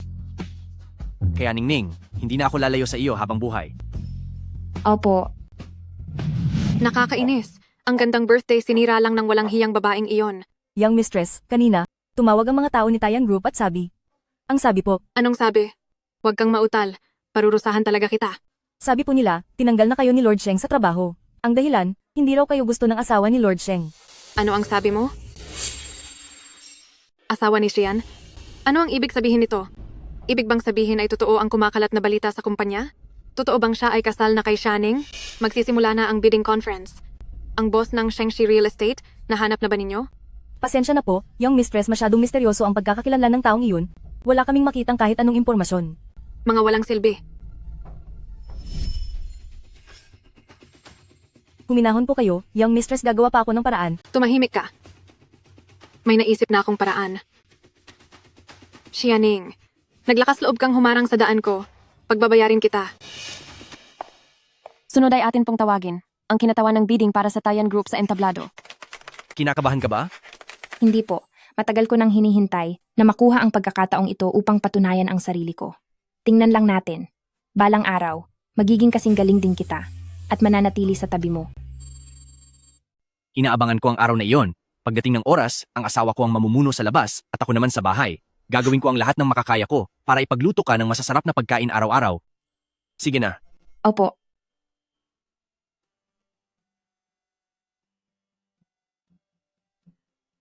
Kaya Ningning, hindi na ako lalayo sa iyo habang buhay. Opo. Nakakainis. Ang gandang birthday sinira lang ng walang hiyang babaeng iyon. Young mistress, kanina, tumawag ang mga tao ni Tayan Group at sabi. Ang sabi po. Anong sabi? Huwag kang mautal. Parurusahan talaga kita. Sabi po nila, tinanggal na kayo ni Lord Sheng sa trabaho. Ang dahilan, hindi raw kayo gusto ng asawa ni Lord Sheng. Ano ang sabi mo? Asawa ni Xian? Ano ang ibig sabihin nito? Ibig bang sabihin ay totoo ang kumakalat na balita sa kumpanya? Totoo bang siya ay kasal na kay Shanning? Magsisimula na ang bidding conference. Ang boss ng Shengshi Real Estate, nahanap na ba ninyo? Pasensya na po, young mistress, masyadong misteryoso ang pagkakakilanlan ng taong iyon. Wala kaming makitang kahit anong impormasyon. Mga walang silbi. Huminahon po kayo, young mistress, gagawa pa ako ng paraan. Tumahimik ka. May naisip na akong paraan. Xianing, naglakas loob kang humarang sa daan ko. Pagbabayarin kita. Sunod ay atin pong tawagin ang kinatawan ng bidding para sa Tayan Group sa entablado. Kinakabahan ka ba? Hindi po. Matagal ko nang hinihintay na makuha ang pagkakataong ito upang patunayan ang sarili ko. Tingnan lang natin. Balang araw, magiging kasing galing din kita at mananatili sa tabi mo. Inaabangan ko ang araw na iyon. Pagdating ng oras, ang asawa ko ang mamumuno sa labas at ako naman sa bahay. Gagawin ko ang lahat ng makakaya ko para ipagluto ka ng masasarap na pagkain araw-araw. Sige na. Opo.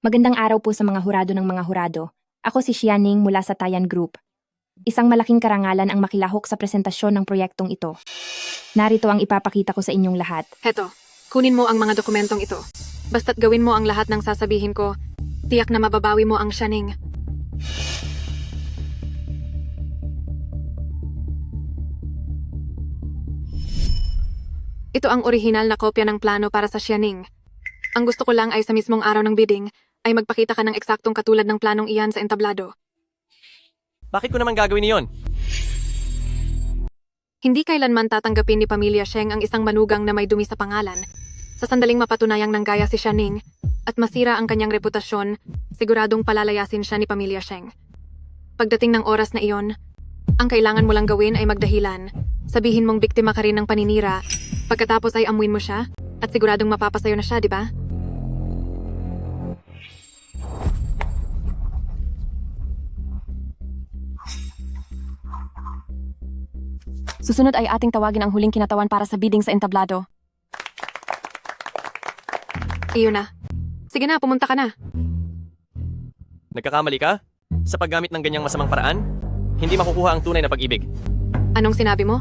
Magandang araw po sa mga hurado ng mga hurado. Ako si Xianing mula sa Tayan Group. Isang malaking karangalan ang makilahok sa presentasyon ng proyektong ito. Narito ang ipapakita ko sa inyong lahat. Heto, kunin mo ang mga dokumentong ito. Basta't gawin mo ang lahat ng sasabihin ko, tiyak na mababawi mo ang Xianing. Ito ang orihinal na kopya ng plano para sa Xianing. Ang gusto ko lang ay sa mismong araw ng bidding, ay magpakita ka ng eksaktong katulad ng planong iyan sa entablado. Bakit ko naman gagawin iyon? Hindi kailanman tatanggapin ni Pamilya Sheng ang isang manugang na may dumi sa pangalan. Sa sandaling mapatunayang nanggaya si Xianing at masira ang kanyang reputasyon, siguradong palalayasin siya ni Pamilya Sheng. Pagdating ng oras na iyon, ang kailangan mo lang gawin ay magdahilan. Sabihin mong biktima ka rin ng paninira, pagkatapos ay amuin mo siya at siguradong mapapasayo na siya, di ba? Susunod ay ating tawagin ang huling kinatawan para sa bidding sa entablado. Iyon na. Sige na, pumunta ka na. Nagkakamali ka? Sa paggamit ng ganyang masamang paraan? Hindi makukuha ang tunay na pag-ibig. Anong sinabi mo?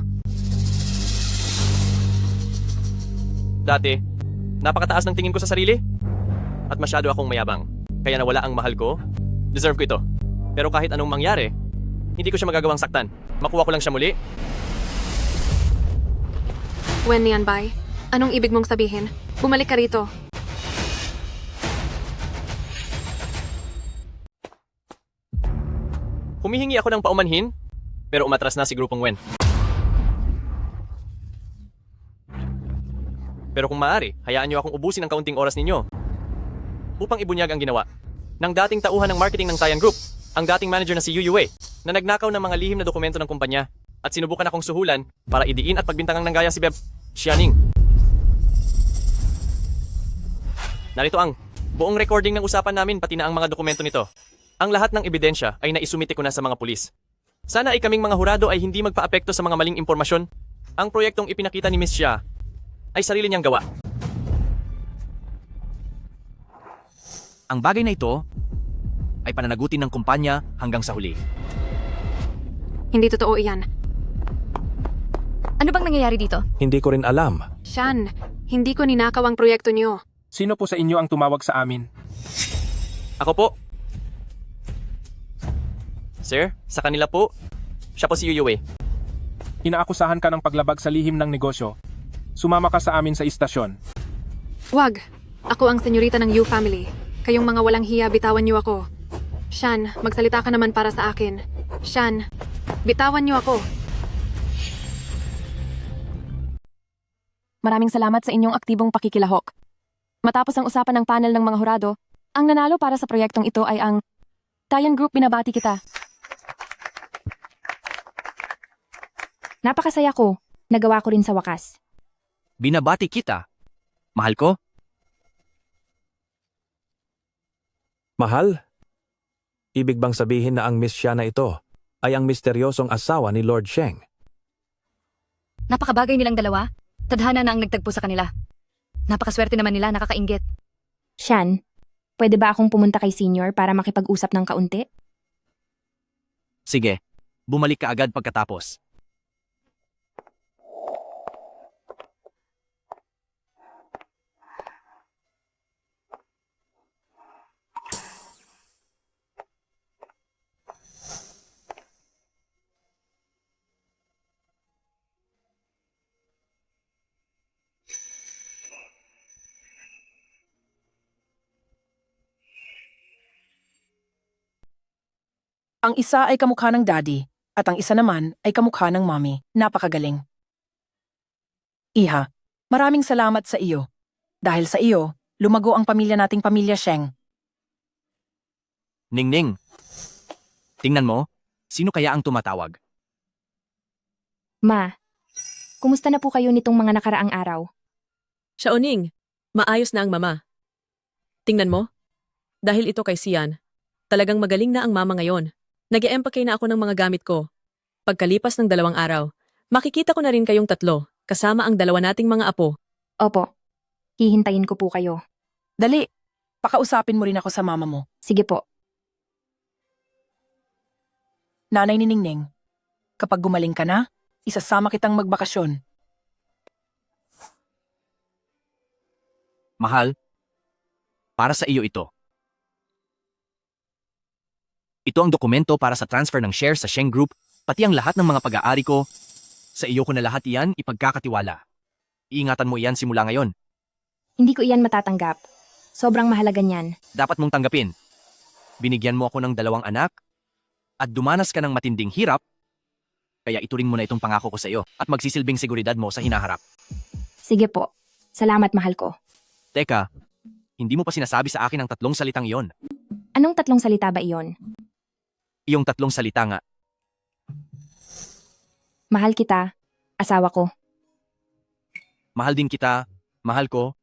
Dati, napakataas ng tingin ko sa sarili. At masyado akong mayabang. Kaya nawala ang mahal ko. Deserve ko ito. Pero kahit anong mangyari, hindi ko siya magagawang saktan. Makuha ko lang siya muli. Wen Nianbay, anong ibig mong sabihin? Bumalik ka rito. Humihingi ako ng paumanhin, pero umatras na si Grupong Wen. Pero kung maaari, hayaan niyo akong ubusin ang kaunting oras ninyo upang ibunyag ang ginawa ng dating tauhan ng marketing ng Tayan Group, ang dating manager na si Yu Yue, na nagnakaw ng mga lihim na dokumento ng kumpanya at sinubukan akong suhulan para idiin at pagbintangang nanggaya si Beb Xianing. Narito ang buong recording ng usapan namin pati na ang mga dokumento nito. Ang lahat ng ebidensya ay naisumite ko na sa mga pulis. Sana ay kaming mga hurado ay hindi magpa-apekto sa mga maling impormasyon. Ang proyektong ipinakita ni Miss Xia ay sarili niyang gawa. Ang bagay na ito ay pananagutin ng kumpanya hanggang sa huli. Hindi totoo iyan. Ano bang nangyayari dito? Hindi ko rin alam. Shan, hindi ko ninakaw ang proyekto niyo. Sino po sa inyo ang tumawag sa amin? Ako po. Sir, sa kanila po. Siya po si Yu Yue. Inaakusahan ka ng paglabag sa lihim ng negosyo. Sumama ka sa amin sa istasyon. Wag. Ako ang senyorita ng Yu family. Kayong mga walang hiya, bitawan niyo ako. Shan, magsalita ka naman para sa akin. Shan, bitawan niyo ako. Maraming salamat sa inyong aktibong pakikilahok. Matapos ang usapan ng panel ng mga hurado, ang nanalo para sa proyektong ito ay ang Tayan Group. Binabati kita. Napakasaya ko. Nagawa ko rin sa wakas. Binabati kita. Mahal ko? Mahal? Ibig bang sabihin na ang Miss Xia na ito ay ang misteryosong asawa ni Lord Sheng? Napakabagay nilang dalawa. Tadhana na ang nagtagpo sa kanila. Napakaswerte naman nila, nakakainggit. Shan, pwede ba akong pumunta kay senior para makipag-usap ng kaunti? Sige, bumalik ka agad pagkatapos. Ang isa ay kamukha ng daddy, at ang isa naman ay kamukha ng mommy. Napakagaling. Iha, maraming salamat sa iyo. Dahil sa iyo, lumago ang pamilya nating Pamilya Sheng. Ningning. Tingnan mo, sino kaya ang tumatawag? Ma, kumusta na po kayo nitong mga nakaraang araw? Xiaoning, maayos na ang mama. Tingnan mo, dahil ito kay Sian, talagang magaling na ang mama ngayon. Nag-e-empake na ako ng mga gamit ko. Pagkalipas ng 2 araw, makikita ko na rin kayong 3, kasama ang 2 nating mga apo. Opo. Hihintayin ko po kayo. Dali, pakausapin mo rin ako sa mama mo. Sige po. Nanay ni Ningning, kapag gumaling ka na, isasama kitang magbakasyon. Mahal, para sa iyo ito. Ito ang dokumento para sa transfer ng shares sa Sheng Group, pati ang lahat ng mga pag-aari ko. Sa iyo ko na lahat iyan ipagkakatiwala. Iingatan mo iyan simula ngayon. Hindi ko iyan matatanggap. Sobrang mahalaga niyan. Dapat mong tanggapin. Binigyan mo ako ng 2 anak, at dumanas ka ng matinding hirap, kaya ituring mo na itong pangako ko sa iyo at magsisilbing seguridad mo sa hinaharap. Sige po. Salamat, mahal ko. Teka, hindi mo pa sinasabi sa akin ang 3 salitang iyon. Anong 3 salita ba iyon? Iyong 3 salita nga. Mahal kita, asawa ko. Mahal din kita, mahal ko,